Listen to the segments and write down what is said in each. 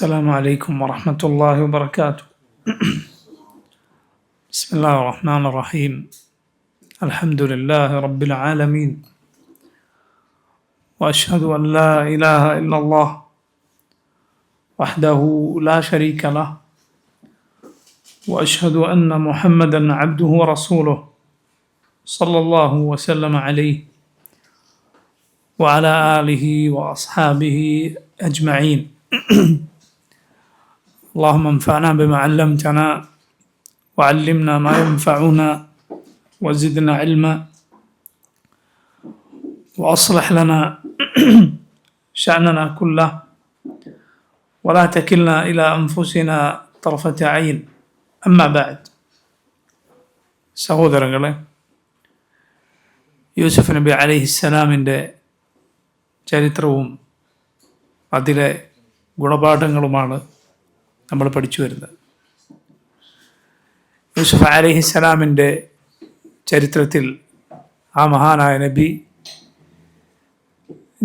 السلام عليكم ورحمة الله وبركاته. بسم الله الرحمن الرحيم. الحمد لله رب العالمين، وأشهد أن لا إله إلا الله وحده لا شريك له، وأشهد أن محمدا عبده ورسوله صلى الله وسلم عليه وعلى آله وأصحابه أجمعين. اللهم انفعنا بما علمتنا وعلمنا ما ينفعنا وزدنا علما وأصلح لنا شأننا كله ولا تكلنا إلى أنفسنا طرفة عين. أما بعد. സഹോദരങ്ങളെ, യൂസുഫ് നബി അലൈഹിസ്സലാമിൻ്റെ ചരിത്രവും അതിലെ ഗുണപാഠങ്ങളുമാണ് നമ്മൾ പഠിച്ചു വരുന്നത്. യൂസുഫ് അലൈഹിസ്സലാമിൻ്റെ ചരിത്രത്തിൽ ആ മഹാനായ നബി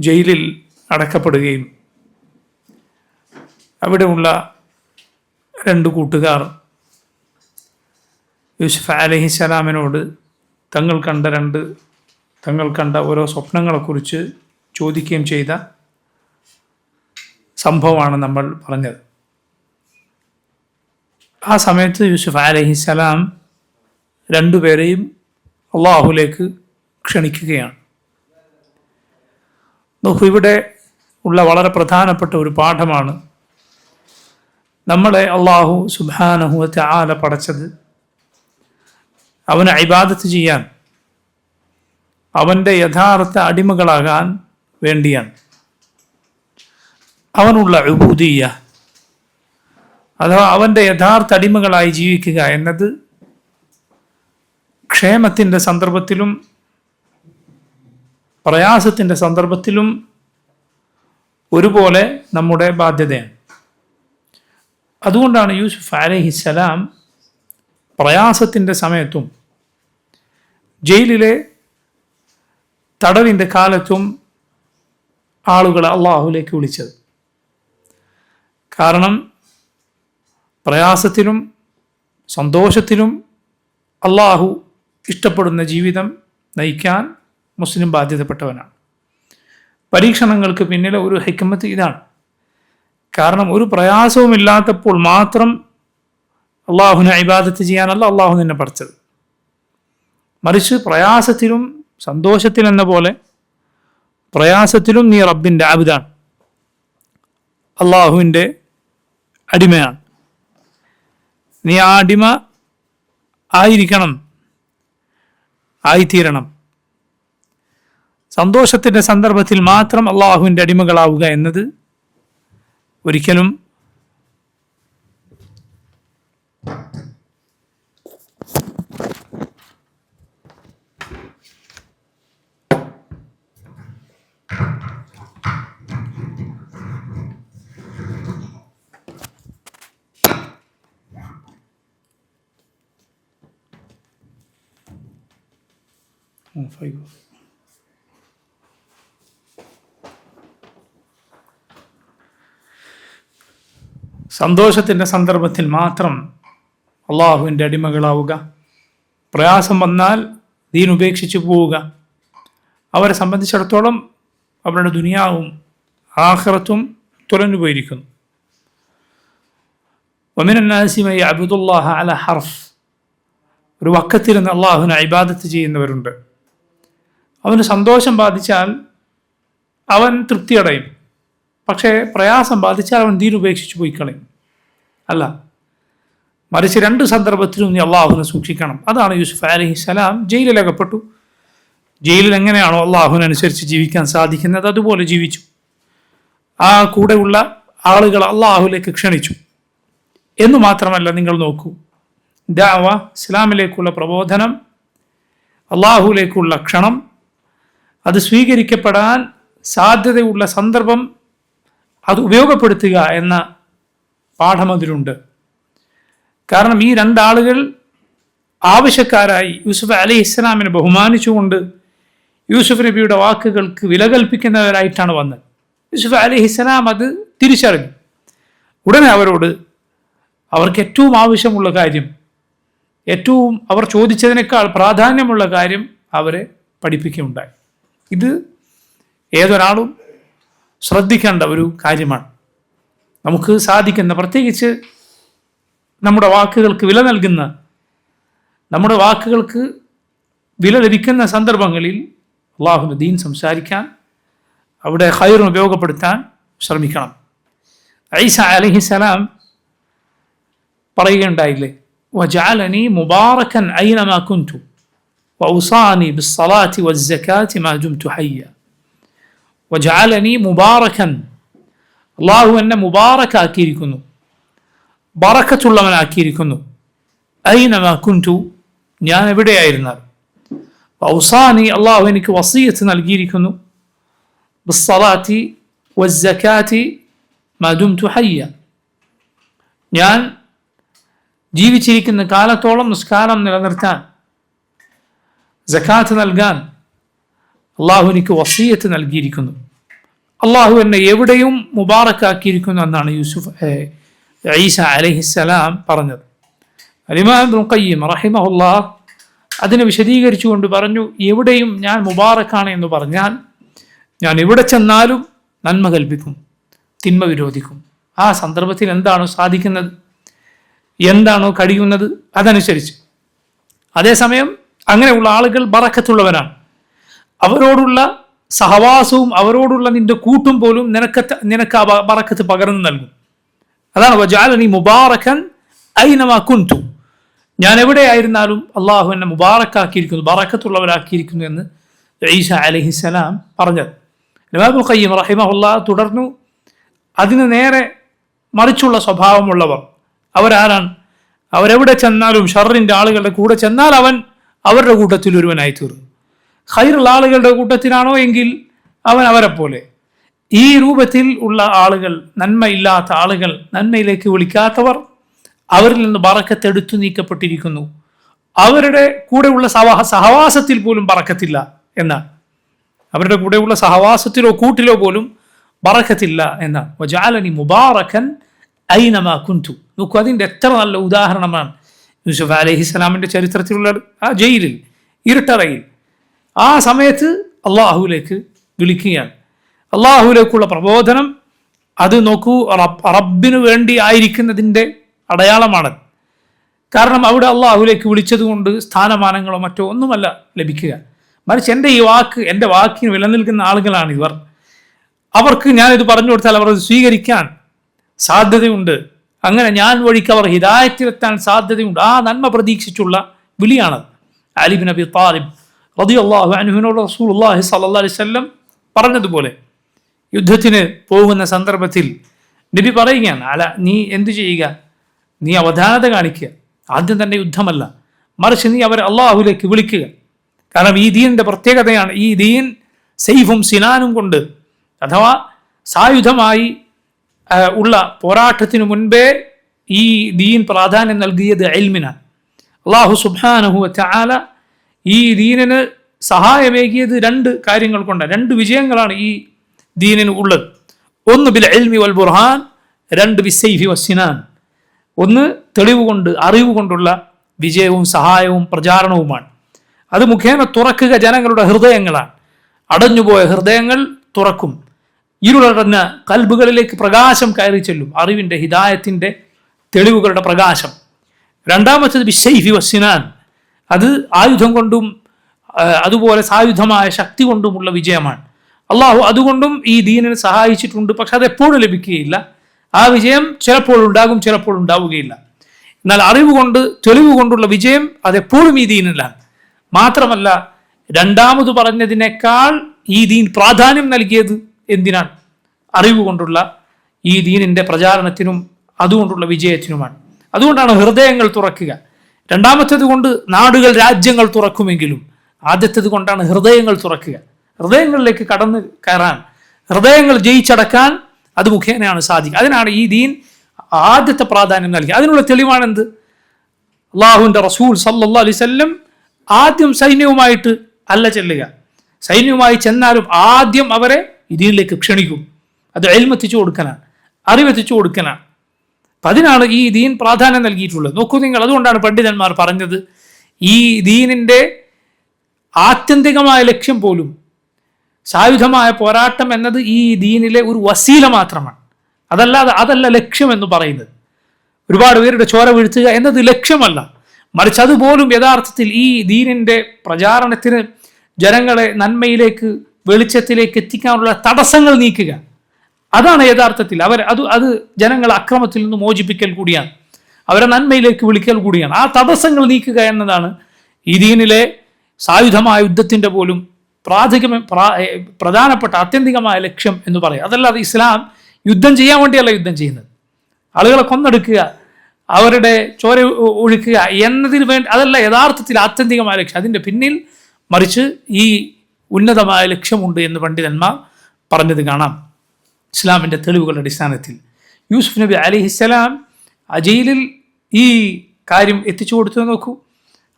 ജയിലിൽ അടക്കപ്പെടുകയും അവിടെയുള്ള രണ്ട് കൂട്ടുകാർ യൂസുഫ് അലൈഹിസ്സലാമിനോട് തങ്ങൾ കണ്ട ഓരോ സ്വപ്നങ്ങളെക്കുറിച്ച് ചോദിക്കുകയും ചെയ്ത സംഭവമാണ് നമ്മൾ പറഞ്ഞത്. ആ സമയത്ത് യൂസുഫ് അലൈഹിസ്സലാം രണ്ടുപേരെയും അള്ളാഹുലേക്ക് ക്ഷണിക്കുകയാണ്. നോക്കൂ, ഇവിടെ ഉള്ള വളരെ പ്രധാനപ്പെട്ട ഒരു പാഠമാണ്. നമ്മളെ അള്ളാഹു സുബ്ഹാനഹു വ തആല പടച്ചത് അവനെ ഇബാദത്ത് ചെയ്യാൻ, അവൻ്റെ യഥാർത്ഥ അടിമകളാകാൻ വേണ്ടിയാണ്. അവനുള്ള ഉബൂദിയ്യ അഥവാ അവൻ്റെ യഥാർത്ഥ അടിമകളായി ജീവിക്കുക എന്നത് ക്ഷേമത്തിൻ്റെ സന്ദർഭത്തിലും പ്രയാസത്തിൻ്റെ സന്ദർഭത്തിലും ഒരുപോലെ നമ്മുടെ ബാധ്യതയാണ്. അതുകൊണ്ടാണ് യൂസുഫ് അലൈഹിസ്സലാം പ്രയാസത്തിൻ്റെ സമയത്തും ജയിലിലെ തടവിൻ്റെ കാലത്തും ആളുകളെ അള്ളാഹുലേക്ക് വിളിച്ചത്. കാരണം പ്രയാസത്തിലും സന്തോഷത്തിലും അള്ളാഹു ഇഷ്ടപ്പെടുന്ന ജീവിതം നയിക്കാൻ മുസ്ലിം ബാധ്യതപ്പെട്ടവനാണ്. പരീക്ഷണങ്ങൾക്ക് പിന്നിലെ ഒരു ഹിക്മത്ത് ഇതാണ്. കാരണം ഒരു പ്രയാസവും ഇല്ലാത്തപ്പോൾ മാത്രം അള്ളാഹുവിനെ ഇബാദത്ത് ചെയ്യാനല്ല അള്ളാഹു നിന്നെ പഠിച്ചത്. മറിച്ച് പ്രയാസത്തിലും സന്തോഷത്തിലെന്ന പോലെ പ്രയാസത്തിലും നീ റബ്ബിൻ്റെ അബ്ദാണ്, അള്ളാഹുവിൻ്റെ അടിമയാണ്. നീ ആ അടിമ ആയിത്തീരണം. സന്തോഷത്തിൻ്റെ സന്ദർഭത്തിൽ മാത്രം അള്ളാഹുവിൻ്റെ അടിമകളാവുക എന്നത് ഒരിക്കലും സന്തോഷത്തിൻ്റെ സന്ദർഭത്തിൽ മാത്രം അള്ളാഹുവിൻ്റെ അടിമകളാവുക, പ്രയാസം വന്നാൽ ദീൻ ഉപേക്ഷിച്ച് പോവുക. അവരെ സംബന്ധിച്ചിടത്തോളം അവരുടെ ദുനിയാവും ആഖിറത്തും തുറന്നു പോയിരിക്കുന്നു. വമിനൻ നാസി മൻ യഅ്ബുദുല്ലാഹ അലാ ഹർഫ്. ഒരു വക്കത്തിരുന്ന് അള്ളാഹുവിനെ ഇബാദത്ത് ചെയ്യുന്നവരുണ്ട്. അവന് സന്തോഷം ബാധിച്ചാൽ അവൻ തൃപ്തിയടയും, പക്ഷേ പ്രയാസം ബാധിച്ചാൽ അവൻ ദീൻ ഉപേക്ഷിച്ച് പോയി കളയും. അല്ല, മറിച്ച് രണ്ട് സന്ദർഭത്തിലും നീ അള്ളാഹുവിനെ സൂക്ഷിക്കണം. അതാണ് യൂസുഫ് അലൈഹിസ്സലാം ജയിലിലകപ്പെട്ടു. ജയിലിൽ എങ്ങനെയാണോ അള്ളാഹുവിനനുസരിച്ച് ജീവിക്കാൻ സാധിക്കുന്നത് അതുപോലെ ജീവിച്ചു. ആ കൂടെയുള്ള ആളുകൾ അള്ളാഹുലേക്ക് ക്ഷണിച്ചു എന്നു മാത്രമല്ല, നിങ്ങൾ നോക്കൂ, ദഅവ, ഇസ്ലാമിലേക്കുള്ള പ്രബോധനം, അള്ളാഹുവിലേക്കുള്ള ക്ഷണം, അത് സ്വീകരിക്കപ്പെടാൻ സാധ്യതയുള്ള സന്ദർഭം അത് ഉപയോഗപ്പെടുത്തുക എന്ന പാഠം അതിലുണ്ട്. കാരണം ഈ രണ്ടാളുകൾ ആവശ്യക്കാരായി യൂസുഫ് അലൈഹിസ്സലാമിനെ ബഹുമാനിച്ചുകൊണ്ട് യൂസുഫ് നബിയുടെ വാക്കുകൾക്ക് വില കൽപ്പിക്കുന്നവരായിട്ടാണ് വന്നത്. യൂസുഫ് അലൈഹിസ്സലാം അത് തിരിച്ചറിഞ്ഞു. ഉടനെ അവർക്ക് ഏറ്റവും ആവശ്യമുള്ള കാര്യം, ഏറ്റവും അവർ ചോദിച്ചതിനേക്കാൾ പ്രാധാന്യമുള്ള കാര്യം അവരെ പഠിപ്പിക്കുകയുണ്ടായി. ഇത് ഏതൊരാളും ശ്രദ്ധിക്കേണ്ട ഒരു കാര്യമാണ്. നമുക്ക് സാധിക്കുന്ന, പ്രത്യേകിച്ച് നമ്മുടെ വാക്കുകൾക്ക് വില നൽകുന്ന, നമ്മുടെ വാക്കുകൾക്ക് വില ലഭിക്കുന്ന സന്ദർഭങ്ങളിൽ അള്ളാഹുവിൻ്റെ ദീൻ സംസാരിക്കാൻ, അവിടെ ഖൈറിന് ഉപയോഗപ്പെടുത്താൻ ശ്രമിക്കണം. ഈസ അലൈഹിസ്സലാം പറയുകയുണ്ടായില്ലേ, വജഅലനി മുബാറകൻ ഐനമാ കുൻതു വൗസാനി ബിസ്സലാത്തി വസ്സകാത്തി മാ ദുംതു ഹയ്യ. വജഅലനി മുബാറകൻ, അള്ളാഹു എന്നെ മുബാറക്കാക്കിയിരിക്കുന്നു, ബറക്കത്തുള്ളവനാക്കിയിരിക്കുന്നു. ഐനമാ കുൻതു, ഞാൻ എവിടെയായിരുന്നാൽ. വൗസാനി, അള്ളാഹു എനിക്ക് വസിയത്ത് നൽകിയിരിക്കുന്നു. ബിസ്സലാത്തി വസ്സകാത്തി മാ ദുംതു ഹയ്യ, ഞാൻ ജീവിച്ചിരിക്കുന്ന കാലത്തോളം നിസ്കാരം നിലനിർത്താൻ, സകാത്ത് നൽകാൻ അള്ളാഹു എനിക്ക് വസിയത്ത് നൽകിയിരിക്കുന്നു. അള്ളാഹു എന്നെ എവിടെയും മുബാറക്കാക്കിയിരിക്കുന്നു എന്നാണ് ഈസ അലൈഹിസ്സലാം പറഞ്ഞത്. ഇമാം ഇബ്നുൽ ഖയ്യിം റഹിമഹുല്ലാഹ് അതിനെ വിശദീകരിച്ചുകൊണ്ട് പറഞ്ഞു, എവിടെയും ഞാൻ മുബാറക്കാണ് എന്ന് പറഞ്ഞാൽ ഞാൻ എവിടെ ചെന്നാലും നന്മ കൽപ്പിക്കും, തിന്മ വിരോധിക്കും. ആ സന്ദർഭത്തിൽ എന്താണോ സാധിക്കുന്നത്, എന്താണോ കഴിയുന്നത്, അതനുസരിച്ച്. അതേസമയം അങ്ങനെയുള്ള ആളുകൾ ബറക്കത്തുള്ളവരാണ്. അവരോടുള്ള സഹവാസവും അവരോടുള്ള നിന്റെ കൂട്ടും പോലും നിനക്ക് ആ ബറക്കത്ത് പകർന്നു നൽകും. അതാണ് വജഅലനി മുബാറകൻ ഐനമാ കുൻതു, ഞാൻ എവിടെയായിരുന്നാലും അള്ളാഹു എന്നെ മുബാറക്കാക്കിയിരിക്കുന്നു, ബറക്കത്തുള്ളവരാക്കിയിരിക്കുന്നു എന്ന് ഈസ അലൈഹിസ്സലാം പറഞ്ഞത്. ഇമാം ഇബ്നുൽ ഖയ്യിം റഹിമഹുല്ലാഹ് തുടർന്നു, അതിന് നേരെ മറിച്ചുള്ള സ്വഭാവമുള്ളവർ അവരാരാണ്? അവരെവിടെ ചെന്നാലും ഷർറിൻ്റെ ആളുകളുടെ കൂടെ ചെന്നാൽ അവൻ അവരുടെ കൂട്ടത്തിൽ ഒരുവനായി തീർന്നു. ഖൈറുള്ള ആളുകളുടെ കൂട്ടത്തിലാണോ എങ്കിൽ അവൻ അവരെ പോലെ. ഈ രൂപത്തിൽ ഉള്ള ആളുകൾ, നന്മയില്ലാത്ത ആളുകൾ, നന്മയിലേക്ക് വിളിക്കാത്തവർ, അവരിൽ നിന്ന് ബറക്കത്ത് എടുത്തു നീക്കപ്പെട്ടിരിക്കുന്നു. അവരുടെ കൂടെയുള്ള സഹവാസത്തിൽ പോലും ബറക്കത്തില്ല എന്നാണ്. അവരുടെ കൂടെയുള്ള സഹവാസത്തിലോ കൂട്ടിലോ പോലും ബറക്കത്തില്ല എന്നാണ്. വജഅലനി മുബാറകൻ ഐനമാ കുൻതു. നോക്കൂ, അതിൻ്റെ എത്ര നല്ല ഉദാഹരണമാണ്. യൂസുഫ് അലൈഹിസ്സലാമിൻ്റെ ചരിത്രത്തിലുള്ള ആ ജയിലിൽ, ഇരുട്ടറയിൽ, ആ സമയത്ത് അള്ളാഹുവിലേക്ക് വിളിക്കുകയാണ്. അള്ളാഹുവിലേക്കുള്ള പ്രബോധനം, അത് നോക്കൂ, റബ്ബിനു വേണ്ടി ആയിരിക്കുന്നതിൻ്റെ അടയാളമാണ്. കാരണം അവിടെ അള്ളാഹുവിലേക്ക് വിളിച്ചതുകൊണ്ട് സ്ഥാനമാനങ്ങളോ മറ്റോ ഒന്നുമല്ല ലഭിക്കുക. മറിച്ച് എൻ്റെ വാക്കിന് വില നിൽക്കുന്ന ആളുകളാണ് ഇവർ. അവർക്ക് ഞാനിത് പറഞ്ഞു കൊടുത്താൽ അവർ അത് സ്വീകരിക്കാൻ സാധ്യതയുണ്ട്. അങ്ങനെ ഞാൻ വഴിക്ക് അവർ ഹിദായത്തിലെത്താൻ സാധ്യതയുണ്ട്. ആ നന്മ പ്രതീക്ഷിച്ചുള്ള വിളിയാണ്. അലി ബിൻ അബി താലിബ് റളിയല്ലാഹു അൻഹുവിനോട് റസൂലുള്ളാഹി സ്വല്ലല്ലാഹു അലൈഹി വസല്ലം പറഞ്ഞതുപോലെ യുദ്ധത്തിന് പോകുന്ന സന്ദർഭത്തിൽ നബി പറയുകയാണ്, നീ എന്തു ചെയ്യുക, നീ അവധാനത കാണിക്കുക. ആദ്യം തന്നെ യുദ്ധമല്ല, മറിച്ച് നീ അവരെ അള്ളാഹുവിലേക്ക് വിളിക്കുക. കാരണം ഈ ദീനിൻ്റെ പ്രത്യേകതയാണ്, ഈ ദീൻ സൈഫും സിനാനും കൊണ്ട്, അഥവാ സായുധമായി ഉള്ള പോരാട്ടത്തിനു മുൻപേ ഈ ദീൻ പ്രാധാന്യം നൽകിയത് ഇൽമിനാണ്. അല്ലാഹു സുബ്ഹാനഹു വ തആല ഈ ദീനിന് സഹായമേകിയത് രണ്ട് കാര്യങ്ങൾ കൊണ്ടാണ്. രണ്ട് വിജയങ്ങളാണ് ഈ ദീനിന് ഉള്ളത്. ഒന്ന് ബിൽ ഇൽമി വൽ ബുർഹാൻ, രണ്ട് ബിസ്സൈഫി വസ്സിനാൻ. ഒന്ന് തെളിവ് കൊണ്ട്, അറിവ് കൊണ്ടുള്ള വിജയവും സഹായവും പ്രചാരണവുമാണ്. അത് മുഖേന തുറക്കുക ജനങ്ങളുടെ ഹൃദയങ്ങളാണ്. അടഞ്ഞുപോയ ഹൃദയങ്ങൾ തുറക്കും. ഇരുളടഞ്ഞ കൽബുകളിലേക്ക് പ്രകാശം കയറി ചെല്ലും, അറിവിൻ്റെ, ഹിദായത്തിൻ്റെ തെളിവുകളുടെ പ്രകാശം. രണ്ടാമത്തേത് ബിസ്സൈഫി വസ്സിനാൻ, അത് ആയുധം കൊണ്ടും അതുപോലെ സായുധമായ ശക്തി കൊണ്ടുമുള്ള വിജയമാണ്. അള്ളാഹു അതുകൊണ്ടും ഈ ദീനിനെ സഹായിച്ചിട്ടുണ്ട്. പക്ഷെ അത് എപ്പോഴും ലഭിക്കുകയില്ല. ആ വിജയം ചിലപ്പോൾ ഉണ്ടാകും, ചിലപ്പോൾ ഉണ്ടാവുകയില്ല. എന്നാൽ അറിവ് കൊണ്ട്, തെളിവ് കൊണ്ടുള്ള വിജയം അതെപ്പോഴും ഈ ദീനിലാണ്. മാത്രമല്ല, രണ്ടാമത് പറഞ്ഞതിനേക്കാൾ ഈ ദീൻ പ്രാധാന്യം നൽകിയത് എന്തിനാണ്? അറിവ് കൊണ്ടുള്ള ഈ ദീനിൻ്റെ പ്രചാരണത്തിനും അതുകൊണ്ടുള്ള വിജയത്തിനുമാണ്. അതുകൊണ്ടാണ് ഹൃദയങ്ങൾ തുറക്കുക. രണ്ടാമത്തേത് കൊണ്ട് നാടുകൾ, രാജ്യങ്ങൾ തുറക്കുമെങ്കിലും ആദ്യത്തേത് കൊണ്ടാണ് ഹൃദയങ്ങൾ തുറക്കുക. ഹൃദയങ്ങളിലേക്ക് കടന്നു കയറാൻ, ഹൃദയങ്ങൾ ജയിച്ചടക്കാൻ അത് മുഖേനയാണ് സാധിക്കുക. അതിനാണ് ഈ ദീൻ ആദ്യത്തെ പ്രാധാന്യം നൽകി. അതിനുള്ള തെളിവാണെന്ത്? അള്ളാഹുവിൻ്റെ റസൂൽ സല്ലല്ലാഹു അലൈഹി വസല്ലം ആദ്യം സൈന്യവുമായിട്ട് അല്ല ചെല്ലുക. സൈന്യവുമായി ചെന്നാലും ആദ്യം അവരെ ഈ ദീനിലേക്ക് ക്ഷണിക്കും. അത് ഇൽമ് എത്തിച്ചു കൊടുക്കാനാണ്, അറിവെത്തിച്ചു കൊടുക്കാനാണ്. അതിനാണ് ഈ ദീൻ പ്രാധാന്യം നൽകിയിട്ടുള്ളത്. നോക്കൂ നിങ്ങൾ, അതുകൊണ്ടാണ് പണ്ഡിതന്മാർ പറഞ്ഞത് ഈ ദീനിൻ്റെ ആത്യന്തികമായ ലക്ഷ്യം പോലും സായുധമായ പോരാട്ടം എന്നത് ഈ ദീനിലെ ഒരു വസീല മാത്രമാണ്. അതല്ല ലക്ഷ്യം എന്ന് പറയുന്നത്. ഒരുപാട് പേരുടെ ചോര വീഴ്ത്തുക എന്നത് ലക്ഷ്യമല്ല, മറിച്ച് അതുപോലും യഥാർത്ഥത്തിൽ ഈ ദീനിൻ്റെ പ്രചാരണത്തിന് ജനങ്ങളെ നന്മയിലേക്ക് വെളിച്ചത്തിലേക്ക് എത്തിക്കാനുള്ള തടസ്സങ്ങൾ നീക്കുക, അതാണ് യഥാർത്ഥത്തിൽ അത് ജനങ്ങളെ അക്രമത്തിൽ നിന്ന് മോചിപ്പിക്കൽ കൂടിയാണ്, അവരെ നന്മയിലേക്ക് വിളിക്കൽ കൂടിയാണ്. ആ തടസ്സങ്ങൾ നീക്കുക എന്നതാണ് ഈ ദീനിലെ സായുധമായ യുദ്ധത്തിൻ്റെ പോലും പ്രധാനപ്പെട്ട ആത്യന്തികമായ ലക്ഷ്യം എന്ന് പറയും. അതല്ലാതെ ഇസ്ലാം യുദ്ധം ചെയ്യാൻ വേണ്ടിയല്ല യുദ്ധം ചെയ്യുന്നത്, ആളുകളെ കൊന്നെടുക്കുക, അവരുടെ ചോര ഒഴുക്കുക എന്നതിന് വേണ്ടി അതല്ല യഥാർത്ഥത്തിൽ ആത്യന്തികമായ ലക്ഷ്യം. അതിൻ്റെ പിന്നിൽ മറിച്ച് ഈ ഉന്നതമായ ലക്ഷ്യമുണ്ട് എന്ന് പണ്ഡിതന്മാർ പറഞ്ഞത് കാണാം ഇസ്ലാമിൻ്റെ തെളിവുകളുടെ അടിസ്ഥാനത്തിൽ. യൂസുഫ് നബി അലൈഹിസ്സലാം ജയിലിൽ ഈ കാര്യം എത്തിച്ചു കൊടുത്തു നോക്കൂ.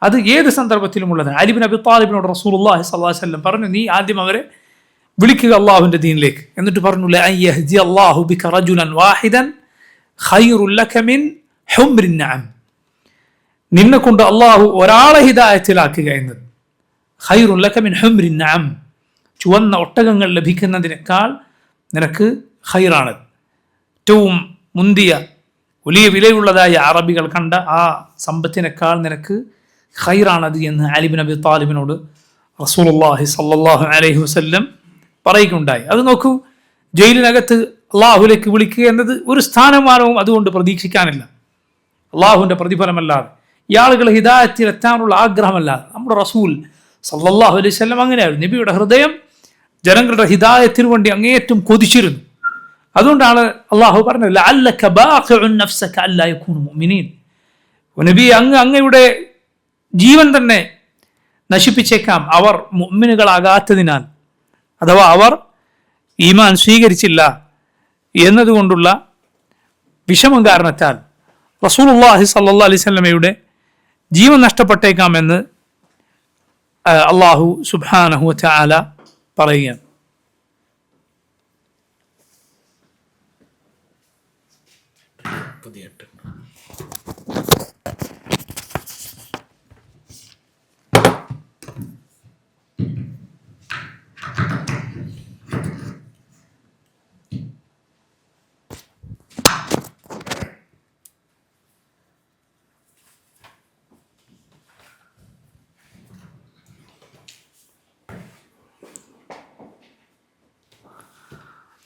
അത് ഏത് സന്ദർഭത്തിലുമുള്ളത്. അലി ബിൻ അബി ത്വാലിബിനോട് റസൂലുള്ളാഹി സ്വല്ലല്ലാഹു അലൈഹി വസല്ലം പറഞ്ഞു, നീ ആദ്യം അവരെ വിളിക്കുക അള്ളാഹുവിൻ്റെ ദീനിലേക്ക്. എന്നിട്ട് പറഞ്ഞു, ലഅൻ യഹ്ദി അല്ലാഹു ബിക റജുലൻ വാഹിദൻ ഖൈറുൻ ലക മിൻ ഹുംറിൻ നഅം. നിന്നെ കൊണ്ട് അള്ളാഹു ഒരാളെ ഹിദായത്തിലാക്കുക എന്നത് ഖൈറുൻ ലക മിൻ ഹുംറിൻ നഅം, ചുവന്ന ഒട്ടകങ്ങൾ ലഭിക്കുന്നതിനേക്കാൾ നിനക്ക് ഖൈറാണ്. ഏറ്റവും മുന്തിയ വലിയ വിലയുള്ളതായ അറബികൾ കണ്ട ആ സമ്പത്തിനേക്കാൾ നിനക്ക് ഖൈറാണത് എന്ന് അലി ബിൻ അബി ത്വാലിബിനോട് റസൂലുള്ളാഹി സ്വല്ലല്ലാഹു അലൈഹി വസല്ലം പറയുകയുണ്ടായി. അത് നോക്കൂ, ജയിലിനകത്ത് അള്ളാഹുലേക്ക് വിളിക്കുക എന്നത് ഒരു സ്ഥാനമാനവും അതുകൊണ്ട് പ്രതീക്ഷിക്കാനില്ല, അള്ളാഹുവിൻ്റെ പ്രതിഫലമല്ലാതെ, ഈ ആളുകൾ ഹിദായത്തിൽ എത്താനുള്ള ആഗ്രഹമല്ലാതെ. നമ്മുടെ റസൂൽ സല്ലല്ലാഹു അലൈഹി വസല്ലം അങ്ങനെയായിരുന്നു. നബിയുടെ ഹൃദയം ജനങ്ങളുടെ ഹിദായത്തിന് വേണ്ടി അങ്ങേയറ്റം കൊതിച്ചിരുന്നു. അതുകൊണ്ടാണ് അള്ളാഹു പറഞ്ഞത്, ലഅല്ലക ബാഖിഉൻ നഫ്സക അല്ലാ യകൂനു മുഅ്മിനീൻ. നബി അങ്ങയുടെ ജീവൻ തന്നെ നശിപ്പിച്ചേക്കാം അവർ മുഅ്മിനുകളാകാത്തതിനാൽ, അഥവാ അവർ ഈമാൻ സ്വീകരിച്ചില്ല എന്നതുകൊണ്ടുള്ള വിഷമം കാരണത്താൽ റസൂലുള്ളാഹി സ്വല്ലല്ലാഹു അലൈഹി വസല്ലമയുടെ ജീവൻ നഷ്ടപ്പെട്ടേക്കാമെന്ന് അള്ളാഹു സുബ്ഹാനഹു വ തആല പറയുകയാണ്.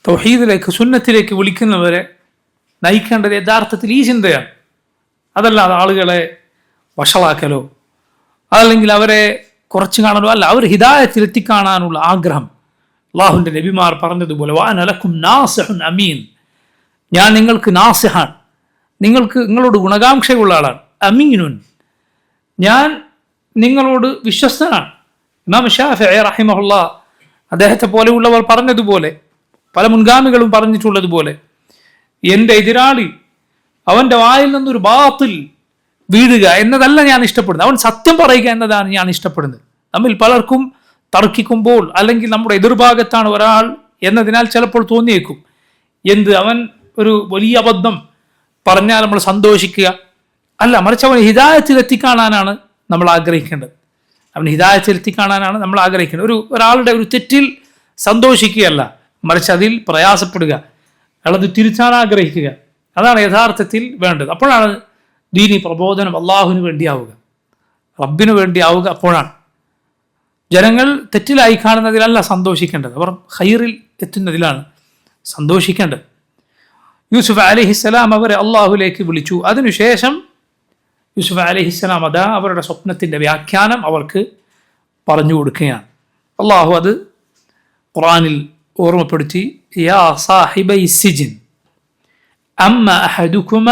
തൗഹീദിലേക്ക് സുന്നത്തിലേക്ക് വിളിക്കുന്നവരെ നയിക്കേണ്ടത് യഥാർത്ഥത്തിൽ ഈ ചിന്തയാണ്. അതല്ലാതെ ആളുകളെ വഷളാക്കലോ അതല്ലെങ്കിൽ അവരെ കുറച്ച് കാണാനോ അല്ല, അവർ ഹിദായത്തിൽ എത്തിക്കാണാനുള്ള ആഗ്രഹം. അല്ലാഹുവിൻ്റെ നബിമാർ പറഞ്ഞതുപോലെ വഅന ലക്കും നാസിഹുൻ അമീൻ, ഞാൻ നിങ്ങൾക്ക് നാസിഹാൻ, നിങ്ങളോട് ഗുണകാംക്ഷയുള്ള ആളാണ്. അമീനുൻ, ഞാൻ നിങ്ങളോട് വിശ്വസ്തനാണ്. ഇമാം ശാഫിഈ റഹിമഹുല്ലാഹ് അദ്ദേഹത്തെ പോലെയുള്ളവർ പറഞ്ഞതുപോലെ, പല മുൻഗാമികളും പറഞ്ഞിട്ടുള്ളതുപോലെ, എൻ്റെ എതിരാളി അവൻ്റെ വായിൽ നിന്നൊരു ബാത്തിൽ വീഴുക എന്നതല്ല ഞാൻ ഇഷ്ടപ്പെടുന്നത്, അവൻ സത്യം പറയുക എന്നതാണ് ഞാൻ ഇഷ്ടപ്പെടുന്നത്. നമ്മിൽ പലർക്കും തർക്കിക്കുമ്പോൾ അല്ലെങ്കിൽ നമ്മുടെ എതിർഭാഗത്താണ് ഒരാൾ എന്നതിനാൽ ചിലപ്പോൾ തോന്നിയേക്കും അവൻ ഒരു വലിയ അബദ്ധം പറഞ്ഞാൽ നമ്മൾ സന്തോഷിക്കുക അല്ല, മറിച്ച് അവൻ ഹിദായത്തിൽ എത്തിക്കാണാനാണ് നമ്മൾ ആഗ്രഹിക്കേണ്ടത്. അവൻ ഹിദായത്തിൽ എത്തിക്കാണാനാണ് നമ്മൾ ആഗ്രഹിക്കേണ്ടത്. ഒരാളുടെ ഒരു തെറ്റിൽ സന്തോഷിക്കുകയല്ല, മറിച്ച് അതിൽ പ്രയാസപ്പെടുക, അയാളത് തിരിച്ചാൻ ആഗ്രഹിക്കുക. അതാണ് യഥാർത്ഥത്തിൽ വേണ്ടത്. അപ്പോഴാണ് ദീനി പ്രബോധനം അള്ളാഹുവിന് വേണ്ടിയാവുക, റബ്ബിന് വേണ്ടിയാവുക. അപ്പോഴാണ് ജനങ്ങൾ തെറ്റിലായി കാണുന്നതിലല്ല സന്തോഷിക്കേണ്ടത്, അവർ ഖൈറിൽ എത്തുന്നതിലാണ് സന്തോഷിക്കേണ്ടത്. യൂസുഫ് അലൈഹിസ്സലാം അവരെ അള്ളാഹുലേക്ക് വിളിച്ചു. അതിനുശേഷം യൂസുഫ് അലൈഹിസ്സലാം അതാ അവരുടെ സ്വപ്നത്തിൻ്റെ വ്യാഖ്യാനം അവർക്ക് പറഞ്ഞു കൊടുക്കുകയാണ്. അള്ളാഹു അത് ഖുർആനിൽ ഓർമ്മപ്പെടുത്തി, യാ സാഹിബൈ സിജിൻ അമ്മ അഹദുകുമ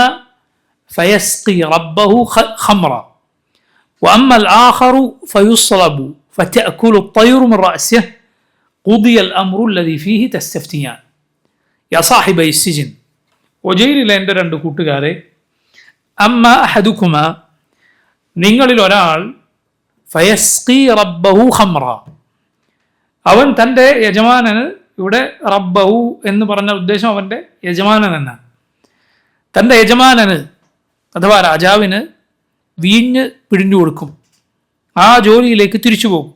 ഫയസ്ഖി റബ്ബഹു ഖംറ വഅമ്മ الآخر فيصلب فتأكل الطير من رأسه قضي الأمر الذي فيه تستفتيان. യാ സാഹിബൈ സിജിൻ, ജയിലിലെ എൻ്റെ രണ്ട് കൂട്ടുകാരെ, അമ്മ അഹദുകുമ, നിങ്ങളിൽ ഒരാൾ, ഫയസ്ഖി റബ്ബഹു ഖംറ, അവൻ തൻ്റെ യജമാനന്, ഇവിടെ റബ്ബഹു എന്ന് പറഞ്ഞ ഉദ്ദേശം അവൻ്റെ യജമാനൻ എന്നാണ്. തൻ്റെ യജമാനന് അഥവാ രാജാവിന് വീഞ്ഞ് പിഴിഞ്ഞു കൊടുക്കും. ആ ജോലിയിലേക്ക് തിരിച്ചു പോകും.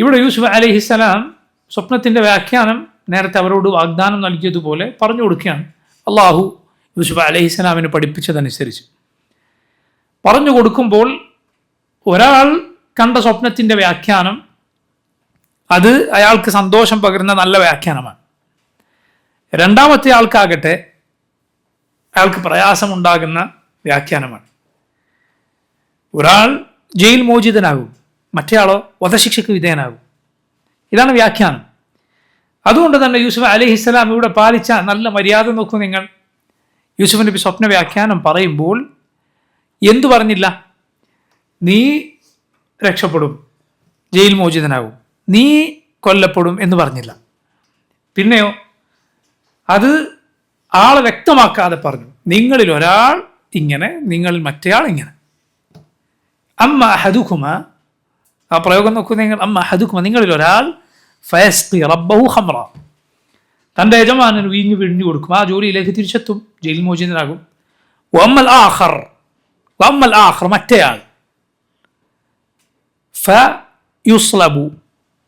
ഇവിടെ യൂസുഫ് അലൈഹിസ്സലാം സ്വപ്നത്തിൻ്റെ വ്യാഖ്യാനം നേരത്തെ അവരോട് വാഗ്ദാനം നൽകിയതുപോലെ പറഞ്ഞു കൊടുക്കുകയാണ്. അള്ളാഹു യൂസുഫ് അലൈഹിസ്സലാമിന് പഠിപ്പിച്ചതനുസരിച്ച് പറഞ്ഞു കൊടുക്കുമ്പോൾ ഒരാൾ കണ്ട സ്വപ്നത്തിൻ്റെ വ്യാഖ്യാനം അത് അയാൾക്ക് സന്തോഷം പകരുന്ന നല്ല വ്യാഖ്യാനമാണ്. രണ്ടാമത്തെ ആൾക്കാകട്ടെ അയാൾക്ക് പ്രയാസമുണ്ടാകുന്ന വ്യാഖ്യാനമാണ്. ഒരാൾ ജയിൽ മോചിതനാകും, മറ്റേയാളോ വധശിക്ഷയ്ക്ക് വിധേയനാകും. ഇതാണ് വ്യാഖ്യാനം. അതുകൊണ്ട് തന്നെ യൂസുഫ് അലൈഹിസ്സലാം ഇവിടെ പാലിച്ച നല്ല മര്യാദ നോക്കൂ നിങ്ങൾ. യൂസുഫ് നബി സ്വപ്ന വ്യാഖ്യാനം പറയുമ്പോൾ എന്തു പറഞ്ഞില്ല? നീ രക്ഷപ്പെടും, ജയിൽ മോചിതനാകും, നീ കൊല്ലപ്പെടും എന്ന് പറഞ്ഞില്ല. പിന്നെയോ അത് ആളെ വ്യക്തമാക്കാതെ പറഞ്ഞു, നിങ്ങളിൽ ഒരാൾ ഇങ്ങനെ, നിങ്ങളിൽ മറ്റേയാൾ ഇങ്ങനെ. അമ്മ അഹദുകുമ, ആ പ്രയോഗം നോക്കൂ നിങ്ങൾ. അമ്മ അഹദുകുമ, നിങ്ങളിൽ ഒരാൾ ഫയസ്ഖി റബ്ബഹു ഖംറ, തൻ്റെ യജമാനന് വീഞ്ഞു പിഴിഞ്ഞു കൊടുക്കും, ആ ജോലിയിലേക്ക് തിരിച്ചെത്തും, ജയിൽ മോചിതനാകും. വമ്മൽ ആഖർ, വമ്മൽ ആഖർ മറ്റേയാൾ ഫയുസ്ലബു,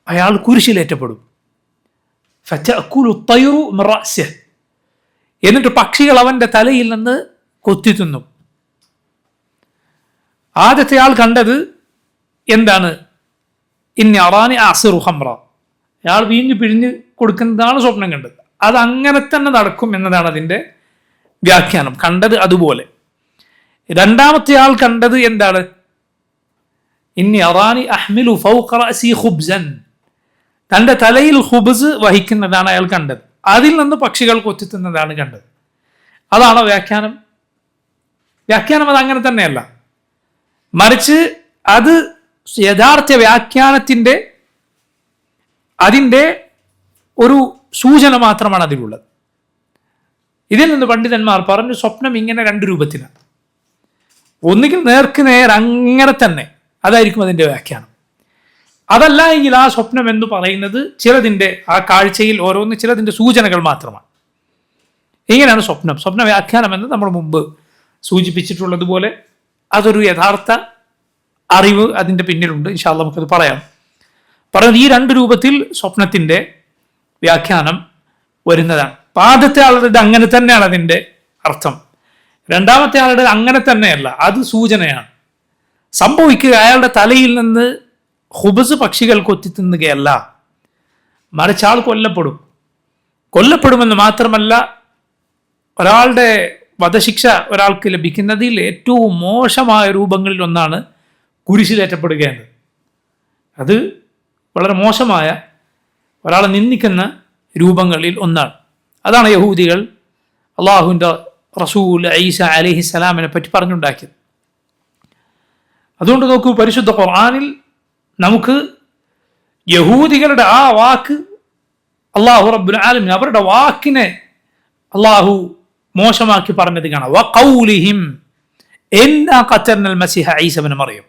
അയാൾ കുരിശിലേറ്റപ്പെടും. ഫതഅകുലു തയ്റു മിൻ റഅസിഹി, എന്നിട്ട് പക്ഷികൾ അവൻ്റെ തലയിൽ നിന്ന് കൊത്തി തിന്നും. ആദ്യത്തെ ആൾ കണ്ടത് എന്താണ്? ഇന്നി അറാനി അസിറു ഖംറ, അയാൾ വീഞ്ഞു പിഴിഞ്ഞ് കൊടുക്കുന്നതാണ് സ്വപ്നം കണ്ടത്. അത് അങ്ങനെ തന്നെ നടക്കും എന്നതാണ് അതിൻ്റെ വ്യാഖ്യാനം. കണ്ടത് അതുപോലെ. രണ്ടാമത്തെ ആൾ കണ്ടത് എന്താണ്? ഇന്നി അറാനി അഹ്മിലു ഫൗഖ റഅസി ഖുബ്സൻ, തൻ്റെ തലയിൽ ഖുബ്സ് വഹിക്കുന്നതാണ് അയാൾ കണ്ടത്. അതിൽ നിന്ന് പക്ഷികൾ കൊത്തിത്തുന്നതാണ് കണ്ടത്. അതാണോ വ്യാഖ്യാനം? വ്യാഖ്യാനം അത് അങ്ങനെ തന്നെയല്ല, മറിച്ച് അത് യഥാർത്ഥ വ്യാഖ്യാനത്തിൻ്റെ അതിൻ്റെ ഒരു സൂചന മാത്രമാണ് അതിലുള്ളത്. ഇതിൽ നിന്ന് പണ്ഡിതന്മാർ പറഞ്ഞു, സ്വപ്നം ഇങ്ങനെ രണ്ട് രൂപത്തിലാണ്. ഒന്നുകിൽ നേർക്ക് നേർ അങ്ങനെ തന്നെ, അതായിരിക്കും അതിൻ്റെ വ്യാഖ്യാനം. അതല്ല എങ്കിൽ ആ സ്വപ്നം എന്ന് പറയുന്നത് ചിലതിൻ്റെ, ആ കാഴ്ചയിൽ ഓരോന്ന് ചിലതിൻ്റെ സൂചനകൾ മാത്രമാണ്. ഇങ്ങനെയാണ് സ്വപ്നം. സ്വപ്ന വ്യാഖ്യാനം എന്ന് നമ്മൾ മുമ്പ് സൂചിപ്പിച്ചിട്ടുള്ളതുപോലെ അതൊരു യഥാർത്ഥ അറിവ് അതിൻ്റെ പിന്നിലുണ്ട്. ഇൻഷാ അല്ലാഹ് നമുക്കത് പറയാം. പറയുന്നത് ഈ രണ്ട് രൂപത്തിൽ സ്വപ്നത്തിൻ്റെ വ്യാഖ്യാനം വരുന്നതാണ്. ആദ്യത്തെ ആളുടെ അങ്ങനെ തന്നെയാണ് അതിൻ്റെ അർത്ഥം. രണ്ടാമത്തെ ആളുടെ അങ്ങനെ തന്നെയല്ല, അത് സൂചനയാണ്. സംഭവിക്കുക അയാളുടെ തലയിൽ നിന്ന് ഖുബ്സ് പക്ഷികൾ കൊത്തിത്തിന്നുകയല്ല, മറിച്ച് ആൾ കൊല്ലപ്പെടും. കൊല്ലപ്പെടുമെന്ന് മാത്രമല്ല, ഒരാളുടെ വധശിക്ഷ ഒരാൾക്ക് ലഭിക്കുന്നതിൽ ഏറ്റവും മോശമായ രൂപങ്ങളിൽ ഒന്നാണ് കുരിശിലേറ്റപ്പെടുക എന്നത്. അത് വളരെ മോശമായ, ഒരാളെ നിന്ദിക്കുന്ന രൂപങ്ങളിൽ ഒന്നാണ്. അതാണ് യഹൂദികൾ അള്ളാഹുവിൻ്റെ റസൂൽ ഈസ അലൈഹിസ്സലാമിനെ പറ്റി പറഞ്ഞുണ്ടാക്കിയത്. അതുകൊണ്ട് നോക്കൂ, പരിശുദ്ധ ഖുർആനിൽ നമുക്ക് യഹൂദികളുടെ ആ വാക്ക് അള്ളാഹു റബ്ബുൽ ആലമീൻ അവരുടെ വാക്കിനെ അള്ളാഹു മോശമാക്കി പറഞ്ഞത് കാണാം. വഖൗലിഹിം ഇന്നാ ഖതൽനൽ മസീഹ ഈസ ഇബ്നു മറിയം,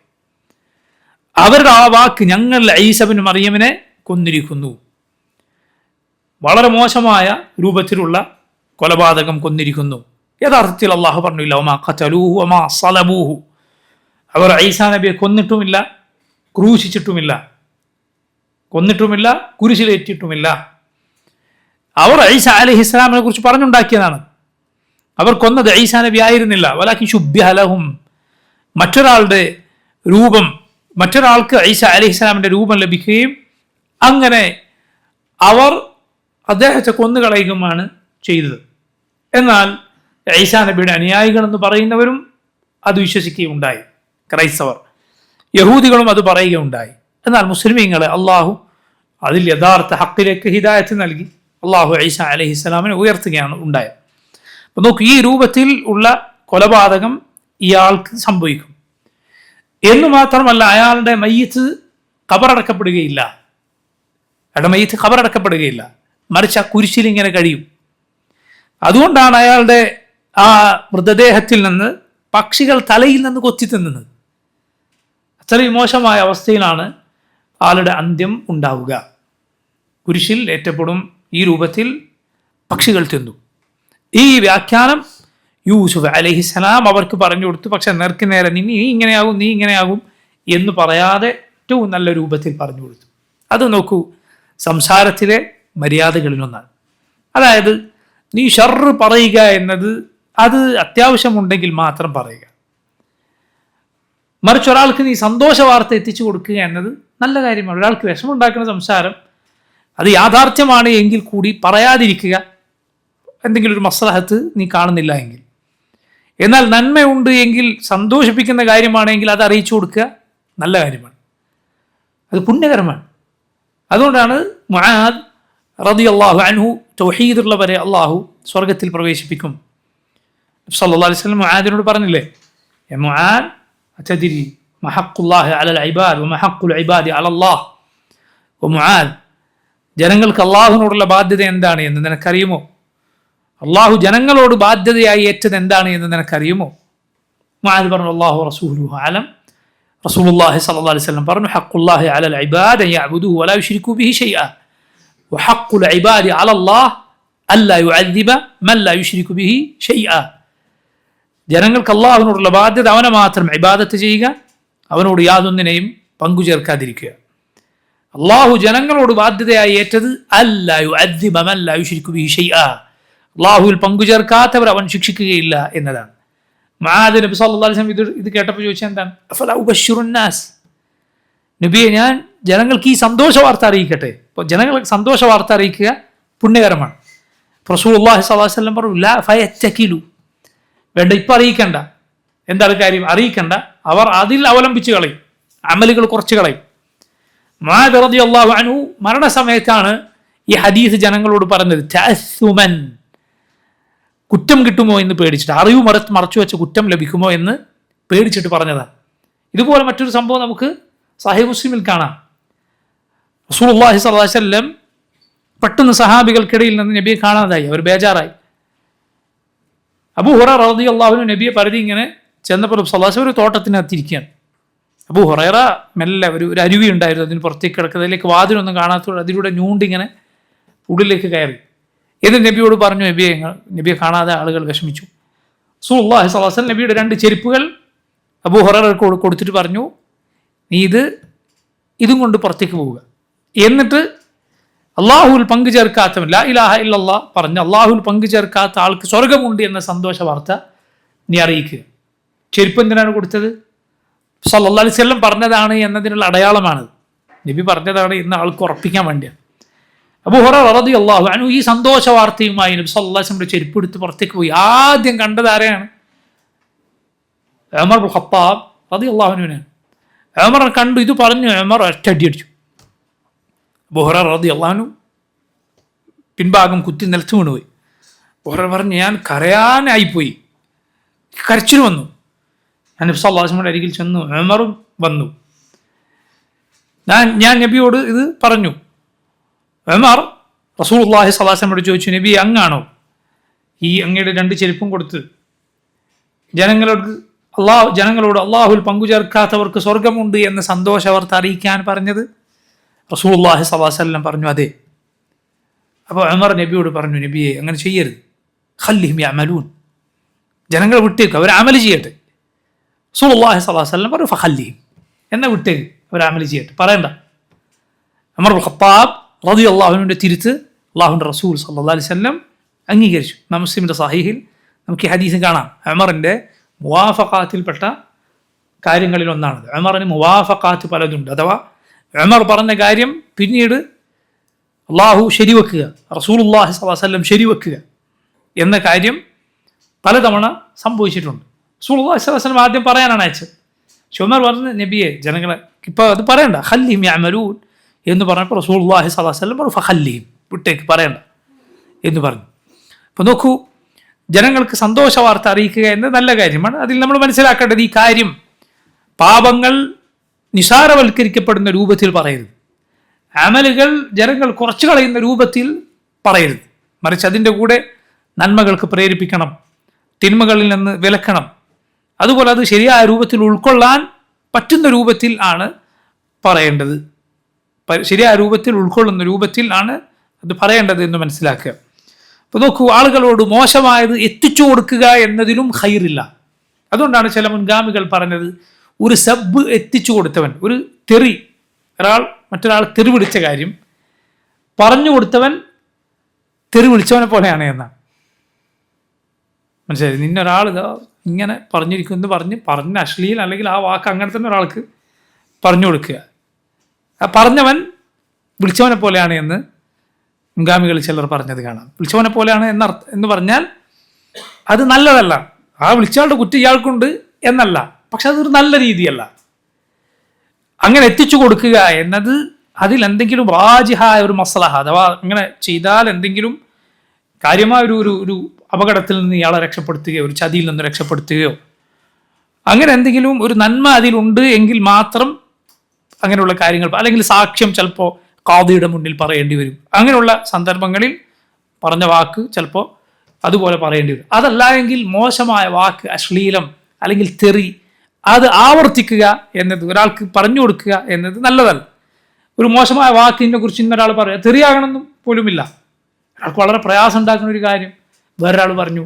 അവരുടെ ആ വാക്ക്, ഞങ്ങൾ ഈസ ഇബ്നു മറിയമിനെ കൊന്നിരിക്കുന്നു. വളരെ മോശമായ രൂപത്തിലുള്ള കൊലപാതകം, കൊന്നിരിക്കുന്നു. യഥാർത്ഥത്തിൽ അള്ളാഹു പറഞ്ഞില്ല വമാ ഖതലൂഹു വമാ സലബൂഹു, അവർ ഈസാ നബിയെ കൊന്നിട്ടുമില്ല, ക്രൂശിച്ചിട്ടുമില്ല, കൊന്നിട്ടുമില്ല, കുരിശിലേറ്റിട്ടുമില്ല. അവർ ഈസ അലൈഹിസ്സലാമിനെ കുറിച്ച് പറഞ്ഞുണ്ടാക്കിയതാണ്. അവർ കൊന്നത് ഈസാ നബി ആയിരുന്നില്ല. വലാകിൻ ശുബ്ബിഹ ലഹും, മറ്റൊരാളുടെ രൂപം, മറ്റൊരാൾക്ക് ഈസ അലൈഹിസ്സലാമിൻ്റെ രൂപം ലഭിക്കുകയും അങ്ങനെ അവർ അദ്ദേഹത്തെ കൊന്നുകളയുകയുമാണ് ചെയ്തത്. എന്നാൽ ഈസാ നബിയുടെ അനുയായികൾ എന്ന് പറയുന്നവരും അത് വിശ്വസിക്കുകയുണ്ടായി. ക്രൈസ്തവർ, യഹൂദികളും അത് പറയുകയുണ്ടായി. എന്നാൽ മുസ്ലിമീങ്ങളെ അള്ളാഹു അതിൽ യഥാർത്ഥ ഹക്കിലേക്ക് ഹിദായത്ത് നൽകി അള്ളാഹു ഈസ അലൈഹിസ്സലാമിനെ ഉയർത്തുകയാണ് ഉണ്ടായത്. അപ്പോൾ നോക്കൂ, ഈ രൂപത്തിൽ ഉള്ള കൊലപാതകം ഇയാൾക്ക് സംഭവിക്കും എന്ന് മാത്രമല്ല, അയാളുടെ മയ്യിത്ത് ഖബറടക്കപ്പെടുകയില്ല. അയാളുടെ മയ്യിത്ത് ഖബറടക്കപ്പെടുകയില്ല, മറിച്ച് ആ കുരിശിൽ ഇങ്ങനെ കഴിയും. അതുകൊണ്ടാണ് അയാളുടെ ആ മൃതദേഹത്തിൽ നിന്ന് പക്ഷികൾ തലയിൽ നിന്ന് കൊത്തി തിന്നുന്നത്. അത്രയും മോശമായ അവസ്ഥയിലാണ് ആളുടെ അന്ത്യം ഉണ്ടാവുക. കുരിശിൽ ഏറ്റപ്പെടും, ഈ രൂപത്തിൽ പക്ഷികൾ തിന്നു. ഈ വ്യാഖ്യാനം യൂസുഫ് അലൈഹിസ്സലാം അവർക്ക് പറഞ്ഞു കൊടുത്തു. പക്ഷെ നേർക്ക് നേരെ നീ ഇങ്ങനെയാകും, നീ ഇങ്ങനെയാകും എന്ന് പറയാതെ ഏറ്റവും നല്ല രൂപത്തിൽ പറഞ്ഞു കൊടുത്തു. അത് നോക്കൂ, സംസാരത്തിലെ മര്യാദകളിലൊന്നാണ്. അതായത് നീ ഷർറ് പറയുക എന്നത് അത് അത്യാവശ്യമുണ്ടെങ്കിൽ മാത്രം പറയുക. മറിച്ച് ഒരാൾക്ക് നീ സന്തോഷ വാർത്ത എത്തിച്ചു കൊടുക്കുക എന്നത് നല്ല കാര്യമാണ്. ഒരാൾക്ക് വിഷമമുണ്ടാക്കുന്ന സംസാരം അത് യാഥാർത്ഥ്യമാണ് എങ്കിൽ കൂടി പറയാതിരിക്കുക, എന്തെങ്കിലും ഒരു മസ്ലഹത്ത് നീ കാണുന്നില്ല എങ്കിൽ. എന്നാൽ നന്മയുണ്ട് എങ്കിൽ, സന്തോഷിപ്പിക്കുന്ന കാര്യമാണെങ്കിൽ അത് അറിയിച്ചു കൊടുക്കുക, നല്ല കാര്യമാണ്, അത് പുണ്യകരമാണ്. അതുകൊണ്ടാണ് മുആദ് റളിയല്ലാഹു അൻഹു തൗഹീദുള്ളവരെ അള്ളാഹു സ്വർഗത്തിൽ പ്രവേശിപ്പിക്കും. സല്ലല്ലാഹു അലൈഹി വസല്ലം മുആദിനോട് പറഞ്ഞില്ലേ, യാ മുആദ് അതദ്രി മാ ഹഖ്ഖുല്ലാഹി അലൽ ഇബാദ് വ മാ ഹഖ്ഖുൽ ഇബാദി അലല്ലാഹ്. ഓ മുആദ്, ജനങ്ങൾക്ക് അള്ളാഹുവിനോടുള്ള ബാധ്യത എന്താണ് എന്ന് നിനക്കറിയുമോ? അള്ളാഹു ജനങ്ങളോട് ബാധ്യതയായി ഏറ്റത് എന്താണ് എന്ന് നിനക്കറിയുമോ? മുആദ് പറഞ്ഞു, അല്ലാഹു റസൂലുഹു അലം. റസൂലുള്ളാഹി സ്വല്ലല്ലാഹു അലൈഹി വസല്ലം പറഞ്ഞു, ഹഖ്ഖുല്ലാഹി അലൽ ഇബാദ് അൻ യഅ്ബുദൂഹു വലാ യുശ്രികൂ ബിഹി ശൈഅ വഹഖുൽ ഇബാദി അലല്ലാഹ് അല്ലാ യുഅദ്ദിബ മൻ ലാ യുശ്രികു ബിഹി ശൈഅ. ജനങ്ങൾക്ക് അള്ളാഹുവിനോടുള്ള ബാധ്യത അവനെ മാത്രം ഇബാദത്ത് ചെയ്യുക, അവനോട് യാതൊന്നിനെയും പങ്കുചേർക്കാതിരിക്കുക. അള്ളാഹു ജനങ്ങളോട് ബാധ്യതയായി ഏറ്റത് അല്ലാ യുഅദ്ദിബ മൻ ലാ യുശ്രികു ബിഹി ശൈഅ, അള്ളാഹുവിൽ പങ്കുചേർക്കാത്തവർ അവൻ ശിക്ഷിക്കുകയില്ല എന്നതാണ്. മുആദ് നബി സല്ലല്ലാഹു അലൈഹി വസല്ലം ഇത് കേട്ടപ്പോൾ ചോദിച്ചത് എന്താണ്? അഫലാ ഉബശ്ശിറുൻ നാസ്, നബിയെ ഞാൻ ജനങ്ങൾക്ക് ഈ സന്തോഷ വാർത്ത അറിയിക്കട്ടെ. ഇപ്പോൾ ജനങ്ങൾക്ക് സന്തോഷ വാർത്ത അറിയിക്കുക പുണ്യകരമാണ്. റസൂലുള്ളാഹി സ്വല്ലല്ലാഹു അലൈഹി വസല്ലം പറഞ്ഞു, ലാ ഫയത്തകിലു, വേണ്ട, ഇപ്പം അറിയിക്കണ്ട. എന്താണ് കാര്യം? അറിയിക്കണ്ട, അവർ അതിൽ അവലംബിച്ച് കളയും, അമലുകൾ കുറച്ച് കളയും. മുആദ് റളിയല്ലാഹു അൻഹു മരണസമയത്താണ് ഈ ഹദീസ് ജനങ്ങളോട് പറഞ്ഞത്. തഅസ്സുമൻ, കുറ്റം കിട്ടുമോ എന്ന് പേടിച്ചിട്ട്, അറിവ് മറച്ചു വെച്ച കുറ്റം ലഭിക്കുമോ എന്ന് പേടിച്ചിട്ട് പറഞ്ഞതാണ്. ഇതുപോലെ മറ്റൊരു സംഭവം നമുക്ക് സഹീഹ് മുസ്ലിമിൽ കാണാം. റസൂലുള്ളാഹി സ്വല്ലല്ലാഹു അലൈഹി വസല്ലം പെട്ടെന്ന് സഹാബികൾക്കിടയിൽ നിന്ന് നബിയെ കാണാതായി. അവർ ബേജാറായി. അബൂ ഹുറൈറ റളിയല്ലാഹു അൻഹു നബിയെ പരിധി ഇങ്ങനെ ചെന്നപ്പോൾ സ്വല്ലല്ലാഹു അലൈഹി വസല്ലം ഒരു തോട്ടത്തിനകത്തിരിക്കുകയാണ്. അബൂ ഹുറൈറ മെല്ലെ ഒരു അരുവി ഉണ്ടായിരുന്നു, അതിന് പുറത്തേക്ക് കിടക്കുന്നത്, അതിലേക്ക് വാതിലൊന്നും കാണാത്തത്, അതിലൂടെ ഞൂണ്ടിങ്ങനെ ഉള്ളിലേക്ക് കയറി. എന്നിട്ട് നബിയോട് പറഞ്ഞു, നബിയെ കാണാതെ ആളുകൾ വിഷമിച്ചു. റസൂലുള്ളാഹി സ്വല്ലല്ലാഹു അലൈഹി വസല്ലം നബിയുടെ 2 ചെരുപ്പുകൾ അബൂ ഹുറൈറക്ക് കൊടുത്തിട്ട് പറഞ്ഞു, നീ ഇതും കൊണ്ട് പുറത്തേക്ക് പോവുക, എന്നിട്ട് അള്ളാഹുവിൽ പങ്കു ചേർക്കാത്തവൻ, ലാ ഇലാഹ ഇല്ലല്ലാഹ് പറഞ്ഞ് അള്ളാഹുവിൽ പങ്കു ചേർക്കാത്ത ആൾക്ക് സ്വർഗമുണ്ട് എന്ന സന്തോഷ വാർത്ത നീ അറിയിക്കുക. ചെരുപ്പ് എന്തിനാണ് കൊടുത്തത്? സല്ലല്ലാഹു അലൈഹി വസല്ലം പറഞ്ഞതാണ് എന്നതിനുള്ള അടയാളമാണത്. നബി പറഞ്ഞതാണ് എന്ന് ആൾക്ക് ഉറപ്പിക്കാൻ വേണ്ടിയാണ്. അബൂ ഹുറൈറ റളിയല്ലാഹു അൻഹു ഈ സന്തോഷ വാർത്തയുമായി നബി സല്ലല്ലാഹു അലൈഹി വസല്ലം ചെരുപ്പ് എടുത്ത് പുറത്തേക്ക് പോയി. ആദ്യം കണ്ടത് ആരെയാണ്? ഉമർ ഇബ്നുൽ ഖത്താബ് റളിയല്ലാഹു അൻഹുവിനെയാണ്. ഉമർ കണ്ടു, ഇത് പറഞ്ഞു, ഉമർ ഒറ്റയടി അടിച്ചു. അബൂ ഹുറൈറ റളിയല്ലാഹു അൻഹു പിൻഭാഗം കുത്തി നിലത്ത് വീണുപോയി. ഹുറൈറ പറഞ്ഞു, ഞാൻ കരയാനായിപ്പോയി, കരച്ചിൽ വന്നു. ഞാൻ നബി സല്ലല്ലാഹു അലൈഹി വസല്ലം അരികിൽ ചെന്നു, ഉമറും വന്നു. ഞാൻ നബിയോട് ഇത് പറഞ്ഞു. ഉമർ റസൂലുള്ളാഹി സ്വല്ലല്ലാഹു അലൈഹി വസല്ലം ചോദിച്ചു, നബി അങ്ങാണോ ഈ അങ്ങയുടെ 2 ചെരുപ്പും കൊടുത്ത് ജനങ്ങളോട് അള്ളാഹുൽ പങ്കുചേർക്കാത്തവർക്ക് സ്വർഗമുണ്ട് എന്ന സന്തോഷ വാർത്ത അറിയിക്കാൻ പറഞ്ഞത്? റസൂലുള്ളാഹി സ്വല്ലല്ലാഹു അലൈഹി വസല്ലം പറഞ്ഞു, അതെ. അപ്പോൾ ഉമർ നബിയോട് പറഞ്ഞു, നബിയെ അങ്ങനെ ചെയ്യരുത്, ഖല്ലിഹിം യഅമലൂൻ, ജനങ്ങളെ വിട്ടേക്ക്, അവർ അമൽ ചെയ്യട്ടെ. റസൂലുള്ളാഹി സ്വല്ലല്ലാഹു അലൈഹി വസല്ലം പറഞ്ഞു, ഫഖല്ലിഹിം, എന്നെ വിട്ടേക്ക്, അവർ അമൽ ചെയ്യട്ടെ, പറയണ്ട. ഉമർ ഇബ്നുൽ ഖത്താബ് റളിയല്ലാഹു അൻഹുവിന്റെ തിരുത്ത് അല്ലാഹുവിന്റെ റസൂൽ സല്ലല്ലാഹു അലൈഹി വസല്ലം അംഗീകരിച്ചു. മുസ്ലിമിന്റെ സഹീഹിൽ നമുക്ക് ഈ ഹദീസ് കാണാം. ഉമറിന്റെ മുവാഫഖാത്തിൽപ്പെട്ട കാര്യങ്ങളിൽ ഒന്നാണത്. ഉമറിന് മുവാഫഖാത്ത് പലതുണ്ട്. അഥവാ ഉമർ പറഞ്ഞ കാര്യം പിന്നീട് അള്ളാഹു ശരിവെക്കുക, റസൂലുള്ളാഹി സ്വല്ലല്ലാഹു അലൈഹി വസല്ലം ശരിവെക്കുക എന്ന കാര്യം പലതവണ സംഭവിച്ചിട്ടുണ്ട്. റസൂലുള്ളാഹി സ്വല്ലല്ലാഹു അലൈഹി വസല്ലം ആദ്യം പറയാനാണ് അയച്ചത്. ഉമർ പറഞ്ഞു, നബിയെ ജനങ്ങളെ ഇപ്പോൾ അത് പറയണ്ട, ഖല്ലിഹിം യഅമലൂൻ എന്ന് പറഞ്ഞപ്പോൾ റസൂലുള്ളാഹി സ്വല്ലല്ലാഹു അലൈഹി വസല്ലം പറഞ്ഞു, ഫഖല്ലിഹിം, വിട്ടേക്ക്, പറയണ്ട എന്ന് പറഞ്ഞു. അപ്പോൾ നോക്കൂ, ജനങ്ങൾക്ക് സന്തോഷ വാർത്ത അറിയിക്കുക എന്നത് നല്ല കാര്യമാണ്. അതിൽ നമ്മൾ മനസ്സിലാക്കേണ്ടത് ഈ കാര്യം പാപങ്ങൾ നിസാരവൽക്കരിക്കപ്പെടുന്ന രൂപത്തിൽ പറയരുത്, അമലുകൾ ജനങ്ങൾ കുറച്ചു കളയുന്ന രൂപത്തിൽ പറയരുത്. മറിച്ച് അതിൻ്റെ കൂടെ നന്മകൾക്ക് പ്രേരിപ്പിക്കണം, തിന്മകളിൽ നിന്ന് വിലക്കണം. അതുപോലെ അത് ശരിയായ രൂപത്തിൽ ഉൾക്കൊള്ളാൻ പറ്റുന്ന രൂപത്തിൽ ആണ് പറയേണ്ടത്, ശരിയായ രൂപത്തിൽ ഉൾക്കൊള്ളുന്ന രൂപത്തിൽ ആണ് അത് പറയേണ്ടത് എന്ന് മനസ്സിലാക്കുക. അപ്പോൾ നോക്കൂ, ആളുകളോട് മോശമായത് എത്തിച്ചു കൊടുക്കുക എന്നതിലും ഖൈറില്ല. അതുകൊണ്ടാണ് ചില മുൻഗാമികൾ പറഞ്ഞത്, ഒരു സബ് എത്തിച്ചു കൊടുത്തവൻ, ഒരു തെറി, മറ്റൊരാൾ തെറി വിളിച്ച കാര്യം പറഞ്ഞു കൊടുത്തവൻ തെറി വിളിച്ചവനെ പോലെയാണ് എന്നാണ്. മനസ്സിലായി? നിന്നൊരാൾ ഇങ്ങനെ പറഞ്ഞിരിക്കുന്നു പറഞ്ഞ അശ്ലീൽ അല്ലെങ്കിൽ ആ വാക്ക് അങ്ങനെ തന്നെ ഒരാൾക്ക് പറഞ്ഞു കൊടുക്കുക, ആ പറഞ്ഞവൻ വിളിച്ചവനെ പോലെയാണ് എന്ന് മുൻഗാമികൾ ചിലർ പറഞ്ഞത് കാണാം. വിളിച്ചവനെ പോലെയാണ് എന്ന് പറഞ്ഞാൽ അത് നല്ലതല്ല. ആ വിളിച്ചയാളുടെ കുറ്റം ഇയാൾക്കുണ്ട് എന്നല്ല, പക്ഷെ അതൊരു നല്ല രീതിയല്ല. അങ്ങനെ എത്തിച്ചു കൊടുക്കുക എന്നത് അതിലെന്തെങ്കിലും റാജിഹായ ഒരു മസ്ലഹ, അഥവാ അങ്ങനെ ചെയ്താൽ എന്തെങ്കിലും കാര്യമായ ഒരു അപകടത്തിൽ നിന്ന് ഇയാളെ രക്ഷപ്പെടുത്തുകയോ ഒരു ചതിയിൽ നിന്ന് രക്ഷപ്പെടുത്തുകയോ അങ്ങനെ എന്തെങ്കിലും ഒരു നന്മ അതിലുണ്ട് എങ്കിൽ മാത്രം അങ്ങനെയുള്ള കാര്യങ്ങൾ, അല്ലെങ്കിൽ സാക്ഷ്യം ചിലപ്പോൾ ഖാദിയുടെ മുന്നിൽ പറയേണ്ടി വരും. അങ്ങനെയുള്ള സന്ദർഭങ്ങളിൽ പറഞ്ഞ വാക്ക് ചിലപ്പോൾ അതുപോലെ പറയേണ്ടി വരും. അതല്ല എങ്കിൽ മോശമായ വാക്ക്, അശ്ലീലം അല്ലെങ്കിൽ തെറി അത് ആവർത്തിക്കുക എന്നത്, ഒരാൾക്ക് പറഞ്ഞു കൊടുക്കുക എന്നത് നല്ലതല്ല. ഒരു മോശമായ വാക്കിനെ കുറിച്ച് ഇന്നൊരാൾ പറയുക, തെറിയാകണമെന്നും പോലുമില്ല. ഒരാൾക്ക് വളരെ പ്രയാസം ഉണ്ടാക്കുന്ന ഒരു കാര്യം വേറൊരാൾ പറഞ്ഞു,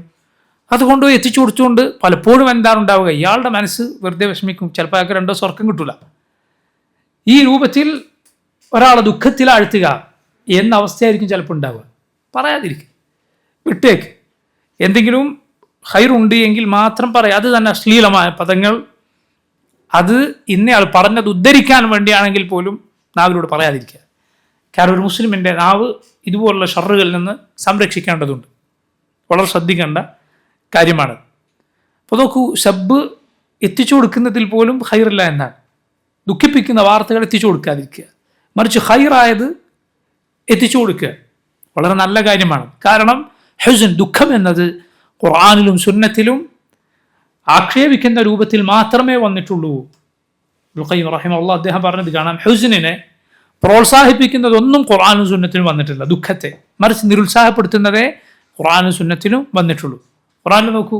അതുകൊണ്ട് എത്തിച്ചു കൊടുത്തുകൊണ്ട് പലപ്പോഴും എന്താണ് ഉണ്ടാവുക, ഇയാളുടെ മനസ്സ് വെറുതെ വിഷമിക്കും. ചിലപ്പോൾ അയാൾക്ക് 2 ദിവസം ഉറക്കം കിട്ടൂല. ഈ രൂപത്തിൽ ഒരാളെ ദുഃഖത്തിലാഴ്ത്തുക എന്ന അവസ്ഥയായിരിക്കും ചിലപ്പോൾ ഉണ്ടാവുക. പറയാതിരിക്കുക, വിട്ടേക്ക്. എന്തെങ്കിലും ഖൈറുണ്ട് എങ്കിൽ മാത്രം പറയാം. അത് തന്നെ അശ്ലീലമായ പദങ്ങൾ, അത് ഇന്നയാൾ പറഞ്ഞത് ഉദ്ധരിക്കാൻ വേണ്ടിയാണെങ്കിൽ പോലും നാവിലൂടെ പറയാതിരിക്കുക. കാരണം ഒരു മുസ്ലിമിൻ്റെ നാവ് ഇതുപോലുള്ള ഷറുകളിൽ നിന്ന് സംരക്ഷിക്കേണ്ടതുണ്ട്. വളരെ ശ്രദ്ധിക്കേണ്ട കാര്യമാണ്. അപ്പോൾ നോക്കൂ, സബ് എത്തിച്ചു കൊടുക്കുന്നതിൽ പോലും ഖൈറില്ല എന്നാണ്. ദുഃഖിപ്പിക്കുന്ന വാർത്തകൾ എത്തിച്ചു കൊടുക്കാതിരിക്കുക, മറിച്ച് ഖൈറായത് എത്തിച്ചു കൊടുക്കുക വളരെ നല്ല കാര്യമാണ്. കാരണം ഹുസ്ൻ, ദുഃഖം എന്നത് ഖുർആനിലും സുന്നത്തിലും ആക്ഷേപിക്കുന്ന രൂപത്തിൽ മാത്രമേ വന്നിട്ടുള്ളൂ. ഇബ്നുൽ ഖയ്യിം റഹിമഹുല്ലാഹ് അദ്ദേഹം പറഞ്ഞത് കാണാം, ഹുസ്നിനെ പ്രോത്സാഹിപ്പിക്കുന്നതൊന്നും ഖുർആനും സുന്നത്തിനും വന്നിട്ടില്ല, ദുഃഖത്തെ. മറിച്ച് നിരുത്സാഹപ്പെടുത്തുന്നതേ ഖുർആനും സുന്നത്തിനും വന്നിട്ടുള്ളൂ. ഖുർആനിൽ നോക്കൂ,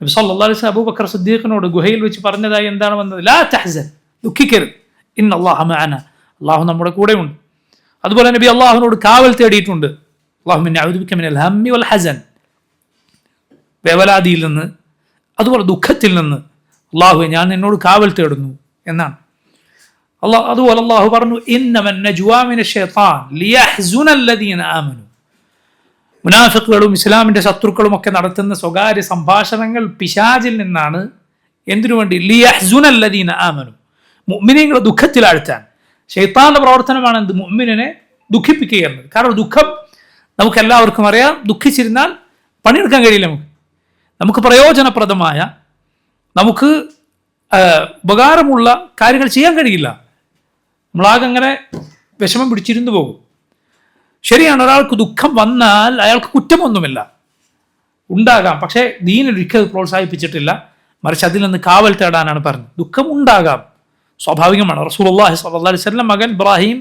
നബി സല്ലല്ലാഹു അലൈഹി വസല്ലം അബൂബക്കർ സിദ്ദീഖിനോട് ഗുഹയിൽ വെച്ച് പറഞ്ഞതായി എന്താണ് വന്നത്? ലാ തഹ്സൻ, ദുഃഖിക്കരുത്, ഇന്നല്ലാഹ മഅന, അള്ളാഹു നമ്മുടെ കൂടെയുണ്ട്. അതുപോലെ നബി അള്ളാഹുവിനോട് കാവൽ തേടിയിട്ടുണ്ട്, അല്ലാഹുമ്മ ഇന്നി അഊദു ബിക മിനൽ ഹമ്മി വൽ ഹസൻ, വേവലാതിയിൽ നിന്ന് അതുപോലെ ദുഃഖത്തിൽ നിന്ന് അള്ളാഹുവെ ഞാൻ നിന്നോട് കാവൽ തേടുന്നു എന്നാണ്. അതുപോലെ അള്ളാഹു പറഞ്ഞു, ഇന്നമൻ നജ്വാ മിനശ് ശൈത്താൻ ലിയഹ്സുനല്ലദീന ആമനു, മുനാഫിഖുകളും ഇസ്ലാമിൻ്റെ ശത്രുക്കളും ഒക്കെ നടത്തുന്ന സ്വകാര്യ സംഭാഷണങ്ങൾ പിശാചിൽ നിന്നാണ്. എന്തിനു വേണ്ടി? ലിയഹ്സുനല്ലദീന ആമനു, മുഅ്മിനീങ്ങളെ ദുഃഖത്തിലാഴ്ത്താൻ. ശൈത്താന്റെ പ്രവർത്തനമാണ് എന്ത്? മുഅ്മിനെ ദുഃഖിപ്പിക്കുക എന്നത്. കാരണം ദുഃഖം നമുക്ക് എല്ലാവർക്കും അറിയാം, ദുഃഖിച്ചിരുന്നാൽ പണിയെടുക്കാൻ കഴിയില്ല. നമുക്ക് പ്രയോജനപ്രദമായ, നമുക്ക് ഉപകാരമുള്ള കാര്യങ്ങൾ ചെയ്യാൻ കഴിയില്ല. നമ്മളാകെ അങ്ങനെ വിഷമം പിടിച്ചിരുന്നു പോകും. ശരിയാണ്, ഒരാൾക്ക് ദുഃഖം വന്നാൽ അയാൾക്ക് കുറ്റമൊന്നുമില്ല, ഉണ്ടാകാം. പക്ഷേ ദീൻ ഒരിക്കൽ പ്രോത്സാഹിപ്പിച്ചിട്ടില്ല, മറിച്ച് അതിൽ നിന്ന് കാവൽ തേടാനാണ് പറഞ്ഞത്. ദുഃഖം ഉണ്ടാകാം, സ്വാഭാവികമാണ്. റസൂലുള്ളാഹി സ്വല്ലല്ലാഹു അലൈഹി വസല്ലം മകൻ ഇബ്രാഹിം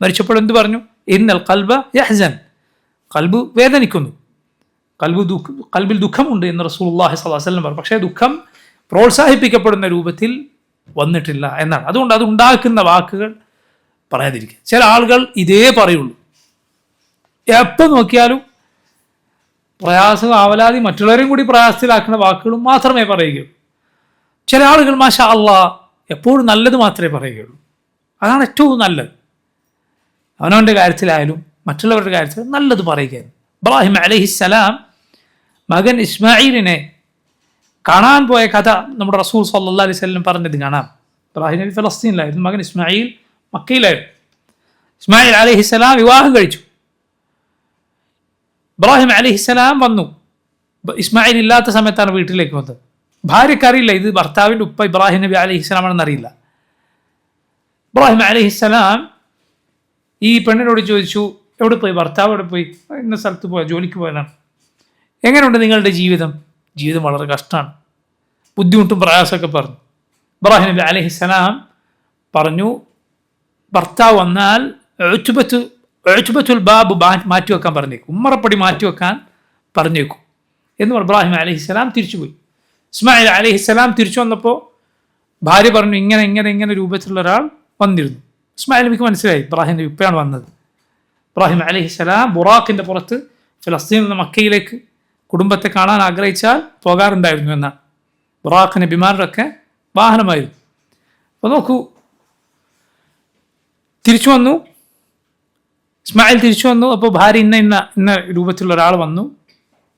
മരിച്ചപ്പോൾ എന്ത് പറഞ്ഞു? ഇന്നൽ ഖൽബ യഹ്സൻ, ഖൽബ് വേദനിക്കുന്നു, ഖൽബിൽ ദുഃഖമുണ്ട് എന്ന് റസൂലുള്ളാഹി സ്വല്ലല്ലാഹു അലൈഹി വസല്ലം പറഞ്ഞു. പക്ഷേ ദുഃഖം പ്രോത്സാഹിപ്പിക്കപ്പെടുന്ന രൂപത്തിൽ വന്നിട്ടില്ല എന്നാണ്. അതുകൊണ്ട് അത് ഉണ്ടാക്കുന്ന വാക്കുകൾ പറയാതിരിക്കുക. ചില ആളുകൾ ഇതേ പറയുള്ളൂ, എപ്പോൾ നോക്കിയാലും പ്രയാസം, ആവലാതി, മറ്റുള്ളവരെയും കൂടി പ്രയാസത്തിലാക്കുന്ന വാക്കുകളും മാത്രമേ പറയുകയുള്ളൂ. ചില ആളുകൾ മാഷാ അല്ലാഹ് എപ്പോഴും നല്ലത് മാത്രമേ പറയുകയുള്ളൂ. അതാണ് ഏറ്റവും നല്ലത്. അവനവൻ്റെ കാര്യത്തിലായാലും മറ്റുള്ളവരുടെ കാര്യത്തിൽ നല്ലത് പറയുകയാണ്. ഇബ്രാഹിം അലൈഹിസ്സലാം മകൻ ഇസ്മായിലിനെ കാണാൻ പോയ കഥ നമ്മുടെ റസൂൽ സല്ലല്ലാഹു അലൈഹി വസല്ലം പറഞ്ഞത് കാണാം. ഇബ്രാഹിം നബി ഫലസ്തീനിലായിരുന്നു, മകൻ ഇസ്മായിൽ മക്കയിലായിരുന്നു. ഇസ്മായിൽ അലൈഹിസ്സലാം വിവാഹം കഴിച്ചു. ഇബ്രാഹിം അലൈഹിസ്സലാം വന്നു. ഇസ്മായിൽ ഇല്ലാത്ത സമയത്താണ് വീട്ടിലേക്ക് വന്നത്. ഭാര്യക്കറിയില്ല ഇത് ഭർത്താവിൻ്റെ ഉപ്പ ഇബ്രാഹിം നബി അലൈഹിസ്സലാമാണെന്ന് അറിയില്ല. ഇബ്രാഹിം അലൈഹിസ്സലാം ഈ പെണ്ണിനോട് ചോദിച്ചു, എവിടെ പോയി? ഭർത്താവ് എവിടെ പോയി? ഇന്ന സ്ഥലത്ത് പോയാൽ ജോലിക്ക് പോയതാണ്. എങ്ങനെയുണ്ട് നിങ്ങളുടെ ജീവിതം? ജീവിതം വളരെ കഷ്ടമാണ്, ബുദ്ധിമുട്ടും പ്രയാസമൊക്കെ പറഞ്ഞു. ഇബ്രാഹിം നബി അലൈഹിസ്സലാം പറഞ്ഞു, ഭർത്താവ് വന്നാൽ ഉത്ബത്തുൽ ബാബ് മാറ്റിവെക്കാൻ പറഞ്ഞേക്കും, ഉമ്മറപ്പടി മാറ്റിവെക്കാൻ പറഞ്ഞേക്കും എന്ന് ഇബ്രാഹിം അലൈഹിസ്സലാം തിരിച്ചുപോയി. ഇസ്മായിൽ അലൈഹിസ്സലാം തിരിച്ചു വന്നപ്പോൾ ഭാര്യ പറഞ്ഞു, ഇങ്ങനെ രൂപത്തിലുള്ള ഒരാൾ വന്നിരുന്നു. ഇസ്മായിൽ നബിക്ക് മനസ്സിലായി ഇബ്രാഹിം നബി ഇപ്പോഴാണ് വന്നത്. ഇബ്രാഹിം അലൈഹിസ്സലാം ബുറാഖിൻ്റെ പുറത്ത് ഫലസ്തീനിൽ നിന്ന് മക്കയിലേക്ക് കുടുംബത്തെ കാണാൻ ആഗ്രഹിച്ചാൽ പോകാറുണ്ടായിരുന്നു എന്നാണ്. ബുറാഖ് നബിമാരുടെ ഒക്കെ വാഹനമായിരുന്നു. അപ്പോൾ നോക്കൂ, തിരിച്ചു വന്നു, ഇസ്മായിൽ തിരിച്ചു വന്നു. അപ്പോൾ ഭാര്യ ഇന്ന രൂപത്തിലുള്ള ഒരാൾ വന്നു.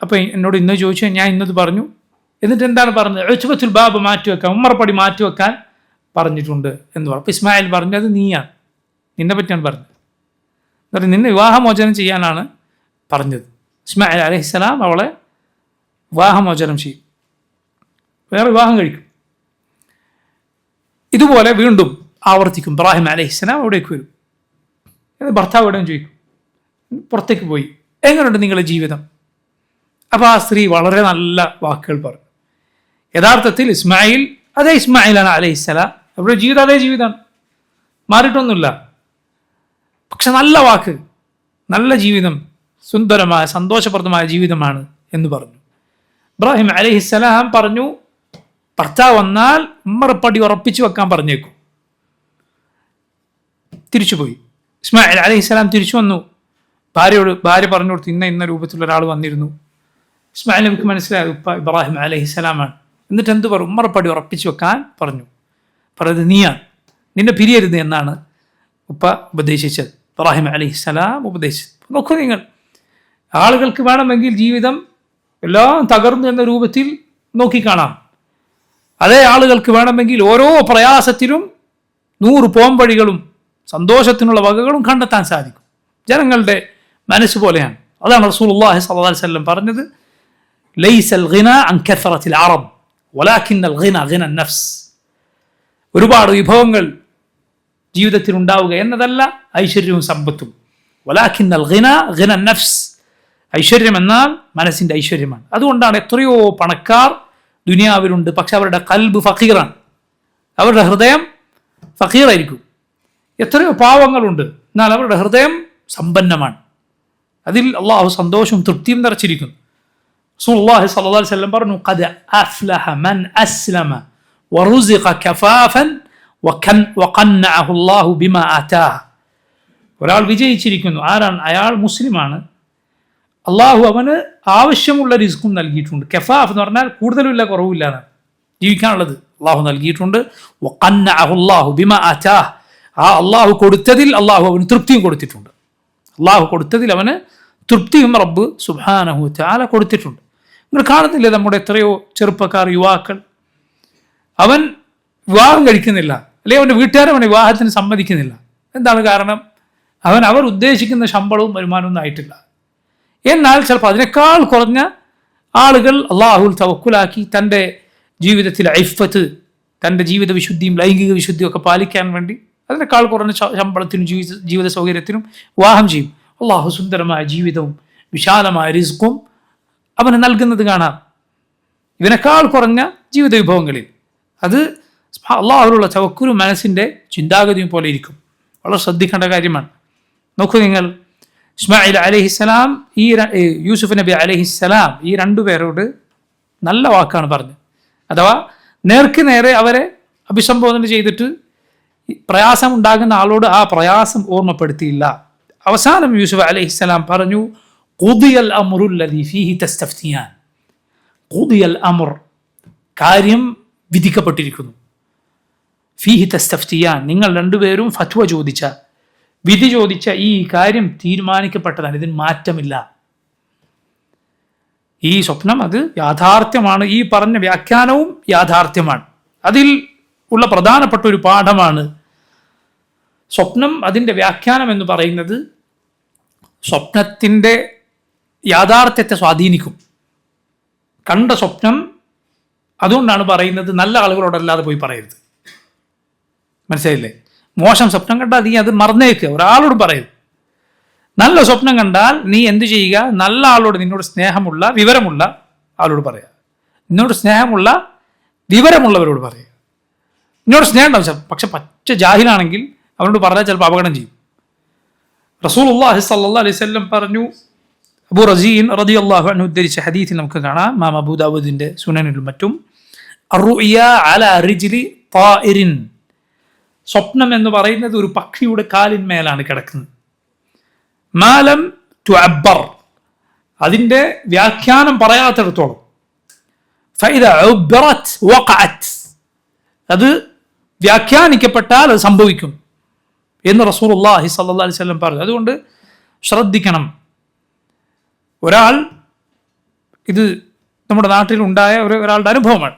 അപ്പോൾ എന്നോട് ഇന്ന് ചോദിച്ചു, ഞാൻ ഇന്നത് പറഞ്ഞു. എന്നിട്ട് എന്താണ് പറഞ്ഞത്? ഉത്ബത്തുൽ ബാബ് മാറ്റിവെക്കാൻ, ഉമ്മറപ്പടി മാറ്റിവെക്കാൻ പറഞ്ഞിട്ടുണ്ട് എന്ന് പറഞ്ഞു. അപ്പോൾ ഇസ്മായിൽ പറഞ്ഞു, അത് നീയാണ്, നിന്നെ പറ്റിയാണ് പറഞ്ഞത്. എന്നിട്ട് നിന്നെ വിവാഹമോചനം ചെയ്യാനാണ് പറഞ്ഞത്. ഇസ്മായിൽ അലൈഹിസ്സലാം അവളെ വിവാഹമോചനം ചെയ്യും, വേറെ വിവാഹം കഴിക്കും. ഇതുപോലെ വീണ്ടും ആവർത്തിക്കും. ഇബ്രാഹിം അലൈഹിസ്സലാം അവിടേക്ക് വരും. ഭർത്താവ് എവിടെയും ചോദിക്കും, പുറത്തേക്ക് പോയി, എങ്ങനെയുണ്ട് നിങ്ങളുടെ ജീവിതം? അപ്പോൾ ആ സ്ത്രീ വളരെ നല്ല വാക്കുകൾ പറഞ്ഞു. യഥാർത്ഥത്തിൽ ഇസ്മായിൽ അതേ ഇസ്മായിലാണ് അലൈഹിസ്സലാം, അവരുടെ ജീവിതം അതേ ജീവിതമാണ്, മാറിയിട്ടൊന്നുമില്ല. പക്ഷെ നല്ല വാക്ക്, നല്ല ജീവിതം, സുന്ദരമായ സന്തോഷപ്രദമായ ജീവിതമാണ് എന്ന് പറഞ്ഞു. ഇബ്രാഹിം അലൈഹിസ്സലാം പറഞ്ഞു, ഭർത്താവ് വന്നാൽ ഉമ്മറപ്പടി ഉറപ്പിച്ചു വെക്കാൻ പറഞ്ഞേക്കും. തിരിച്ചുപോയി. ഇസ്മായിൽ അലൈഹിസ്സലാം തിരിച്ചു വന്നു. ഭാര്യ പറഞ്ഞു കൊടുത്തു, ഇന്ന രൂപത്തിലുള്ള ഒരാൾ വന്നിരുന്നു. ഇസ്മായിൽ നബിക്ക് മനസ്സിലായി ഉപ്പ ഇബ്രാഹിം അലൈഹിസ്സലാമാണ്. എന്നിട്ട് എന്ത് പറഞ്ഞു? ഉമ്മറപ്പടി ഉറപ്പിച്ചു വെക്കാൻ പറഞ്ഞു. പറയുന്നത് നീയാണ്, നിന്നെ പിരിയരുത് എന്നാണ് ഉപ്പ ഉപദേശിച്ചത്. ഇബ്രാഹിം അലൈഹിസ്സലാം ഉപദേശിച്ചത്. നോക്കൂ നിങ്ങൾ, ആളുകൾക്ക് വേണമെങ്കിൽ ജീവിതം എല്ലാം തകർന്നു എന്ന രൂപത്തിൽ നോക്കിക്കാണാം. അതേ ആളുകൾക്ക് വേണമെങ്കിൽ ഓരോ പ്രയാസത്തിലും 100 പോംവഴികളും സന്തോഷത്തിനുള്ള വകകളും കണ്ടെത്താൻ സാധിക്കും. ജനങ്ങളുടെ മനസ്സ് പോലെയാണ്. അതാണ് റസൂലുള്ളാഹി സ്വല്ലല്ലാഹു അലൈഹി വസല്ലം പറഞ്ഞത്, ലൈസൽ ഗിന അൻ കസറത്തിൽ അറബ് വലാകിന്നൽ ഗിന ഗിന നഫ്സ്. ഒരുപാട് വിഭവങ്ങൾ ജീവിതത്തിൽ ഉണ്ടാവുക എന്നതല്ല ഐശ്വര്യവും സമ്പത്തും. വലാകിന്നൽ ഗിന ഗിന നഫ്സ്. ഐശ്വര്യം എന്നാൽ മനസ്സിൻ്റെ ഐശ്വര്യമാണ്. അതുകൊണ്ടാണ് എത്രയോ പണക്കാർ ദുനിയാവിലുണ്ട്, പക്ഷെ അവരുടെ ഖൽബ് ഫഖീറാണ്, അവരുടെ ഹൃദയം ഫഖീറായിരിക്കും. എത്രയോ പാവങ്ങളുണ്ട്, എന്നാൽ അവരുടെ ഹൃദയം സമ്പന്നമാണ്. അതിൽ അള്ളാഹു സന്തോഷവും തൃപ്തിയും നിറച്ചിരിക്കുന്നു. റസൂലുള്ളാഹി സ്വല്ലല്ലാഹു അലൈഹി വസല്ലം പറഞ്ഞു, ഖദ് അഫ്ലഹ മൻ അസ്ലമ വറുസിഖ കഫാഫൻ വഖന്നഅഹു അല്ലാഹു ബിമാ ആതാഹ. ഒരാൾ വിജയിച്ചിരിക്കുന്നു. ആരാണ്? അയാൾ മുസ്ലിമാണ്, അള്ളാഹു അവന് ആവശ്യമുള്ള റിസ്ക്കും നൽകിയിട്ടുണ്ട്. കഫാഫ് എന്ന് പറഞ്ഞാൽ കൂടുതലുമില്ല കുറവില്ല, ജീവിക്കാനുള്ളത് അള്ളാഹു നൽകിയിട്ടുണ്ട്. വഖന്നഅഹു അല്ലാഹു ബിമാ ആതാഹ. ആ അള്ളാഹു കൊടുത്തതിൽ അള്ളാഹു അവന് തൃപ്തിയും കൊടുത്തിട്ടുണ്ട്. അള്ളാഹു കൊടുത്തതിൽ അവന് തൃപ്തിയും റബ്ബ് സുബ്ഹാനഹു തആല കൊടുത്തിട്ടുണ്ട്. നിങ്ങൾ കാണുന്നില്ലേ നമ്മുടെ എത്രയോ ചെറുപ്പക്കാർ, യുവാക്കൾ, അവൻ വിവാഹം കഴിക്കുന്നില്ല, അല്ലെങ്കിൽ അവൻ്റെ വീട്ടുകാർ അവനെ വിവാഹത്തിന് സമ്മതിക്കുന്നില്ല. എന്താണ് കാരണം? അവർ ഉദ്ദേശിക്കുന്ന ശമ്പളവും വരുമാനവും ആയിട്ടില്ല. എന്നാൽ ചിലപ്പോൾ അതിനേക്കാൾ കുറഞ്ഞ ആളുകൾ അള്ളാഹുൽ തവക്കുലാക്കി തൻ്റെ ജീവിതത്തിലെ ഐഫത്ത്, തൻ്റെ ജീവിത വിശുദ്ധിയും ലൈംഗിക വിശുദ്ധിയും ഒക്കെ പാലിക്കാൻ വേണ്ടി അതിനേക്കാൾ കുറഞ്ഞ ശമ്പളത്തിനും ജീവിത സൗകര്യത്തിനും വിവാഹം ചെയ്യും. അള്ളാഹു സുന്ദരമായ ജീവിതവും വിശാലമായ റിസ്ക്കും അവന് നൽകുന്നത് കാണാം, ഇവനേക്കാൾ കുറഞ്ഞ ജീവിത വിഭവങ്ങളിൽ. അത് അള്ളാഹുലുള്ള തവക്കുലും മനസ്സിൻ്റെ ചിന്താഗതിയും പോലെ ഇരിക്കും. വളരെ ശ്രദ്ധിക്കേണ്ട കാര്യമാണ്. നോക്കൂ നിങ്ങൾ, ഇസ്മായിൽ അലൈഹിസ്സലാം യൂസുഫ് നബി അലൈഹിസ്സലാം ഈ രണ്ടുപേരോട് നല്ല വാക്കാണ് പറഞ്ഞത്. അഥവാ നേർക്ക് നേരെ അവരെ അഭിസംബോധന ചെയ്തിട്ട് പ്രയാസം ഉണ്ടാകുന്ന ആളോട് ആ പ്രയാസം ഓർമ്മപ്പെടുത്തിയില്ല. അവസാനം യൂസുഫ് അലൈഹിസ്സലാം പറഞ്ഞു, ഖുദിയൽ അംറുല്ലദീ ഫീഹി തസ്തഫ്തിയാൻ. ഖുദിയൽ അംർ, കാര്യം വിധിക്കപ്പെട്ടിരിക്കുന്നു. ഫീഹി തസ്തഫ്തിയാൻ, നിങ്ങൾ രണ്ടുപേരും ഫത്വ ചോദിച്ച, വിധി ചോദിച്ച ഈ കാര്യം തീരുമാനിക്കപ്പെട്ടതാണ്, ഇതിന് മാറ്റമില്ല. ഈ സ്വപ്നം അത് യാഥാർത്ഥ്യമാണ്, ഈ പറഞ്ഞ വ്യാഖ്യാനവും യാഥാർത്ഥ്യമാണ്. അതിൽ ഉള്ള പ്രധാനപ്പെട്ട ഒരു പാഠമാണ് സ്വപ്നം, അതിൻ്റെ വ്യാഖ്യാനം എന്ന് പറയുന്നത് സ്വപ്നത്തിൻ്റെ യാഥാർത്ഥ്യത്തെ സ്വാധീനിക്കും. കണ്ട സ്വപ്നം, അതുകൊണ്ടാണ് പറയുന്നത് നല്ല ആളുകളോടല്ലാതെ പോയി പറയരുത്. മനസ്സിലായില്ലേ? മോശം സ്വപ്നം കണ്ടാൽ നീ അത് മറന്നേക്കുക, ഒരാളോടും പറയരുത്. നല്ല സ്വപ്നം കണ്ടാൽ നീ എന്തു ചെയ്യുക? നല്ല ആളോട്, നിന്നോട് സ്നേഹമുള്ള വിവരമുള്ള ആളോട് പറയുക. നിന്നോട് സ്നേഹമുള്ള വിവരമുള്ളവരോട് പറയുക. നിന്നോട് സ്നേഹം ഉണ്ടാവും, പക്ഷെ പച്ച ജാഹിലാണെങ്കിൽ അവനോട് പറഞ്ഞാൽ ചിലപ്പോൾ അപകടം ചെയ്യും. റസൂലുള്ളാഹി സ്വല്ലല്ലാഹു അലൈഹി വസല്ലം പറഞ്ഞു, അബൂ റസീൻ റളിയല്ലാഹു അൻഹു ഉദ്ധരിച്ച ഹദീസിൽ നമുക്ക് കാണാം, ഇമാം അബൂ ദാവൂദിന്റെ സുനനിലും മറ്റും, അർറുയ അലാ റിജ്ലി ത്വാഇരിൻ, സ്വപ്നം എന്ന് പറയുന്നത് ഒരു പക്ഷിയുടെ കാലിന്മേലാണ് കിടക്കുന്നത്. മാലം തുഅബ്ബർ, അതിൻ്റെ വ്യാഖ്യാനം പറയാത്തിടത്തോളം അത് വ്യാഖ്യാനിക്കപ്പെട്ടാൽ അത് സംഭവിക്കും എന്ന് റസൂലുള്ളാഹി സ്വല്ലല്ലാഹി അലൈഹി വസല്ലം പറഞ്ഞു. അതുകൊണ്ട് ശ്രദ്ധിക്കണം. ഒരാൾ, ഇത് നമ്മുടെ നാട്ടിലുണ്ടായ ഒരാളുടെ അനുഭവമാണ്.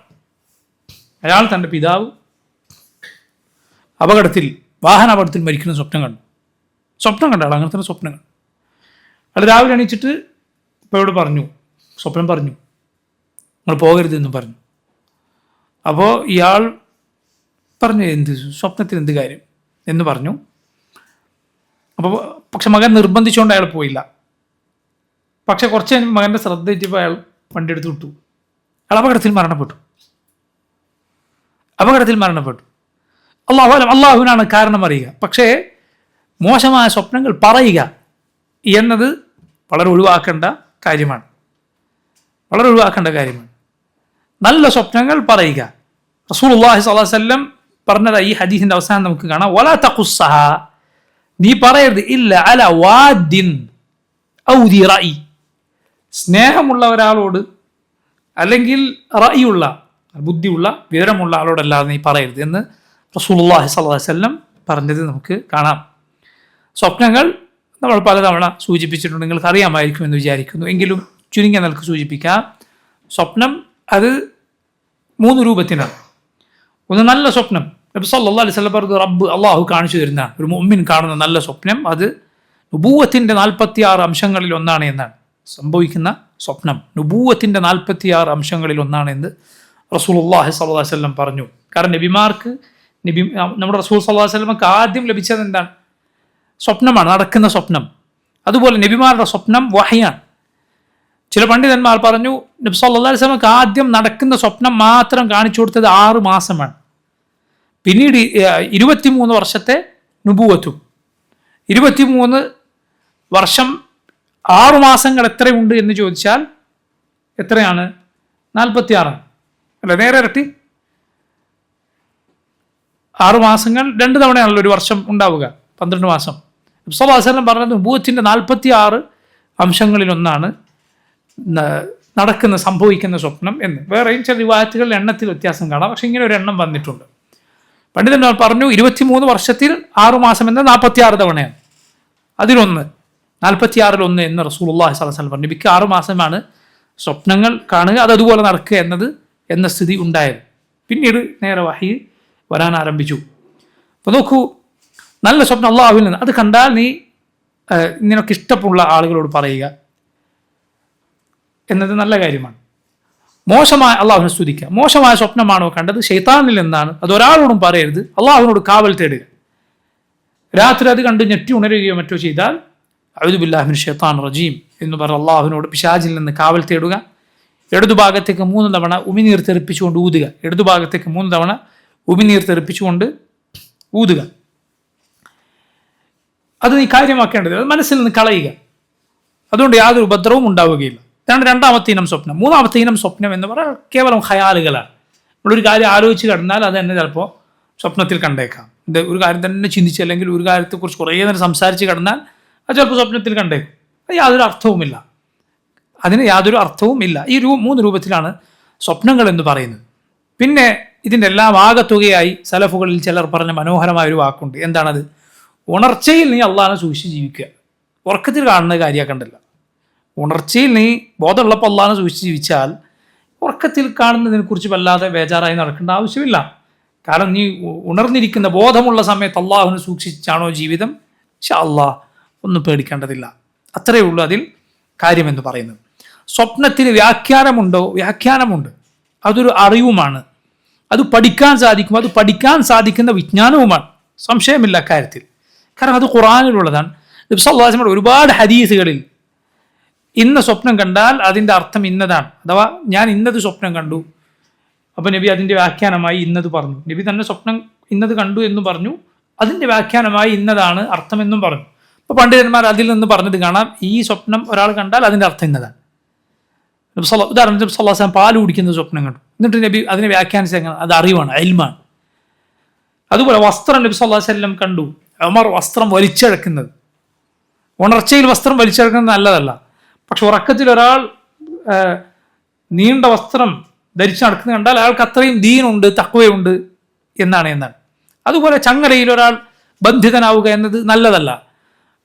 അയാൾ തൻ്റെ പിതാവ് വാഹനാപകടത്തിൽ മരിക്കുന്ന സ്വപ്നം കണ്ട ആൾ അങ്ങനെ തന്നെ സ്വപ്നം കണ്ടു. അയാൾ രാവിലെ എണീച്ചിട്ട് ഇപ്പോഴോട് സ്വപ്നം പറഞ്ഞു നിങ്ങൾ പോകരുതെന്ന് പറഞ്ഞു. അപ്പോൾ ഇയാൾ പറഞ്ഞു എന്ത് സ്വപ്നത്തിൽ എന്ത് കാര്യം എന്ന് പറഞ്ഞു. അപ്പോൾ പക്ഷെ മകൻ നിർബന്ധിച്ചുകൊണ്ട് അയാൾ പോയില്ല. പക്ഷെ കുറച്ച് കഴിഞ്ഞ് മകൻ്റെ ശ്രദ്ധ തെറ്റിയപ്പോൾ അയാൾ വണ്ടി എടുത്ത് വിട്ടു. അയാൾ അപകടത്തിൽ മരണപ്പെട്ടു. അള്ളാഹുവിനാണ് കാരണം അറിയുക. പക്ഷേ മോശമായ സ്വപ്നങ്ങൾ പറയുക എന്നത് വളരെ ഒഴിവാക്കേണ്ട കാര്യമാണ്. നല്ല സ്വപ്നങ്ങൾ പറയുക. റസൂലുള്ളാഹി സ്വല്ലല്ലാഹി അലൈഹി വസല്ലം പറഞ്ഞത് ഈ ഹദീസിന്റെ അവസാനം നമുക്ക് കാണാം, വലാ തഖുസ്സഹ, നീ പറയരുത് ഇല്ല അല വാദിൻ ഔ ദി റഅയി, സ്നേഹമുള്ള ഒരാളോട് അല്ലെങ്കിൽ റഅയുള്ള ബുദ്ധിയുള്ള വിവരമുള്ള ആളോടല്ലാതെ നീ പറയരുത് എന്ന് റസൂലുള്ളാഹി സ്വല്ലല്ലാഹി അലൈഹി വസല്ലം പറഞ്ഞത് നമുക്ക് കാണാം. സ്വപ്നങ്ങൾ നമ്മൾ പലതവണ സൂചിപ്പിച്ചിട്ടുണ്ട്, നിങ്ങൾക്ക് അറിയാമായിരിക്കുമെന്ന് വിചാരിക്കുന്നു. എങ്കിലും ചുരുങ്ങിയ നിലക്ക് സൂചിപ്പിക്കാം. സ്വപ്നം അത് 3 രൂപത്തിനാണ്. ഒന്ന് നല്ല സ്വപ്നം, നബി സല്ലല്ലാഹു അലൈഹി വസല്ലം പറഞ്ഞു റബ്ബ് അള്ളാഹു കാണിച്ചു തരുന്നതാണ്. ഒരു മുഅ്മിൻ കാണുന്ന നല്ല സ്വപ്നം അത് നുബൂവത്തിൻ്റെ 46 അംശങ്ങളിൽ ഒന്നാണ് എന്നാണ്. സംഭവിക്കുന്ന സ്വപ്നം നുബൂവത്തിൻ്റെ 46 അംശങ്ങളിൽ ഒന്നാണ് എന്ന് റസൂലുള്ളാഹി സ്വല്ലല്ലാഹു അലൈഹി വസല്ലം പറഞ്ഞു. കാരണം നമ്മുടെ റസൂൽ സ്വല്ലല്ലാഹു അലൈഹി വസല്ലമക്ക് ആദ്യം ലഭിച്ചത് എന്താണ്? സ്വപ്നമാണ്, നടക്കുന്ന സ്വപ്നം. അതുപോലെ നബിമാരുടെ സ്വപ്നം വഹയാണ്. ചില പണ്ഡിതന്മാർ പറഞ്ഞു നബി സല്ലല്ലാഹു അലൈഹി വസല്ലമക്ക് ആദ്യം നടക്കുന്ന സ്വപ്നം മാത്രം കാണിച്ചു കൊടുത്തത് 6 മാസമാണ്. പിന്നീട് 23 വർഷത്തെ നുബുവത്തും 23 വർഷം 6 മാസങ്ങൾ എത്രയുണ്ട് എന്ന് ചോദിച്ചാൽ എത്രയാണ്? 46 അല്ല, നേരെ ഇരട്ടി. 6 മാസങ്ങൾ 2 തവണയാണല്ലോ ഒരു വർഷം ഉണ്ടാവുക, 12 മാസം. നബി സല്ലല്ലാഹു അലൈഹി വസല്ലം പറഞ്ഞത് നുബുവത്തിൻ്റെ 46 അംശങ്ങളിലൊന്നാണ് സംഭവിക്കുന്ന സ്വപ്നം എന്ന്. വേറെയും ചില റിവായത്തുകളിൽ എണ്ണത്തിൽ വ്യത്യാസം കാണാം, പക്ഷെ ഇങ്ങനെ ഒരു എണ്ണം വന്നിട്ടുണ്ട്. പണ്ഡിതന്മാർ പറഞ്ഞു 23 വർഷത്തിൽ 6 മാസം എന്ന 46 തവണയാണ്. അതിലൊന്ന് 46-1 എന്ന് റസൂലുള്ളാഹി സ്വല്ലല്ലാഹു അലൈഹി വസല്ലം പറഞ്ഞു. നബിക്ക് 6 മാസമാണ് സ്വപ്നങ്ങൾ കാണുക, അതുപോലെ നടക്കുക എന്ന സ്ഥിതി ഉണ്ടായത്. പിന്നീട് നേരെ വഹി വരാൻ ആരംഭിച്ചു. അപ്പോൾ നോക്കൂ, നല്ല സ്വപ്നം അള്ളാഹുവിൽ നിന്ന് അത് കണ്ടാൽ നീ നിനക്ക് ഇഷ്ടമുള്ള ആളുകളോട് പറയുക എന്നത് നല്ല കാര്യമാണ്. മോശമായ അള്ളാഹുവിനെ സ്തുതിക്കുക. മോശമായ സ്വപ്നമാണോ കണ്ടത്, ശൈത്താനിൽ നിന്നാണ്, അതൊരാളോടും പറയരുത്. അള്ളാഹുവിനോട് കാവൽ തേടുക. രാത്രി അത് കണ്ട് ഞെട്ടി ഉണരുകയോ മറ്റോ ചെയ്താൽ അഊദു ബില്ലാഹി മിനശ് ശൈത്താനിർ റജീം എന്ന് പറഞ്ഞ് അള്ളാഹുവിനോട് പിശാചിൽ നിന്ന് കാവൽ തേടുക. ഇടതുഭാഗത്തേക്ക് 3 തവണ ഉമിനീർ തെറിപ്പിച്ചുകൊണ്ട് ഊതുക. ഇടതുഭാഗത്തേക്ക് 3 തവണ ഉമിനീർ തെറിപ്പിച്ചുകൊണ്ട് ഊതുക. അത് നീ കാര്യമാക്കേണ്ടത്, അത് മനസ്സിൽ നിന്ന് കളയുക. അതുകൊണ്ട് യാതൊരു ഉപദ്രവവും ഉണ്ടാവുകയില്ല. ഇതാണ് 2ാമത്തെ ഇനം സ്വപ്നം. 3ാമത്തെ ഇനം സ്വപ്നം എന്ന് പറഞ്ഞാൽ കേവലം ഖയാലുകളാണ്. നമ്മളൊരു കാര്യം ആലോചിച്ച് കിടന്നാൽ അത് തന്നെ ചിലപ്പോൾ സ്വപ്നത്തിൽ കണ്ടേക്കാം. ഒരു കാര്യം തന്നെ ചിന്തിച്ച് അല്ലെങ്കിൽ ഒരു കാര്യത്തെക്കുറിച്ച് കുറേ നേരം സംസാരിച്ച് കിടന്നാൽ അത് ചിലപ്പോൾ സ്വപ്നത്തിൽ കണ്ടേക്കും. അത് യാതൊരു അർത്ഥവുമില്ല, അതിന് യാതൊരു അർത്ഥവുമില്ല. ഈ 3 രൂപത്തിലാണ് സ്വപ്നങ്ങൾ എന്ന് പറയുന്നത്. പിന്നെ ഇതിൻ്റെ എല്ലാം ആകത്തുകയായി സലഫുകളിൽ ചിലർ പറഞ്ഞ മനോഹരമായ ഒരു വാക്കുണ്ട്. എന്താണത്? ഉണർച്ചയിൽ നീ അള്ളാഹിനെ സൂക്ഷിച്ച് ജീവിക്കുക. ഉറക്കത്തിൽ കാണുന്ന കാര്യമാക്കണ്ടല്ല. ഉണർച്ചയിൽ നീ ബോധമുള്ളപ്പോൾ അള്ളാഹിനെ സൂക്ഷിച്ച് ജീവിച്ചാൽ ഉറക്കത്തിൽ കാണുന്നതിനെക്കുറിച്ച് വല്ലാതെ ബേജാറായി നടക്കേണ്ട ആവശ്യമില്ല. കാരണം നീ ഉണർന്നിരിക്കുന്ന ബോധമുള്ള സമയത്ത് അള്ളാഹുവിനെ സൂക്ഷിച്ചാണോ ജീവിതം, ഇൻഷാ അള്ളാഹ് ഒന്നും പേടിക്കേണ്ടതില്ല. അത്രയേ ഉള്ളൂ അതിൽ കാര്യമെന്ന് പറയുന്നത്. സ്വപ്നത്തിന് വ്യാഖ്യാനമുണ്ടോ? വ്യാഖ്യാനമുണ്ട്. അതൊരു അറിവുമാണ്, അത് പഠിക്കാൻ സാധിക്കും, അത് പഠിക്കാൻ സാധിക്കുന്ന വിജ്ഞാനവുമാണ്, സംശയമില്ല കാര്യത്തിൽ. കാരണം അത് ഖുർആനിലുള്ളതാണ്. നബി സല്ലല്ലാഹു അലൈഹി വസല്ലം ഒരുപാട് ഹദീസുകളിൽ ഇന്ന സ്വപ്നം കണ്ടാൽ അതിൻ്റെ അർത്ഥം ഇന്നതാണ്, അഥവാ ഞാൻ ഇന്നത് സ്വപ്നം കണ്ടു, അപ്പോൾ നബി അതിൻ്റെ വ്യാഖ്യാനമായി ഇന്നത് പറഞ്ഞു. നബി തന്നെ സ്വപ്നം ഇന്നത് കണ്ടു എന്ന് പറഞ്ഞു, അതിൻ്റെ വ്യാഖ്യാനമായി ഇന്നതാണ് അർത്ഥമെന്നും പറഞ്ഞു. അപ്പോൾ പണ്ഡിതന്മാർ അതിൽ നിന്ന് പറഞ്ഞത് കാണാം, ഈ സ്വപ്നം ഒരാൾ കണ്ടാൽ അതിൻ്റെ അർത്ഥം ഇന്നതാണ്. ഉദാഹരണത്തിന് നബി സല്ലല്ലാഹു അലൈഹി വസല്ലം പാൽ കുടിക്കുന്ന സ്വപ്നം കണ്ടു, എന്നിട്ട് നബി അതിനെ വ്യാഖ്യാനിച്ചത് എങ്ങനെ? അത് അറിവാണ്, ഇൽമാണ്. അതുപോലെ വസ്ത്രം നബി സല്ലല്ലാഹു അലൈഹി വസല്ലം കണ്ടു, ഉമർ വസ്ത്രം വലിച്ചഴക്കുന്നത്. ഉണർച്ചയിൽ വസ്ത്രം വലിച്ചഴക്കുന്നത് നല്ലതല്ല, പക്ഷെ ഉറക്കത്തിൽ ഒരാൾ നീണ്ട വസ്ത്രം ധരിച്ച് നടക്കുന്നത് കണ്ടാൽ അയാൾക്ക് അത്രയും ദീനുണ്ട്, തഖ്വയുണ്ട് എന്നാണ്. അതുപോലെ ചങ്ങലയിൽ ഒരാൾ ബന്ധിതനാവുക എന്നത് നല്ലതല്ല.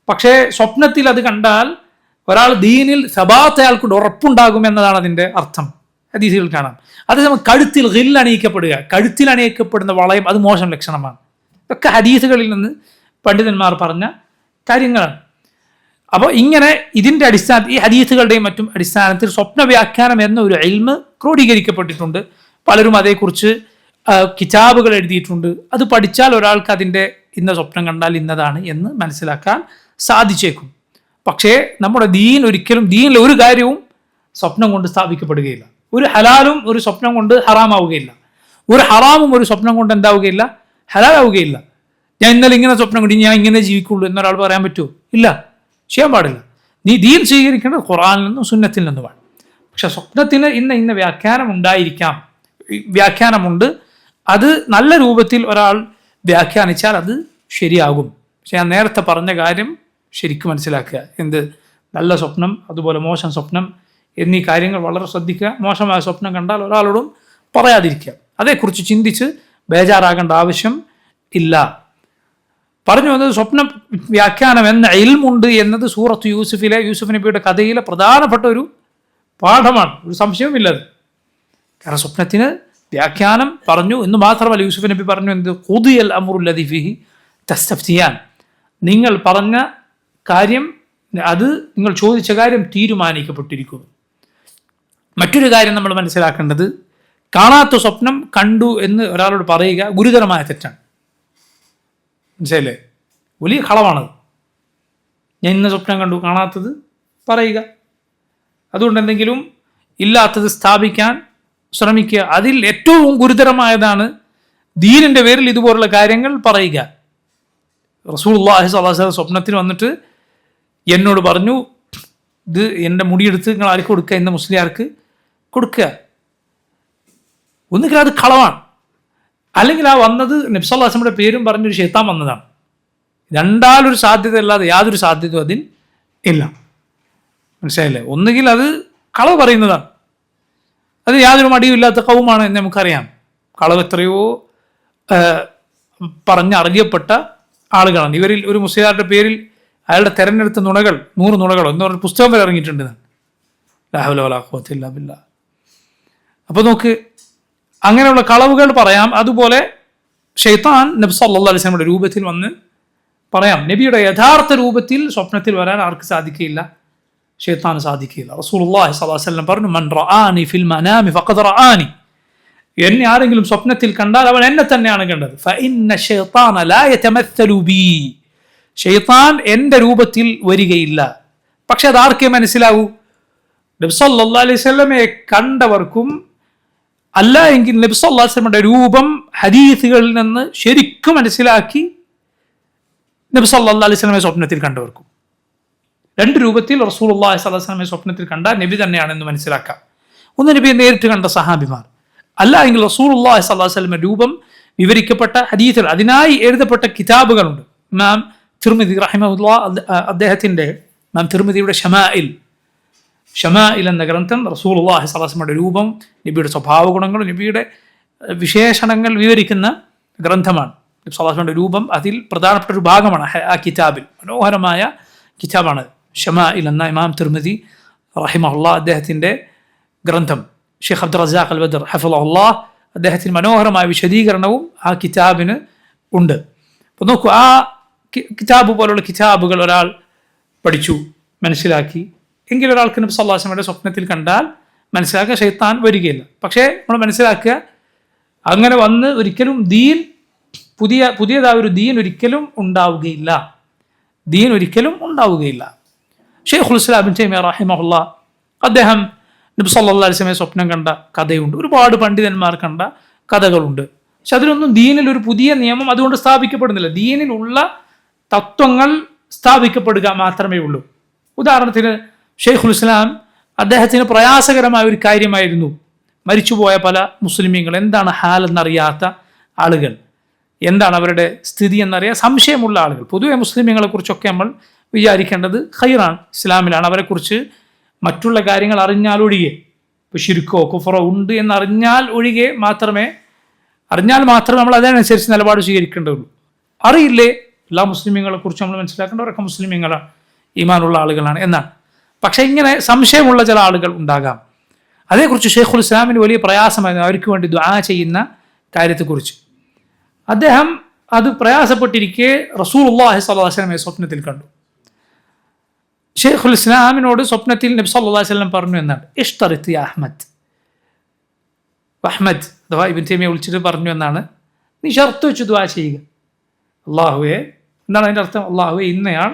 പക്ഷേ സ്വപ്നത്തിൽ അത് കണ്ടാൽ ഒരാൾ ദീനിൽ സബാത്ത് അയാൾക്കൊണ്ട് ഉറപ്പുണ്ടാകും എന്നതാണ് അതിൻ്റെ അർത്ഥം. ഹദീസുകൾ കാണാം. അതേസമയം കഴുത്തിൽ ഗിൽ അണിയിക്കപ്പെടുക, കഴുത്തിൽ അണിയിക്കപ്പെടുന്ന വളയം, അത് മോശം ലക്ഷണമാണ്. ഇതൊക്കെ ഹദീസുകളിൽ നിന്ന് പണ്ഡിതന്മാർ പറഞ്ഞ കാര്യങ്ങളാണ്. അപ്പോൾ ഇങ്ങനെ ഇതിൻ്റെ അടിസ്ഥാനത്തിൽ, ഈ ഹദീസുകളുടെയും മറ്റും അടിസ്ഥാനത്തിൽ സ്വപ്ന വ്യാഖ്യാനം എന്ന ഒരു ഇൽമ് ക്രോഡീകരിക്കപ്പെട്ടിട്ടുണ്ട്. പലരും അതേക്കുറിച്ച് കിതാബുകൾ എഴുതിയിട്ടുണ്ട്. അത് പഠിച്ചാൽ ഒരാൾക്ക് അതിൻ്റെ ഇന്ന സ്വപ്നം കണ്ടാൽ ഇന്നതാണ് എന്ന് മനസ്സിലാക്കാൻ സാധിച്ചേക്കും. പക്ഷേ നമ്മുടെ ദീൻ ഒരിക്കലും, ദീനിലെ ഒരു കാര്യവും സ്വപ്നം കൊണ്ട് സ്ഥാപിക്കപ്പെടുകയില്ല. ഒരു ഹലാലും ഒരു സ്വപ്നം കൊണ്ട് ഹറാമാവുകയില്ല. ഒരു ഹറാമും ഒരു സ്വപ്നം കൊണ്ട് എന്താവുകയില്ല, ഹലാലാവുകയില്ല. ഞാൻ ഇന്നലെ ഇങ്ങനെ സ്വപ്നം കണ്ടി, ഞാൻ ഇങ്ങനെ ജീവിക്കുള്ളൂ എന്നൊരാൾ പറയാൻ പറ്റുമോ? ഇല്ല, ചെയ്യാൻ പാടില്ല. നീ ദീൻ സ്വീകരിക്കേണ്ടത് ഖുർആനിൽ നിന്നും സുന്നത്തിൽ നിന്നുമാണ്. പക്ഷെ സ്വപ്നത്തിന് ഇന്ന വ്യാഖ്യാനം ഉണ്ടായിരിക്കാം, വ്യാഖ്യാനമുണ്ട്. അത് നല്ല രൂപത്തിൽ ഒരാൾ വ്യാഖ്യാനിച്ചാൽ അത് ശരിയാകും. പക്ഷെ ഞാൻ നേരത്തെ പറഞ്ഞ കാര്യം ശരിക്കും മനസ്സിലാക്കുക. എന്ത് നല്ല സ്വപ്നം, അതുപോലെ മോശം സ്വപ്നം എന്നീ കാര്യങ്ങൾ വളരെ ശ്രദ്ധിക്കുക. മോശമായ സ്വപ്നം കണ്ടാൽ ഒരാളോടും പറയാതിരിക്കുക. അതേക്കുറിച്ച് ചിന്തിച്ച് ബേജാറാകേണ്ട ആവശ്യം ഇല്ല. പറഞ്ഞു വന്നത് സ്വപ്ന വ്യാഖ്യാനം എന്ന ഇൽമുണ്ട് എന്നത് സൂറത്ത് യൂസുഫിലെ, യൂസുഫ് നബിയുടെ കഥയിലെ പ്രധാനപ്പെട്ട ഒരു പാഠമാണ്. ഒരു സംശയവുമില്ലത്. കാരണം സ്വപ്നത്തിന് വ്യാഖ്യാനം പറഞ്ഞു എന്ന് മാത്രമല്ല, യൂസുഫ് നബി പറഞ്ഞു എന്ത്, ഖുദിയൽ അംറുല്ലദി ഫീഹി തസ്തഫ്തിയാൻ, നിങ്ങൾ പറഞ്ഞ കാര്യം, അത് നിങ്ങൾ ചോദിച്ച കാര്യം തീരുമാനിക്കപ്പെട്ടിരിക്കുന്നു. മറ്റൊരു കാര്യം നമ്മൾ മനസ്സിലാക്കേണ്ടത്, കാണാത്ത സ്വപ്നം കണ്ടു എന്ന് ഒരാളോട് പറയുക ഗുരുതരമായ തെറ്റാണ്. മനസ്സിലല്ലേ? വലിയ കളവാണത്. ഞാൻ ഇന്ന സ്വപ്നം കണ്ടു, കാണാത്തത് പറയുക. അതുകൊണ്ട് എന്തെങ്കിലും ഇല്ലാത്തത് സ്ഥാപിക്കാൻ ശ്രമിക്കുക. അതിൽ ഏറ്റവും ഗുരുതരമായതാണ് ദീനിൻ്റെ പേരിൽ ഇതുപോലുള്ള കാര്യങ്ങൾ പറയുക. റസൂലുള്ളാഹി സ്വല്ലല്ലാഹു അലൈഹി വസല്ലം സ്വപ്നത്തിൽ വന്നിട്ട് എന്നോട് പറഞ്ഞു, ഇത് എൻ്റെ മുടിയെടുത്ത് നിങ്ങൾ ആർക്ക് കൊടുക്കുക, എന്ന മുസ്ലിയാർക്ക് കൊടുക്കുക. ഒന്നുകിൽ അത് കളവാണ്, അല്ലെങ്കിൽ ആ വന്നത് നബി സല്ലല്ലാഹു അലൈഹി വസല്ലമയുടെ പേരും പറഞ്ഞൊരു ശൈത്താൻ വന്നതാണ്. രണ്ടാലൊരു സാധ്യത അല്ലാതെ യാതൊരു സാധ്യതയും അതിൽ ഇല്ല. മനസ്സിലായില്ലേ? ഒന്നുകിൽ അത് കളവ് പറയുന്നതാണ്, അത് യാതൊരു മടിയുമില്ലാത്ത കൗമാണ് എന്ന് നമുക്കറിയാം. കളവ് എത്രയോ പറഞ്ഞറിയപ്പെട്ട ആളുകളാണ്. ഇവരിൽ ഒരു മുസ്ലിയാരുടെ പേരിൽ അയാളുടെ തെരഞ്ഞെടുത്ത നുണകൾ 100 നുണകളോ എന്ന് പറഞ്ഞ പുസ്തകം വരെ ഇറങ്ങിയിട്ടുണ്ട്. ലാ ഹൗല വലാ ഖുവത ഇല്ലാ ബില്ലാഹ്. അപ്പോൾ നോക്ക്, അങ്ങനെയുള്ള കളവുകൾ പറയാം. അതുപോലെ ശൈത്താൻ നബി സല്ലല്ലാഹു അലൈഹി വസല്ലമയുടെ രൂപത്തിൽ വന്ന് പറയാം. നബിയുടെ യഥാർത്ഥ രൂപത്തിൽ സ്വപ്നത്തിൽ വരാൻ ആർക്ക് സാധിക്കുകയില്ല? ശൈത്താന് സാധിക്കുകയില്ല. റസൂലുള്ളാഹി സ്വല്ലല്ലാഹു അലൈഹി വസല്ലം പറഞ്ഞു, മൻ റആനി ഫിൽ മനാമി ഫഖദ് റആനി, എന്നെ ആരെങ്കിലും സ്വപ്നത്തിൽ കണ്ടാൽ അവൻ എന്നെ തന്നെയാണ് കണ്ടത്. ഫഇന്ന ശൈത്താന ലാ യതമസ്സലു ബി, ശൈത്താൻ എൻ്റെ രൂപത്തിൽ വരികയില്ല. പക്ഷെ അത് ആർക്കേ മനസ്സിലാവൂ? നബി സല്ലല്ലാഹു അലൈഹി വസല്ലമയെ കണ്ടവർക്കും. അല്ല എങ്കിൽ നബി സല്ലല്ലാഹു അലൈഹി വസല്ലമയുടെ രൂപം ഹദീസുകളിൽ നിന്ന് ശരിക്കും മനസ്സിലാക്കി നബി സല്ലല്ലാഹു അലൈഹി വസല്ലമയെ സ്വപ്നത്തിൽ കണ്ടവർക്കും. രണ്ട് രൂപത്തിൽ റസൂലുള്ളാഹി സ്വല്ലല്ലാഹു അലൈഹി വസല്ലമയെ സ്വപ്നത്തിൽ കണ്ടാൽ നബി തന്നെയാണെന്ന് മനസ്സിലാക്കാം. ഒന്ന് നബിയെ നേരിട്ട് കണ്ട സഹാബിമാർ, അല്ല എങ്കിൽ റസൂലുള്ളാഹി സ്വല്ലല്ലാഹു അലൈഹി വസല്ലമയുടെ രൂപം വിവരിക്കപ്പെട്ട ഹദീസുകൾ, അതിനായി എഴുതപ്പെട്ട കിതാബുകളുണ്ട്. ഇമാം തിർമിദി റഹിമഹുല്ലാഹ്, അദ്ദേഹത്തിൻ്റെ ഇമാം തിർമിദിയുടെ ഷമാഇൽ എന്ന ഗ്രന്ഥം റസൂലുള്ളാഹി സ്വല്ലല്ലാഹു അലൈഹി വസല്ലമയുടെ രൂപം, നബിയുടെ സ്വഭാവ ഗുണങ്ങളും നബിയുടെ വിശേഷണങ്ങൾ വിവരിക്കുന്ന ഗ്രന്ഥമാണ്. നബി സ്വല്ലല്ലാഹു അലൈഹി വസല്ലമയുടെ രൂപം അതിൽ പ്രധാനപ്പെട്ട ഒരു ഭാഗമാണ് ആ കിതാബിൽ. മനോഹരമായ കിതാബാണ് ഷമാഇൽ എന്ന ഇമാം തിർമിദി റഹിമഹുല്ലാഹ് അദ്ദേഹത്തിൻ്റെ ഗ്രന്ഥം. ഷെയ്ഖ് അബ്ദുർ റസാഖ് അൽ ബദർ ഹഫിളഹുല്ലാഹ് അദ്ദേഹത്തിന് മനോഹരമായ വിശദീകരണവും ആ കിതാബിന് ഉണ്ട്. അപ്പോൾ നോക്കൂ, ആ കിതാബ് പോലുള്ള കിതാബുകൾ ഒരാൾ പഠിച്ചു, മനസ്സിലാക്കി എങ്കിൽ ഒരാൾക്ക് നബി സല്ലല്ലാഹു അലൈഹി വസല്ലമയുടെ സ്വപ്നത്തിൽ കണ്ടാൽ മനസ്സിലാക്കുക ശൈത്താൻ വരികയില്ല. പക്ഷേ നമ്മൾ മനസ്സിലാക്കുക, അങ്ങനെ വന്ന് ഒരിക്കലും ദീൻ പുതിയതായ ഒരു ദീൻ ഒരിക്കലും ഉണ്ടാവുകയില്ല. ഷെയ്ഖുൽ ഇസ്ലാം ഇബ്നു തൈമിയ്യ റഹിമഹുല്ലാഹ് അദ്ദേഹം നബി സല്ലല്ലാഹു അലൈഹി വസല്ലമയെ സ്വപ്നം കണ്ട കഥയുണ്ട്. ഒരുപാട് പണ്ഡിതന്മാർ കണ്ട കഥകളുണ്ട്. പക്ഷെ അതിലൊന്നും ദീനിൽ ഒരു പുതിയ നിയമം അതുകൊണ്ട് സ്ഥാപിക്കപ്പെടുന്നില്ല. ദീനിലുള്ള തത്വങ്ങൾ സ്ഥാപിക്കപ്പെടുക മാത്രമേ ഉള്ളൂ. ഉദാഹരണത്തിന് ഷെയ്ഖുൽ ഇസ്ലാം അദ്ദേഹത്തിന് പ്രയാസകരമായ ഒരു കാര്യമായിരുന്നു മരിച്ചുപോയ പല മുസ്ലിമീങ്ങൾ, എന്താണ് ഹാൽ എന്നറിയാത്ത ആളുകൾ, എന്താണ് അവരുടെ സ്ഥിതി എന്നറിയാൻ സംശയമുള്ള ആളുകൾ. പൊതുവെ മുസ്ലിമീങ്ങളെ കുറിച്ചൊക്കെ നമ്മൾ വിചാരിക്കേണ്ടത് ഖൈറാണ്, ഇസ്ലാമിലാണ്. അവരെക്കുറിച്ച് മറ്റുള്ള കാര്യങ്ങൾ അറിഞ്ഞാൽ ഒഴികെ, ഇപ്പോൾ ശിർക്കോ കുഫറോ ഉണ്ട് എന്നറിഞ്ഞാൽ ഒഴികെ അറിഞ്ഞാൽ മാത്രമേ നമ്മൾ അതിനനുസരിച്ച് നിലപാട് സ്വീകരിക്കേണ്ടതുള്ളൂ. അറിയില്ലേ, എല്ലാ മുസ്ലിമീങ്ങളെ കുറിച്ച് നമ്മൾ മനസ്സിലാക്കേണ്ടവരൊക്കെ മുസ്ലിമീങ്ങളാണ്, ഈമാനുള്ള ആളുകളാണ് എന്നാണ്. പക്ഷേ ഇങ്ങനെ സംശയമുള്ള ചില ആളുകൾ ഉണ്ടാകാം. അതേക്കുറിച്ച് ഷെയ്ഖുൽ ഇസ്ലാമിന് വലിയ പ്രയാസമായിരുന്നു അവർക്ക് വേണ്ടി ദുആ ചെയ്യുന്ന കാര്യത്തെക്കുറിച്ച്. അദ്ദേഹം അത് പ്രയാസപ്പെട്ടിരിക്കെ റസൂലുള്ളാഹി സ്വല്ലല്ലാഹു അലൈഹി വസല്ലമയെ സ്വപ്നത്തിൽ കണ്ടു. ഷെയ്ഖുൽ ഇസ്ലാമിനോട് സ്വപ്നത്തിൽ നബി സല്ലല്ലാഹു അലൈഹി വസല്ലം പറഞ്ഞു എന്നാണ്, ഇഷ്തറിത്ത് യാ അഹ്മദ്. അഹ്മദ് അഥവാ ഇബ്നു തൈമിയ വിളിച്ചിട്ട് പറഞ്ഞു എന്നാണ്, നീ ഷർത്ത് വെച്ച് ദുആ ചെയ്യുക. അള്ളാഹുവെ, എന്താണ് അതിൻ്റെ അർത്ഥം? അള്ളാഹുവെ, ഇന്നയാൾ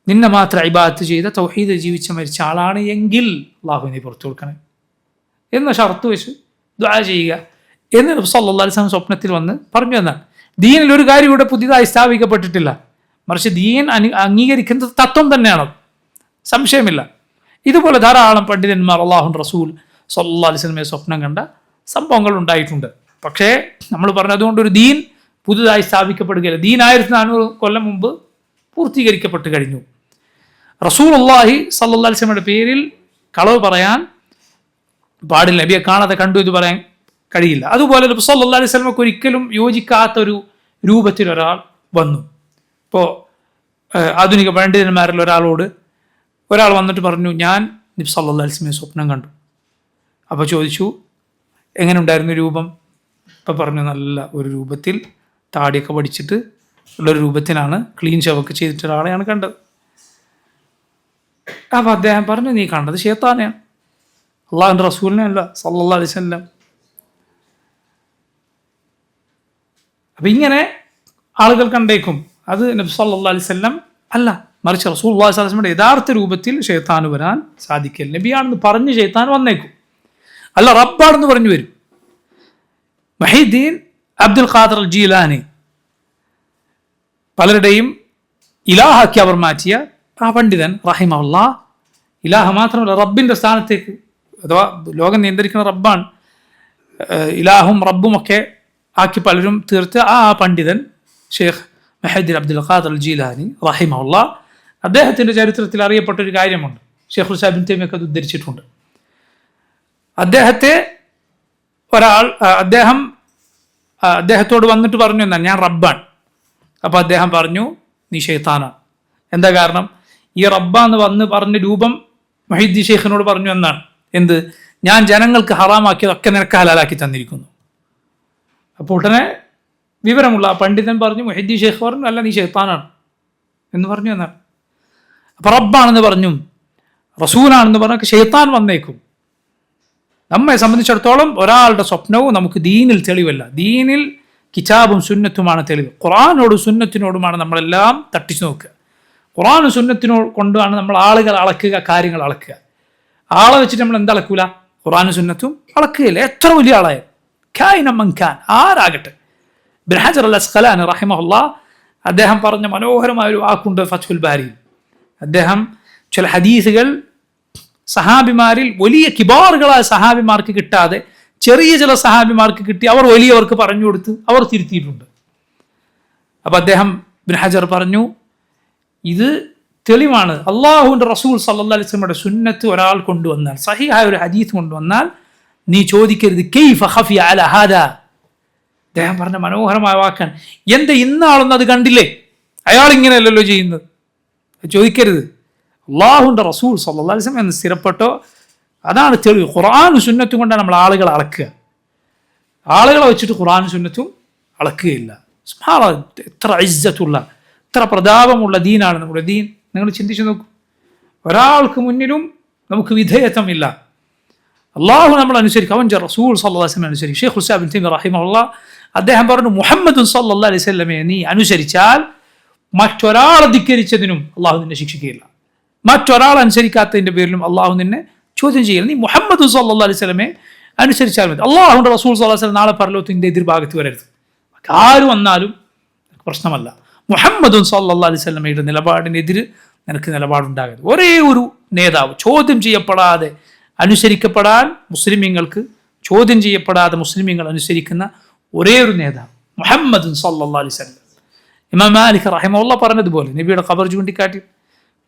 നിന്നെ മാത്രം ഇബാദത്ത് ചെയ്ത തൗഹീദ് ജീവിച്ച് മരിച്ച ആളാണ് എങ്കിൽ അള്ളാഹു നീ പുറത്തു കൊടുക്കണേ എന്ന ഷർത്ത് വെച്ച് ദുആ ചെയ്യുക എന്ന് നബി സല്ലല്ലാഹു അലൈഹി വസല്ലം സ്വപ്നത്തിൽ വന്ന് പറഞ്ഞു എന്നാണ്. ദീനിൽ ഒരു കാര്യം ഇവിടെ പുതിയതായി സ്ഥാപിക്കപ്പെട്ടിട്ടില്ല, മറിച്ച് ദീൻ അംഗീകരിക്കുന്നത് തത്വം തന്നെയാണ്, സംശയമില്ല. ഇതുപോലെ ധാരാളം പണ്ഡിതന്മാർ അള്ളാഹുവിൻ്റെ റസൂൽ സല്ലല്ലാഹു അലൈഹി വസല്ലമയെ സ്വപ്നം കണ്ട സംഭവങ്ങൾ ഉണ്ടായിട്ടുണ്ട്. പക്ഷേ നമ്മൾ പറഞ്ഞതുകൊണ്ട് ഒരു ദീൻ പുതുതായി സ്ഥാപിക്കപ്പെടുകയില്ല. ദീൻ 1400 കൊല്ലം മുമ്പ് പൂർത്തീകരിക്കപ്പെട്ട് കഴിഞ്ഞു. റസൂലുള്ളാഹി സല്ലല്ലാഹു അലൈഹി വസല്ലമയുടെ പേരിൽ കളവ് പറയാൻ പാടില്ല. നബിയെ കാണാതെ കണ്ടു എന്ന് പറയാൻ കഴിയില്ല. അതുപോലെ നബി സല്ലല്ലാഹു അലൈഹി വസല്ലമക്ക് ഒരിക്കലും യോജിക്കാത്തൊരു രൂപത്തിൽ ഒരാൾ വന്നു. ഇപ്പോൾ ആധുനിക പണ്ഡിതന്മാരിൽ ഒരാൾ വന്നിട്ട് പറഞ്ഞു, ഞാൻ നബി സല്ലല്ലാഹു അലൈഹി വസല്ലമയെ സ്വപ്നം കണ്ടു. അപ്പോൾ ചോദിച്ചു, എങ്ങനെ ഉണ്ടായിരുന്നു രൂപം? അപ്പോൾ പറഞ്ഞു, നല്ല ഒരു രൂപത്തിൽ താടിയൊക്കെ പഠിച്ചിട്ട് ഉള്ളൊരു രൂപത്തിലാണ്, ക്ലീൻ ഷവൊക്കെ ചെയ്തിട്ട് ഒരാളെയാണ് കണ്ടത്. അപ്പോൾ അദ്ദേഹം പറഞ്ഞു, നീ കണ്ടത് ശൈത്താനെയാണ്, അള്ളാഹുവിൻ്റെ റസൂലിനെ അല്ല സല്ലല്ലാഹു അലൈഹി വസല്ലം. അപ്പം ഇങ്ങനെ ആളുകൾ കണ്ടേക്കും, അത് നബി സല്ലല്ലാഹു അലൈഹി വസല്ലം അല്ല, മറിച്ച് റസൂലുള്ളാഹി സ്വല്ലല്ലാഹു അലൈഹി വസല്ലമയുടെ യഥാർത്ഥ രൂപത്തിൽ ശൈത്താൻ വരാൻ സാധിക്കില്ല. നബിയാണെന്ന് പറഞ്ഞ് ശൈത്താൻ വന്നേക്കും, അല്ല റബ്ബാണെന്ന് പറഞ്ഞു വരും. മുഹീദ്ദീൻ അബ്ദുൽ ഖാദിർ അൽ ജീലാനി പലരുടെയും ഇലാഹാക്കി അവർ മാറ്റിയ ആ പണ്ഡിതൻ റഹിമഹുല്ലാഹ്, ഇലാഹ മാത്രമല്ല റബ്ബിൻ്റെ സ്ഥാനത്തേക്ക്, അഥവാ ലോകം നിയന്ത്രിക്കുന്ന റബ്ബാണ്, ഇലാഹും റബ്ബുമൊക്കെ ആക്കി പലരും തീർത്ത് ആ പണ്ഡിതൻ ഷെയ്ഖ് മുഹീദ്ദീൻ അബ്ദുൽ ഖാദിർ അൽ ജീലാനി റഹിമഹുല്ലാഹ്, അദ്ദേഹത്തിൻ്റെ ചരിത്രത്തിൽ അറിയപ്പെട്ടൊരു കാര്യമുണ്ട്. ഷെയ്ഖുൽ ഇസ്ലാം ഇബ്നു തൈമിയ്യ അത് ഉദ്ധരിച്ചിട്ടുണ്ട്. അദ്ദേഹത്തോട് വന്നിട്ട് പറഞ്ഞു എന്നാൽ ഞാൻ റബ്ബാണ്. അപ്പോൾ അദ്ദേഹം പറഞ്ഞു, നീ ശൈത്താനാണ്. എന്താ കാരണം? ഈ റബ്ബാന്ന് വന്ന് പറഞ്ഞ രൂപം മുഹീദ്ദീൻ ഷെയ്ഖിനോട് പറഞ്ഞു എന്നാണ്, എന്ത്, ഞാൻ ജനങ്ങൾക്ക് ഹറാമാക്കിയതൊക്കെ നിനക്ക് ഹലാലാക്കി തന്നിരിക്കുന്നു. അപ്പോൾ ഉടനെ വിവരമുള്ള ആ പണ്ഡിതൻ പറഞ്ഞു, മുഹീദ്ദീൻ ഷെയ്ഖ് പറഞ്ഞു, അല്ല നീ ശൈത്താനാണ് എന്ന് പറഞ്ഞു എന്നാണ്. അപ്പോൾ റബ്ബാണെന്ന് പറഞ്ഞു, റസൂലാണെന്ന് പറഞ്ഞു, ശൈത്താൻ വന്നേക്കും. നമ്മെ സംബന്ധിച്ചിടത്തോളം ഒരാളുടെ സ്വപ്നവും നമുക്ക് ദീനിൽ തെളിവല്ല. ദീനിൽ കിതാബും സുന്നത്തുമാണ് തെളിവ്. ഖുർആനോടും സുന്നത്തിനോടുമാണ് നമ്മളെല്ലാം തട്ടിച്ചു നോക്കുക. ഖുർആനും സുന്നത്തിനോട് കൊണ്ടാണ് നമ്മൾ ആളുകൾ അളക്കുക, കാര്യങ്ങൾ അളക്കുക. ആളെ വെച്ചിട്ട് നമ്മൾ എന്തളക്കൂല? ഖുർആനും സുന്നത്തും അളക്കുകയില്ല. എത്ര വലിയ ആളായാലും, ഖായിനം മൻ ഖാൻ, ആരാകട്ടെ. ഇബ്നു ഹജർ അൽ അസ്ഖലാനി റഹിമഹുല്ലാഹ് അദ്ദേഹം പറഞ്ഞ മനോഹരമായ ഒരു വാക്കുണ്ട് ഫത്ഹുൽ ബാരിയിൽ. അദ്ദേഹം ചില ഹദീസുകൾ സഹാബിമാരിൽ വലിയ കിബാറുകളായ സഹാബിമാർക്ക് കിട്ടാതെ ചെറിയ ചില സഹാബിമാർക്ക് കിട്ടി, അവർ വലിയവർക്ക് പറഞ്ഞു കൊടുത്ത് അവർ തിരുത്തിയിട്ടുണ്ട്. അപ്പം അദ്ദേഹം ഇബ്നു ഹജർ പറഞ്ഞു, ഇത് തെളിവാണ്. അള്ളാഹുവിൻ്റെ റസൂൽ സല്ലല്ലാഹു അലൈഹി വസല്ലമയുടെ സുന്നത്ത് ഒരാൾ കൊണ്ടുവന്നാൽ, സഹീഹായ ഒരു ഹദീസ് കൊണ്ടുവന്നാൽ, നീ ചോദിക്കരുത് കൈഫ ഖഫിയ അലാ ഹാദാ. അദ്ദേഹം പറഞ്ഞ മനോഹരമായ വാക്കാണ്, എന്താ ഇന്നാളൊന്നും അത് കണ്ടില്ലേ, അയാൾ ഇങ്ങനെയല്ലല്ലോ ചെയ്യുന്നത്, ചോദിക്കരുത്. അള്ളാഹുവിൻ്റെ റസൂൽ സല്ലല്ലാഹു അലൈഹി വസല്ലം എന്ന് സ്ഥിരപ്പെട്ടോ, അതാണ് തെളിവ്. ഖുർആനും സുന്നത്തും കൊണ്ടാണ് നമ്മൾ ആളുകളെ അളക്കുക. ആളുകളെ വെച്ചിട്ട് ഖുർആനും സുന്നത്തും അളക്കുകയില്ല. സുബ്ഹാനല്ലാഹ്, എത്ര ഇസ്സത്തുള്ള, എത്ര പ്രതാപമുള്ള ദീനാണ് നമ്മുടെ ദീൻ. നിങ്ങൾ ചിന്തിച്ചു നോക്കൂ, ഒരാൾക്ക് മുന്നിലും നമുക്ക് വിധേയത്വമില്ല. അള്ളാഹു നമ്മൾ അനുസരിക്കും, അവൻ റസൂൽ സല്ലല്ലാഹു അലൈഹി വസല്ലം അനുസരിക്കും. ഷെയ്ഖുൽ ഇസ്ലാം ഇബ്നു തൈമിയ്യ റഹിമഹുല്ലാഹ് അദ്ദേഹം പറഞ്ഞു, മുഹമ്മദ് സല്ലല്ലാഹു അലൈഹി വസല്ലമയെ നീ അനുസരിച്ചാൽ മറ്റൊരാളെ ധിക്കരിച്ചതിനും അള്ളാഹു നിന്നെ ശിക്ഷിക്കുകയില്ല. മറ്റൊരാൾ അനുസരിക്കാത്തതിൻ്റെ പേരിലും അള്ളാഹു നിന്നെ ചോദ്യം ചെയ്യില്ല. നീ മുഹമ്മദ് സല്ലല്ലാഹു അലൈഹി വസല്ലമയെ അനുസരിച്ചാൽ മതി. അള്ളാഹുവിൻ്റെ റസൂൽ സല്ലല്ലാഹു അലൈഹി വസല്ലം നാളെ പരലോകത്തിൻ്റെ എതിർഭാഗത്ത് വരരുത്. ആര് വന്നാലും പ്രശ്നമല്ല. മുഹമ്മദ് സല്ലല്ലാഹു അലൈഹി വസല്ലമയുടെ നിലപാടിനെതിരെ നിനക്ക് നിലപാടുണ്ടാകരുത്. ഒരേ ഒരു നേതാവ് ചോദ്യം ചെയ്യപ്പെടാതെ അനുസരിക്കപ്പെടാൻ മുസ്ലിമീങ്ങൾക്ക്, ചോദ്യം ചെയ്യപ്പെടാതെ മുസ്ലിമീങ്ങൾ അനുസരിക്കുന്ന ഒരേ ഒരു നേതാവ് മുഹമ്മദ് സല്ലല്ലാഹു അലൈഹി വസല്ലം. ഇമാം മാലിക് റഹിമഹുല്ലാഹ് പറഞ്ഞതുപോലെ നബിയുടെ ഖബർ ചൂണ്ടിക്കാട്ടി,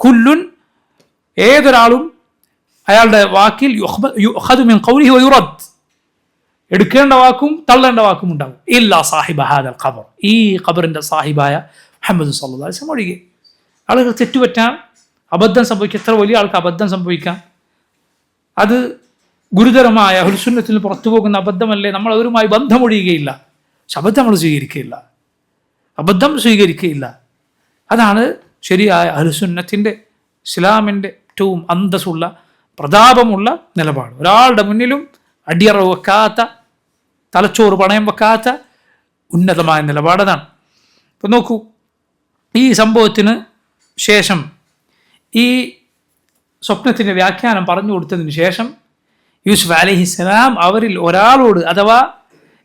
കുല്ലുൻ ഏതൊരാളും അയാളുടെ വാക്കിൽ യുഖദു മിൻ ഖൗലിഹി വയുറദ്, എടുക്കേണ്ട വാക്കും തള്ളേണ്ട വാക്കും ഉണ്ടാകും. ഇല്ലാ സാഹിബ ഹാദൽ ഖബർ, ഈ ഖബറിന്റെ സാഹിബായ മുഹമ്മദ് സല്ലല്ലാഹു അലൈഹി വസല്ലം ഒഴികെ. ആളുകൾ തെറ്റുപറ്റാം, അബദ്ധം സംഭവിക്കാം, എത്ര വലിയ ആൾക്ക് അബദ്ധം സംഭവിക്കാം. അത് ഗുരുതരമായ അഹ്ലുസുന്നത്തിൽ പുറത്തു പോകുന്ന അബദ്ധമല്ലേ, നമ്മൾ അവരുമായി ബന്ധമൊഴിയുകയില്ല. പക്ഷെ അബദ്ധം നമ്മൾ സ്വീകരിക്കുകയില്ല, അബദ്ധം സ്വീകരിക്കുകയില്ല. അതാണ് ശരിയായ അഹ്ലുസുന്നത്തിൻ്റെ, ഇസ്ലാമിൻ്റെ ഏറ്റവും അന്തസ്സുള്ള പ്രതാപമുള്ള നിലപാട്. ഒരാളുടെ മുന്നിലും അടിയറവ് വെക്കാത്ത, തലച്ചോറ് പണയം വെക്കാത്ത ഉന്നതമായ നിലപാടതാണ്. ഇപ്പം നോക്കൂ, ഈ സംഭവത്തിന് ശേഷം, ഈ സ്വപ്നത്തിൻ്റെ വ്യാഖ്യാനം പറഞ്ഞു കൊടുത്തതിന് ശേഷം യൂസുഫ് അലൈഹിസ്സലാം അവരിൽ ഒരാളോട്, അഥവാ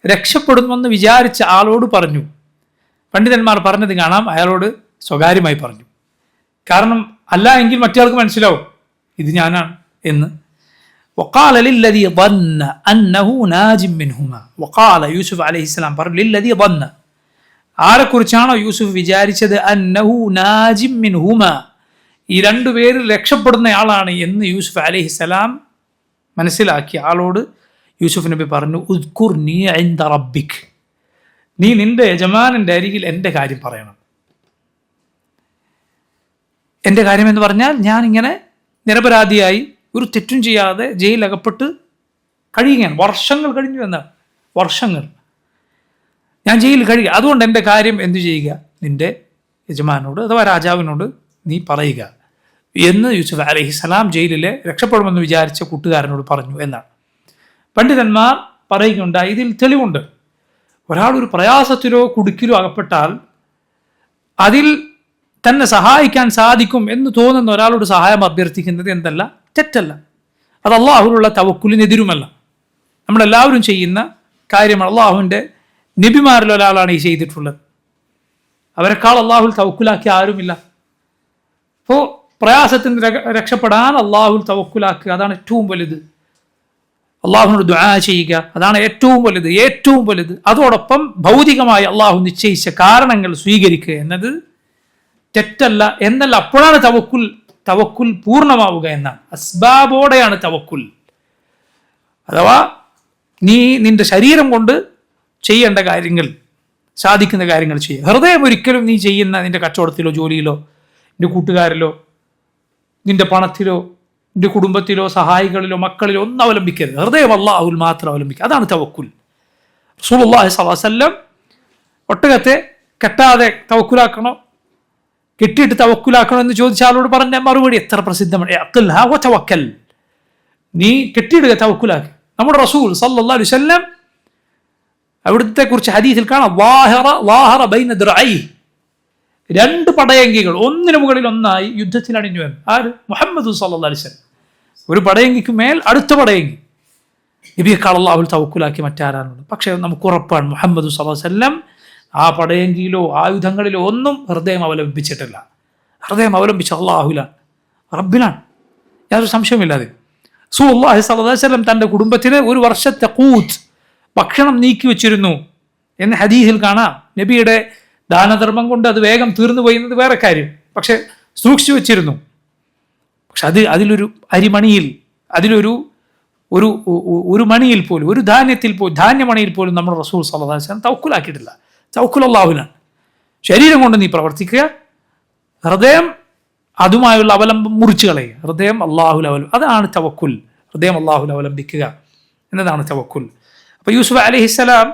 രക്ഷപ്പെടുമെന്ന് വിചാരിച്ച ആളോട് പറഞ്ഞു. പണ്ഡിതന്മാർ പറഞ്ഞത് കാണാം, അയാളോട് സ്വകാര്യമായി പറഞ്ഞു. കാരണം അല്ല എങ്കിൽ മറ്റേയാൾക്ക് മനസ്സിലാവും ഇത് ഞാനാണ് എന്ന്. وقال للذي ظن أنه ناج منهما, وقال യൂസുഫ് അലൈഹിസ്സലാം പറഞ്ഞു, للذي ظن, ആരെക്കുറിച്ചാണോ യൂസുഫ് വിചാരിച്ചത്, അന്നഹു നാജിം മിൻഹുമ, ഈ രണ്ടുപേരിൽ രക്ഷപ്പെടുന്നയാളാണ് എന്ന് യൂസുഫ് അലൈഹിസ്സലാം മനസ്സിലാക്കിയ ആളോട് യൂസുഫ് നബി പറഞ്ഞു, ഉദ്കുർനി ഇൻദ റബ്ബിക്, നീ നിന്റെ യജമാനന്റെ അരികിൽ എൻ്റെ കാര്യം പറയണം. എൻ്റെ കാര്യം എന്ന് പറഞ്ഞാൽ, ഞാനിങ്ങനെ നിരപരാധിയായി ഒരു തെറ്റും ചെയ്യാതെ ജയിലകപ്പെട്ട് കഴിയുകയാണ്, വർഷങ്ങൾ കഴിഞ്ഞു എന്നാണ്, വർഷങ്ങൾ ഞാൻ ജയിലിൽ കഴിയുക. അതുകൊണ്ട് എൻ്റെ കാര്യം എന്തു ചെയ്യുക, നിന്റെ യജമാനോട് അഥവാ രാജാവിനോട് നീ പറയുക എന്ന് യൂസുഫ് അലൈഹിസ്സലാം ജയിലിലെ രക്ഷപ്പെടുമെന്ന് വിചാരിച്ച കൂട്ടുകാരനോട് പറഞ്ഞു എന്നാണ് പണ്ഡിതന്മാർ പറയുകയുണ്ടായി. ഇതിൽ തെളിവുണ്ട്. ഒരാളൊരു പ്രയാസത്തിലോ കുടുക്കിലോ അകപ്പെട്ടാൽ അതിൽ തന്നെ സഹായിക്കാൻ സാധിക്കും എന്ന് തോന്നുന്ന ഒരാളോട് സഹായം അഭ്യർത്ഥിക്കുന്നത് എന്തല്ല, തെറ്റല്ല. അത് അള്ളാഹുവിലുള്ള തവക്കുലിനെതിരുമല്ല. നമ്മളെല്ലാവരും ചെയ്യുന്ന കാര്യമാണ്. അള്ളാഹുവിൻ്റെ നബിമാരിൽ ഒരാളാണ് ഈ ചെയ്തിട്ടുള്ളത്. അവരെക്കാൾ അള്ളാഹുൽ തവക്കുലാക്കിയ ആരുമില്ല. അപ്പോൾ പ്രയാസത്തിന് രക്ഷപ്പെടാൻ അള്ളാഹുൽ തവക്കുലാക്കുക, അതാണ് ഏറ്റവും വലുത്. അള്ളാഹുവിനോട് ദുആ ചെയ്യുക, അതാണ് ഏറ്റവും വലുത്, ഏറ്റവും വലുത്. അതോടൊപ്പം ഭൗതികമായി അള്ളാഹു നിശ്ചയിച്ച കാരണങ്ങൾ സ്വീകരിക്കുക എന്നത് തെറ്റല്ല എന്നല്ല. അപ്പോഴാണ് തവക്കുൽ പൂർണ്ണമാവുക എന്നാണ്. അസ്ബാബോടെയാണ് തവക്കുൽ. അഥവാ നീ നിന്റെ ശരീരം കൊണ്ട് ചെയ്യേണ്ട കാര്യങ്ങൾ, സാധിക്കുന്ന കാര്യങ്ങൾ ചെയ്യുക. ഹൃദയം ഒരിക്കലും നീ ചെയ്യുന്ന നിന്റെ കച്ചവടത്തിലോ ജോലിയിലോ നിന്റെ കൂട്ടുകാരിലോ നിന്റെ പണത്തിലോ നിന്റെ കുടുംബത്തിലോ സഹായികളിലോ മക്കളിലോ ഒന്നും അവലംബിക്കരുത്. ഹൃദയം അല്ലാഹുവിൽ മാത്രം അവലംബിക്കുക. അതാണ് തവക്കുൽ. റസൂലുള്ളാഹി സ്വല്ലല്ലാഹു അലൈഹി വസല്ലം ഒട്ടകത്തെ കെട്ടാതെ തവക്കുലാക്കണോ, കെട്ടിയിട്ട് തവക്കുലാക്കണോ എന്ന് ചോദിച്ച ആളോട് പറഞ്ഞ മറുപടി എത്ര പ്രസിദ്ധമാണ്, അഖിൽഹാ വതവക്കൽ, നീ കെട്ടിയിടുക, തവക്കുലാക്കുക. നമ്മുടെ റസൂൽ സല്ലല്ലാഹു അലൈഹി വസല്ലം അവിടുത്തെ കുറിച്ച് ഹദീസിൽ കാണാം, ളാഹറ ബൈന ദിർഐ, രണ്ട് പടയങ്കികൾ ഒന്നിനു മുകളിൽ ഒന്നായി യുദ്ധത്തിൽ അണിഞ്ഞു വന്നു. ആര്? മുഹമ്മദ് സല്ലല്ലാഹു അലൈഹി വസല്ലം. ഒരു പടയങ്കിക്ക് മേൽ അടുത്ത പടയങ്കി. നബിയേക്കാൾ അല്ലാഹുവിൽ തവക്കുലാക്കി മറ്റാരാണുള്ളത്? പക്ഷേ നമുക്ക് ഉറപ്പാണ്, മുഹമ്മദ് സല്ലല്ലാഹു അലൈഹി വസല്ലം ആ പടയങ്കിയിലോ ആയുധങ്ങളിലോ ഒന്നും ഹൃദയം അവലംബിച്ചിട്ടില്ല. ഹൃദയം അവലംബിച്ച അള്ളാഹുലാണ്, റബ്ബിലാണ്, യാതൊരു സംശയമില്ലാതെ. റസൂലുള്ളാഹി സ്വല്ലല്ലാഹു അലൈഹി വസല്ലം തൻ്റെ കുടുംബത്തിന് ഒരു വർഷത്തെ ഖൂത്ത്, ഭക്ഷണം നീക്കി വെച്ചിരുന്നു എന്ന് ഹദീസിൽ കാണാം. നബിയുടെ ദാനധർമ്മം കൊണ്ട് അത് വേഗം തീർന്നു പോയി എന്നത് വേറെ കാര്യം, പക്ഷെ സൂക്ഷിച്ചു വെച്ചിരുന്നു. പക്ഷെ അതിലൊരു അരിമണിയിൽ, അതിലൊരു ഒരു ഒരു മണിയിൽ പോലും, ഒരു ധാന്യമണിയിൽ പോലും നമ്മുടെ റസൂൽ സല്ലല്ലാഹു അലൈഹി വസല്ലം തവക്കുലാക്കിയിട്ടില്ല. തവക്കുൽ അല്ലാഹുവിനാണ്. ശരീരം കൊണ്ട് നീ പ്രവർത്തിക്കുക, ഹൃദയം അതുമായുള്ള അവലംബം മുറിച്ചു കളയുക. ഹൃദയം അല്ലാഹുൽ അതാണ് തവക്കുൽ. ഹൃദയം അല്ലാഹുൽ അവലംബിക്കുക എന്നതാണ് തവക്കുൽ. അപ്പോൾ യൂസുഫ് അലൈഹിസ്സലാം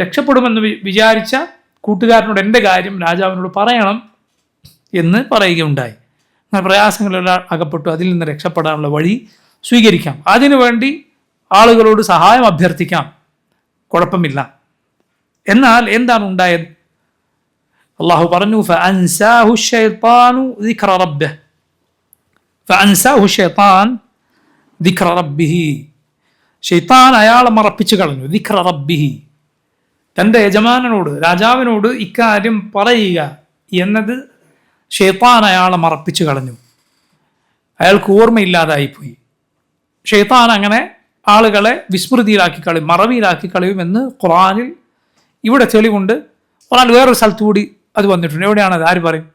രക്ഷപ്പെടുമെന്ന് വിചാരിച്ച കൂട്ടുകാരനോട് എൻ്റെ കാര്യം രാജാവിനോട് പറയണം എന്ന് പറയുകയുണ്ടായി. അങ്ങനെ പ്രയാസങ്ങളിൽ അകപ്പെട്ടു, അതിൽ നിന്ന് രക്ഷപ്പെടാനുള്ള വഴി സ്വീകരിക്കാം. അതിനുവേണ്ടി ആളുകളോട് സഹായം അഭ്യർത്ഥിക്കാം, കുഴപ്പമില്ല. എന്നാൽ എന്താണ് ഉണ്ടായത്? അള്ളാഹു പറഞ്ഞു, ഫഅൻസാഹു ശൈത്താനു ദിക്റ റബ്ബിഹി, ഫഅൻസാഹു ശൈത്താൻ ദിക്റ റബ്ബിഹി, ശൈത്താൻ അയാളെ മറപ്പിച്ചു കളഞ്ഞു. ദിക്റ റബ്ബിഹി, തൻ്റെ യജമാനനോട്, രാജാവിനോട് ഇക്കാര്യം പറയുക എന്നത് ശൈത്താൻ അയാളെ മറപ്പിച്ചു കളഞ്ഞു. അയാൾക്ക് ഓർമ്മയില്ലാതായിപ്പോയി. ശൈത്താൻ അങ്ങനെ ആളുകളെ വിസ്മൃതിയിലാക്കി കളയും, മറവിയിലാക്കി കളയുമെന്ന് ഖുർആനിൽ ഇവിടെ തെളിവുണ്ട്. ഖുർആനിൽ വേറൊരു സ്ഥലത്ത് കൂടി അത് വന്നിട്ടുണ്ട്. എവിടെയാണത്? ആര് പറയും?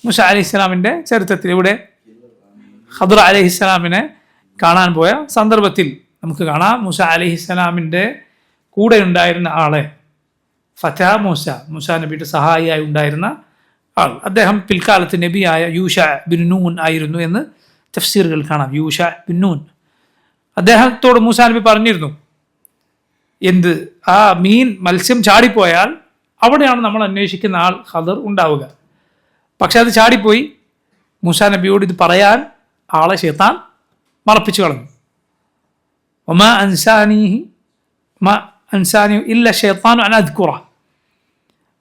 മൂസ അലൈഹിസ്സലാമിൻ്റെ ചരിത്രത്തിൽ ഇവിടെ ഖദർ അലൈഹിസ്സലാമിനെ കാണാൻ പോയ സന്ദർഭത്തിൽ നമുക്ക് കാണാം മൂസ അലൈഹിസ്സലാമിൻ്റെ കൂടെ ഉണ്ടായിരുന്ന ആളെ ഫതാ മൂസ നബിയുടെ സഹായിയായി ഉണ്ടായിരുന്ന ആൾ, അദ്ദേഹം പിൽക്കാലത്ത് നബിയായ യൂഷ ബിൻ നൂൻ ആയിരുന്നു എന്ന് തഫ്സീറുകൾ കാണാം. യൂഷ ബിൻ നൂൻ, അദ്ദേഹത്തോട് മൂസ നബി പറഞ്ഞിരുന്നു, എന്ത് ആ മത്സ്യം ചാടിപ്പോയാൽ അവിടെയാണ് നമ്മൾ അന്വേഷിക്കുന്ന ആൾ ഖദർ ഉണ്ടാവുക. പക്ഷെ അത് ചാടിപ്പോയി. മൂസ നബിയോട് ഇത് പറയാൻ ആളെ ശൈത്താൻ മറപ്പിച്ചു കളഞ്ഞു. വമാ അൻസാനിഹി ഇല്ല ശൈത്താനു അൻ അദ്കുറ.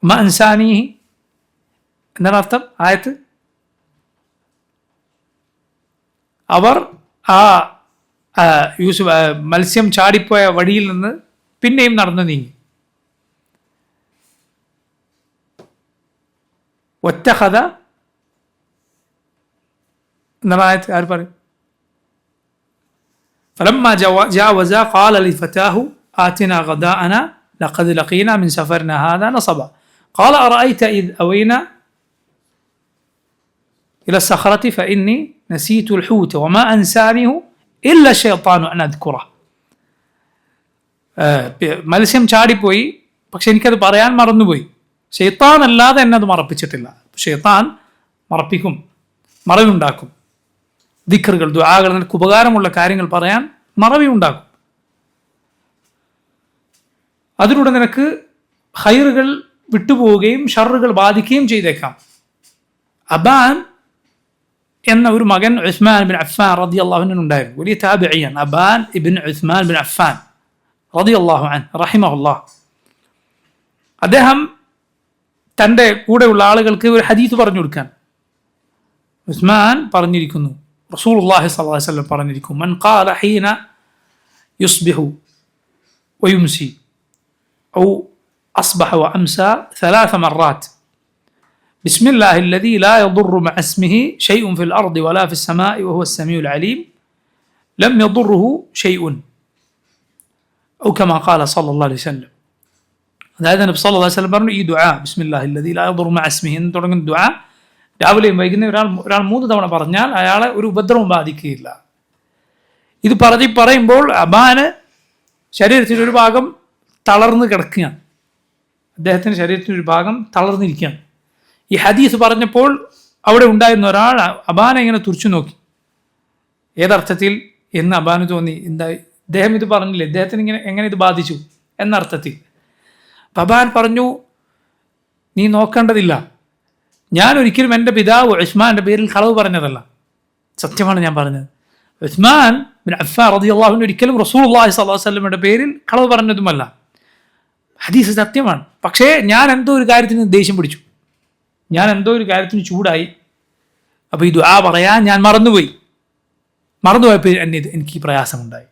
വമാ അൻസാനിഹി എന്താണ് അർത്ഥം? ആയത്ത് അവർ ആ മത്സ്യം ചാടിപ്പോയ വഴിയിൽ നിന്ന് പിന്നെയും നടന്നു നീങ്ങി. വത്തഖദ എന്താണ് ആയത്ത്? ആര് പറയും? فلما جاوزا قال لفتاه آتنا غداءنا لقد لقينا من سفرنا هذا نصبا قال أرأيت إذ أوينا إلى الصخرة فإني نسيت الحوت وما أنسانيه إلا الشيطان أن أذكره. മത്സ്യം ചാടിപ്പോയി, പക്ഷെ എനിക്കത് പറയാൻ മറന്നുപോയി. ഷെയ്ത്താൻ അല്ലാതെ എന്നെ അത് മറപ്പിച്ചിട്ടില്ല. ഷെയ്ത്താൻ മറപ്പിക്കും, മറവിയുണ്ടാക്കും. ദിക്റുകൾ, ദുആകൾ, നിനക്ക് ഉപകാരമുള്ള കാര്യങ്ങൾ പറയാൻ മറവിയുണ്ടാക്കും. അതിലൂടെ നിനക്ക് ഖൈറുകൾ വിട്ടുപോവുകയും ഷർറുകൾ ബാധിക്കുകയും ചെയ്തേക്കാം. അബാൻ എന്ന ഒരു മകൻ ഉസ്മാൻ ബിൻ അഫ്ഫാൻ റളിയല്ലാഹു അൻഹു ഉണ്ടായിരുന്നു. വലിയ താബിഈൻ അബാൻ ഇബ്ൻ ഉസ്മാൻ ബിൻ അഫ്ഫാൻ റളിയല്ലാഹു അൻഹു റഹിമഹുല്ലാഹ്. അദ്ദേഹം തൻ്റെ കൂടെയുള്ള ആളുകൾക്ക് ഒരു ഹദീസ് പറഞ്ഞു കൊടുക്കാൻ ഉസ്മാൻ പറഞ്ഞിരിക്കുന്നു, റസൂലുള്ളാഹി സ്വല്ലല്ലാഹു അലൈഹി വസല്ലം പറഞ്ഞിരിക്കുന്നു, മൻ ഖാല ഹീന യുസ്ബിഹു വയുംസി ഔ അസ്ബഹ വഅംസ ثلاث مرات بسم الله الذي لا يضر مع اسمه شيء في الأرض ولا في السماء وهو السميع العليم لم يضره شيء أو كما قال صلى الله عليه وسلم. അതായത് നബി സല്ലല്ലാഹു അലൈഹി വസല്ലം പറഞ്ഞു, ഈ ദുആ ബിസ്മില്ലാഹിൽ ലദീ ലാ യദുറു മഅ ഇസ്മിഹി എന്ന് തുടങ്ങുന്ന ദുആ രാവിലെയും വൈകുന്നേരം ഒരാൾ 3 തവണ പറഞ്ഞാൽ അയാളെ ഒരു ഉപദ്രവം ബാധിക്കുകയില്ല. ഇത് പറയുമ്പോൾ അബാന് ശരീരത്തിൻ്റെ ഒരു ഭാഗം തളർന്ന് കിടക്കുകയാണ്. അദ്ദേഹത്തിൻ്റെ ശരീരത്തിൻ്റെ ഒരു ഭാഗം തളർന്നിരിക്കുകയാണ്. ഈ ഹദീസ് പറഞ്ഞപ്പോൾ അവിടെ ഉണ്ടായിരുന്ന ഒരാൾ അബാനെ ഇങ്ങനെ തുറച്ചു നോക്കി, ഏതർത്ഥത്തിൽ എന്ന് അബാന് തോന്നി. എന്താ ഇദ്ദേഹം ഇത് പറഞ്ഞില്ലേ, ഇദ്ദേഹത്തിന് എങ്ങനെ ഇത് ബാധിച്ചു എന്നർത്ഥത്തിൽ. അപ്പം അബാൻ പറഞ്ഞു, നീ നോക്കേണ്ടതില്ല, ഞാൻ ഒരിക്കലും എൻ്റെ പിതാവ് ഉസ്മാൻ്റെ പേരിൽ കളവ് പറഞ്ഞതല്ല, സത്യമാണ് ഞാൻ പറഞ്ഞത്. ഉസ്മാൻ ബിൻ അഫ്ഫാൻ റളിയല്ലാഹു അൻഹു ഒരിക്കലും റസൂലുള്ളാഹി സ്വല്ലല്ലാഹു അലൈഹി വസല്ലമയുടെ പേരിൽ കളവ് പറഞ്ഞതുമല്ല. ഹദീസ് സത്യമാണ്. പക്ഷേ ഞാൻ എന്തോ ഒരു കാര്യത്തിന് ദേഷ്യം പിടിച്ചു, ഞാൻ എന്തോ ഒരു കാര്യത്തിന് ചൂടായി. അപ്പോൾ ഈ ദുആ പറയാൻ ഞാൻ മറന്നുപോയപ്പോൾ എനിക്ക് ഈ പ്രയാസമുണ്ടായി.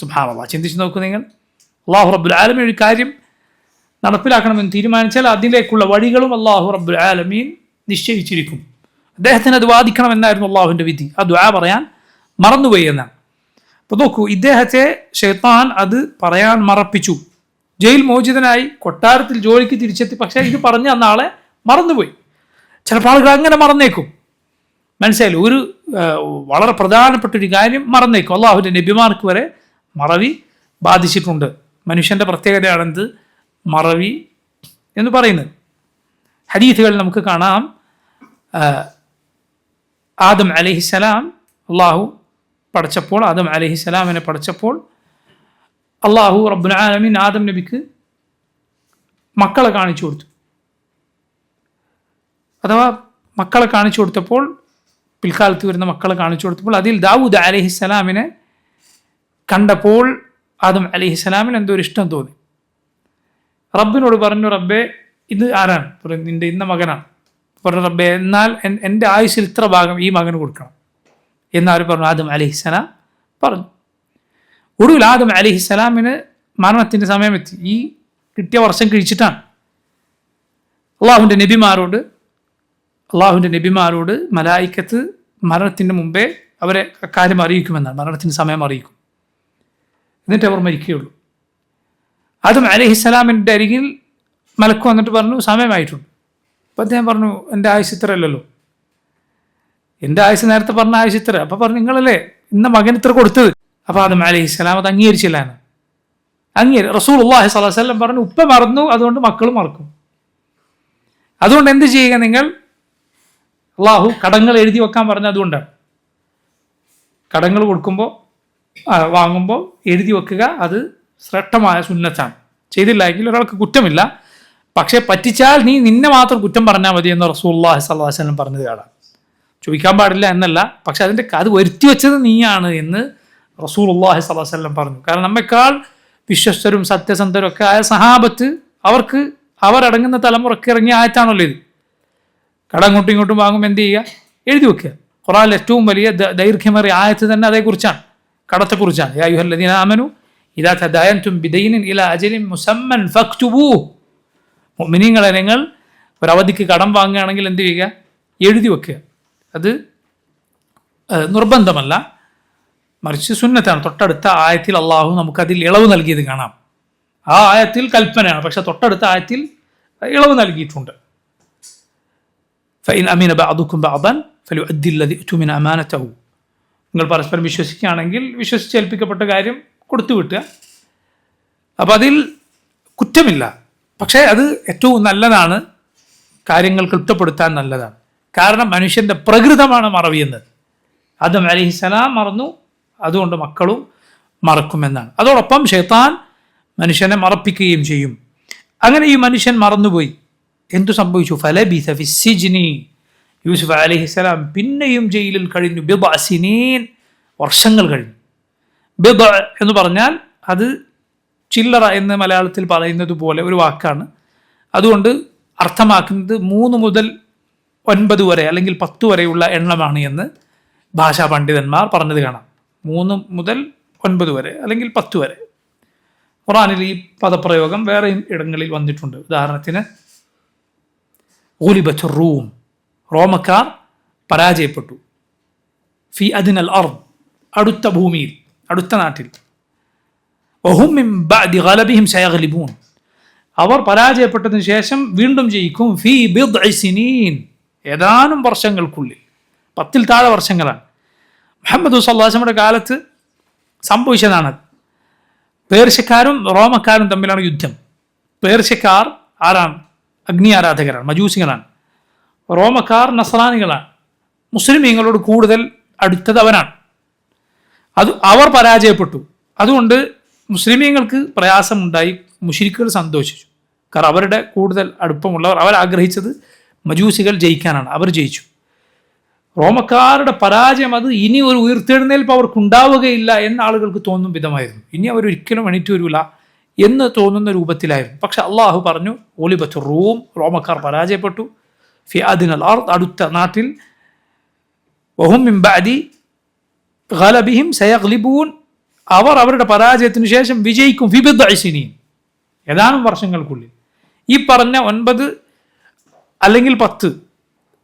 സുബ്ഹാനല്ലാഹ്, ചിന്തിച്ച് നോക്കൂ നിങ്ങൾ. അല്ലാഹു റബ്ബുൽ ആലമീൻ ഒരു കാര്യം നടപ്പിലാക്കണമെന്ന് തീരുമാനിച്ചാൽ അതിലേക്കുള്ള വഴികളും അല്ലാഹു റബ്ബുൽ ആലമീൻ നിശ്ചയിച്ചിരിക്കും. അദ്ദേഹത്തിന് അത് വാദിക്കണമെന്നായിരുന്നു അള്ളാഹുവിൻ്റെ വിധി. ആ ദുആ പറയാൻ മറന്നുപോയി എന്നാണ്. അപ്പോൾ നോക്കൂ, ഇദ്ദേഹത്തെ ശൈത്താൻ അത് പറയാൻ മറപ്പിച്ചു. ജയിൽ മോചിതനായി കൊട്ടാരത്തിൽ ജോലിക്ക് തിരിച്ചെത്തി, പക്ഷേ ഇത് പറഞ്ഞ അന്നാളെ മറന്നുപോയി. ചിലപ്പോൾ ആളുകൾ അങ്ങനെ മറന്നേക്കും, മനസ്സിലായില്ല. ഒരു വളരെ പ്രധാനപ്പെട്ട ഒരു കാര്യം മറന്നേക്കും. അള്ളാഹുവിൻ്റെ നബിമാർക്ക് വരെ മറവി ബാധിച്ചിട്ടുണ്ട്. മനുഷ്യൻ്റെ പ്രത്യേകതയാണെന്ത്? മറവി എന്ന് പറയുന്നത്. ഹദീസുകൾ നമുക്ക് കാണാം. ആദം അലൈഹിസ്സലാം അള്ളാഹു പഠിച്ചപ്പോൾ, ആദം അലൈഹിസ്സലാമിനെ പഠിച്ചപ്പോൾ അള്ളാഹു റബ്ബുൽ ആലമീൻ ആദം നബിക്ക് മക്കളെ കാണിച്ചു കൊടുത്തു. അഥവാ മക്കളെ കാണിച്ചു കൊടുത്തപ്പോൾ, പിൽക്കാലത്ത് വരുന്ന മക്കളെ കാണിച്ചു കൊടുത്തപ്പോൾ അതിൽ ദാവൂദ് അലൈഹിസ്സലാമിനെ കണ്ടപ്പോൾ ആദം അലൈഹിസ്സലാമിന് എന്തോ ഒരു ഇഷ്ടം തോന്നി. റബ്ബിനോട് പറഞ്ഞു, റബ്ബേ ഇത് ആരാണ്? നിന്റെ ഇന്ന മകനാണ്. പറഞ്ഞു, റബ്ബേ എന്നാൽ എൻ്റെ ആയുസ്സിൽ ഇത്ര ഭാഗം ഈ മകന് കൊടുക്കണം എന്നാര് പറഞ്ഞു? ആദം അലൈഹിസ്സലാം പറഞ്ഞു. ഒടുവിൽ ആദം അലൈഹിസ്സലാമിന് മരണത്തിൻ്റെ സമയമെത്തി. ഈ കിട്ടിയ വർഷം കഴിച്ചിട്ടാണ്. അള്ളാഹുവിൻ്റെ നബിമാരോട് മലായിക്കത്ത് മരണത്തിൻ്റെ മുമ്പേ അവരെ കാര്യം അറിയിക്കുമെന്നാണ്, മരണത്തിൻ്റെ സമയം അറിയിക്കും, എന്നിട്ട് അവർ മരിക്കുകയുള്ളൂ. ആദം അലൈഹിസ്സലാമിൻ്റെ അരികിൽ മലക്ക് വന്നിട്ട് പറഞ്ഞു, സമയമായിട്ടുണ്ട്. അപ്പം അദ്ദേഹം പറഞ്ഞു, എൻ്റെ ആയുസ് ഇത്ര അല്ലല്ലോ, എൻ്റെ ആയുസ് നേരത്തെ പറഞ്ഞ ആയുസ് ഇത്ര. അപ്പം പറഞ്ഞു, നിങ്ങളല്ലേ ഇന്ന മകൻ ഇത്ര കൊടുത്തത്. അപ്പോൾ ആദം അലൈഹിസ്സലാം അത് അംഗീകരിച്ചില്ല. റസൂലുള്ളാഹി സ്വല്ലല്ലാഹു അലൈഹി വസല്ലം പറഞ്ഞു, ഉപ്പ മറന്നു, അതുകൊണ്ട് മക്കളും മറക്കും. അതുകൊണ്ട് എന്ത് ചെയ്യുക നിങ്ങൾ? അള്ളാഹു കടങ്ങൾ എഴുതി വെക്കാൻ പറഞ്ഞത് അതുകൊണ്ടാണ്. കടങ്ങൾ കൊടുക്കുമ്പോൾ വാങ്ങുമ്പോൾ എഴുതി വെക്കുക, അത് ശ്രേഷ്ഠമായ സുന്നത്താണ്. ചെയ്തില്ല എങ്കിൽ ഒരാൾക്ക് കുറ്റമില്ല. പക്ഷെ പറ്റിച്ചാൽ നിന്നെ മാത്രം കുറ്റം പറഞ്ഞാൽ മതി എന്ന് റസൂലുള്ളാഹി സ്വല്ലല്ലാഹു അലൈഹി വസല്ലം പറഞ്ഞത് കാണാം. ചോദിക്കാൻ പാടില്ല എന്നല്ല, പക്ഷെ അത് വരുത്തി വെച്ചത് നീയാണ് എന്ന് റസൂലുള്ളാഹി സ്വല്ലല്ലാഹു അലൈഹി വസല്ലം പറഞ്ഞു. കാരണം നമ്മെക്കാൾ വിശ്വസ്തരും സത്യസന്ധരും ഒക്കെ ആയ സഹാബത്ത്, അവരടങ്ങുന്ന തലമുറക്ക് ഇറങ്ങിയ ആയത്താണല്ലോ ഇത്. കട അങ്ങോട്ടും ഇങ്ങോട്ടും വാങ്ങുമ്പോൾ എന്ത് ചെയ്യുക? എഴുതി വെക്കുക. ഖുർആനിലെ ഏറ്റവും വലിയ ദൈർഘ്യമേറിയ ആയത്ത് തന്നെ അതേക്കുറിച്ചാണ്, കടത്തെക്കുറിച്ചാണ്. യാ അയ്യുഹല്ലദീന ആമനു ഇദാ തദായൻതും ബിദൈനിൻ ഇലാ അജലിൻ മുസമ്മൻ ഫക്തുബൂഹ്. മുഅ്മിനീങ്ങളെ, നിങ്ങൾ ഒരവധിക്ക് കടം വാങ്ങുകയാണെങ്കിൽ എന്ത് ചെയ്യുക? എഴുതി വെക്കുക. അത് നിർബന്ധമല്ല, മറിച്ച് സുന്നത്താണ്. തൊട്ടടുത്ത ആയത്തിൽ അള്ളാഹു നമുക്കതിൽ ഇളവ് നൽകിയത് കാണാം. ആ ആയത്തിൽ കൽപ്പനയാണ്, പക്ഷെ തൊട്ടടുത്ത ആയത്തിൽ ഇളവ് നൽകിയിട്ടുണ്ട്. ഫഇൻ അമിന ബഅദുകും ബഅദൻ ഫലിയുഅദ്ദി അല്ലദി ഉതുമിന അമാനതഹു. നിങ്ങൾ പരസ്പരം വിശ്വസിക്കുകയാണെങ്കിൽ വിശ്വസിച്ചേൽപ്പിക്കപ്പെട്ട കാര്യം കൊടുത്തു വിട്ടുക. അപ്പം അതിൽ കുറ്റമില്ല. പക്ഷേ അത് ഏറ്റവും നല്ലതാണ്, കാര്യങ്ങൾ ക്ലിപ്തപ്പെടുത്താൻ നല്ലതാണ്. കാരണം മനുഷ്യൻ്റെ പ്രകൃതമാണ് മറവിയെന്നത്. ആദം അലൈഹിസ്സലാം മറന്നു, അതുകൊണ്ട് മക്കളും മറക്കുമെന്നാണ്. അതോടൊപ്പം ശൈത്താൻ മനുഷ്യനെ മറപ്പിക്കുകയും ചെയ്യും. അങ്ങനെ ഈ മനുഷ്യൻ മറന്നുപോയി. എന്തു സംഭവിച്ചു? ഫലബിസ ഫിസ്സിജ്നി. യൂസുഫ് അലൈഹിസ്സലാം പിന്നെയും ജയിലിൽ കഴിഞ്ഞു. ബിദ്അ സിനീൻ, വർഷങ്ങൾ കഴിഞ്ഞു. ബിദ്അ എന്ന് പറഞ്ഞാൽ അത് ചില്ലറ എന്ന് മലയാളത്തിൽ പറയുന്നത് പോലെ ഒരു വാക്കാണ്. അതുകൊണ്ട് അർത്ഥമാക്കുന്നത് 3 മുതൽ 9 വരെ അല്ലെങ്കിൽ 10 വരെയുള്ള എണ്ണമാണ് എന്ന് ഭാഷാ പണ്ഡിതന്മാർ പറഞ്ഞത് കാണാം. 3 മുതൽ 9 വരെ അല്ലെങ്കിൽ 10 വരെ. ഖുർആനിൽ ഈ പദപ്രയോഗം വേറെ ഇടങ്ങളിൽ വന്നിട്ടുണ്ട്. ഉദാഹരണത്തിന് ഗുലിബത്തുർ റൂം, റോമക്കാർ പരാജയപ്പെട്ടു. ഫി അദ്നൽ അർദ്, അടുത്ത ഭൂമിയിൽ, അടുത്ത നാട്ടിൽ. വഹും മിൻ ബഅദി ഗലബിഹിം സയഗ്ലിബൂൻ, അവർ പരാജയപ്പെട്ടതിന് ശേഷം വീണ്ടും ജയിക്കും. ഫി ബിദ്ഇ സിനീൻ, ഏതാനും വർഷങ്ങൾക്കുള്ളിൽ, 10-ൽ താഴെ വർഷങ്ങളാണ്. മുഹമ്മദ് സ്വല്ലല്ലാഹു അലൈഹി വസല്ലമയുടെ കാലത്ത് സംഭവിച്ചതാണ്. പേർഷ്യക്കാരും റോമക്കാരും തമ്മിലാണ് യുദ്ധം. പേർഷ്യക്കാർ ആരാണ്? അഗ്നി ആരാധകരാണ്, മജൂസികളാണ്. റോമക്കാർ നസ്രാനികളാണ്, മുസ്ലിമീങ്ങളോട് കൂടുതൽ അടുത്തത് അവരാണ്. അവർ പരാജയപ്പെട്ടു. അതുകൊണ്ട് മുസ്ലിമീങ്ങൾക്ക് പ്രയാസമുണ്ടായി, മുശ്രിക്കുകൾ സന്തോഷിച്ചു. കാരണം അവരുടെ കൂടുതൽ അടുപ്പമുള്ളവർ, അവരാഗ്രഹിച്ചത് മജൂസികൾ ജയിക്കാനാണ്. അവർ ജയിച്ചു. റോമക്കാരുടെ പരാജയം അത് ഇനി ഒരു ഉയർത്തെഴുന്നേൽപ്പ് അവർക്കുണ്ടാവുകയില്ല എന്ന ആളുകൾക്ക് തോന്നും വിധമായിരുന്നു. ഇനി അവരൊരിക്കലും എണീറ്റ് വരില്ല എന്ന് തോന്നുന്ന രൂപത്തിലായിരുന്നു. പക്ഷെ അള്ളാഹു പറഞ്ഞു, ഗുലിബത്തുർ റൂം, റോമക്കാർ പരാജയപ്പെട്ടു. ഫി അദ്നൽ അർദ്, അടുത്ത നാട്ടിൽ. വഹും മിൻ ബഅദി ഗലബിഹിം സയഗ്ലിബൂൻ, അവർ അവരുടെ പരാജയത്തിന് ശേഷം വിജയിക്കും. ഫി ബിദ്ഇ സിനീൻ, ഏതാനും വർഷങ്ങൾക്കുള്ളിൽ. ഈ പറഞ്ഞ 9 അല്ലെങ്കിൽ 10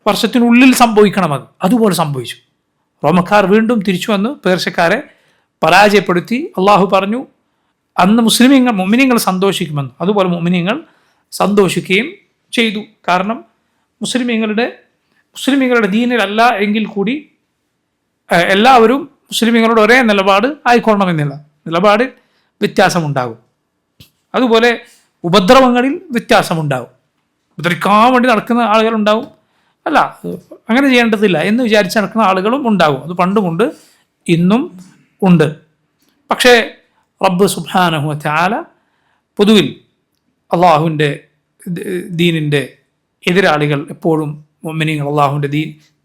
വർഷത്തിനുള്ളിൽ സംഭവിക്കണം. അതുപോലെ സംഭവിച്ചു. റോമക്കാർ വീണ്ടും തിരിച്ചു വന്ന് പേർഷ്യക്കാരെ പരാജയപ്പെടുത്തി. അള്ളാഹു പറഞ്ഞു, അന്ന് മുഅ്മിനീങ്ങൾ സന്തോഷിക്കുമെന്ന്. അതുപോലെ മുഅ്മിനീങ്ങൾ സന്തോഷിക്കുകയും ചെയ്തു. കാരണം മുസ്ലിമീങ്ങളുടെ ദീനിലല്ല എങ്കിൽ കൂടി എല്ലാവരും മുസ്ലിമീങ്ങളോട് ഒരേ നിലപാട് ആയിക്കൊള്ളണമെന്നില്ല. നിലപാടിൽ വ്യത്യാസമുണ്ടാകും. അതുപോലെ ഉപദ്രവങ്ങളിൽ വ്യത്യാസമുണ്ടാകും. ഉപദ്രവിക്കാൻ വേണ്ടി നടക്കുന്ന ആളുകളുണ്ടാവും. അല്ല, അങ്ങനെ ചെയ്യേണ്ടതില്ല എന്ന് വിചാരിച്ച് നടക്കുന്ന ആളുകളും ഉണ്ടാകും. അത് പണ്ടുമുണ്ട്, ഇന്നും ഉണ്ട്. പക്ഷേ റബ്ബ് സുബ്ഹാനഹു വ തആല പൊതുവിൽ അള്ളാഹുവിൻ്റെ ദീനിൻ്റെ എതിരാളികൾ എപ്പോഴും മുഅ്മിനീങ്ങൾ അള്ളാഹുവിൻ്റെ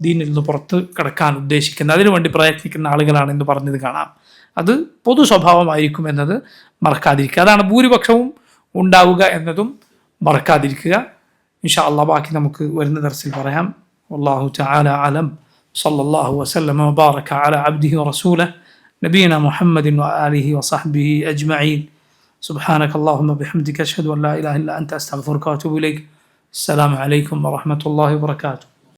ദീനിൽ നിന്ന് പുറത്ത് കടക്കാൻ ഉദ്ദേശിക്കുന്ന, അതിനുവേണ്ടി പ്രയത്നിക്കുന്ന ആളുകളാണെന്ന് പറഞ്ഞത് കാണാം. അത് പൊതു സ്വഭാവമായിരിക്കും എന്നത് മറക്കാതിരിക്കുക. അതാണ് ഭൂരിപക്ഷവും ഉണ്ടാവുക എന്നതും മറക്കാതിരിക്കുക. ഇൻഷാ അല്ലാഹ് ബാക്കി നമുക്ക് വരുന്ന ദർസിൽ പറയാം. വല്ലാഹു തആല അലം. സല്ലല്ലാഹു വസല്ലമ വബാറക അലാ അബ്ദിഹി വറസൂലിഹി നബിയനാ മുഹമ്മദിൻ വആലിഹി വസഹ്ബിഹി അജ്മഈൻ. സുബ്ഹാനക അല്ലാഹുമ്മ ബിഹംദിക അശ്ഹദു അൻ ലാ ഇലാഹ ഇല്ല അൻത അസ്തഗ്ഫിറുക വഅതൂബു ഇലൈക്. അസ്സലാമു അലൈക്കും വറഹ്മത്തുള്ളാഹി വബറകാതുഹു.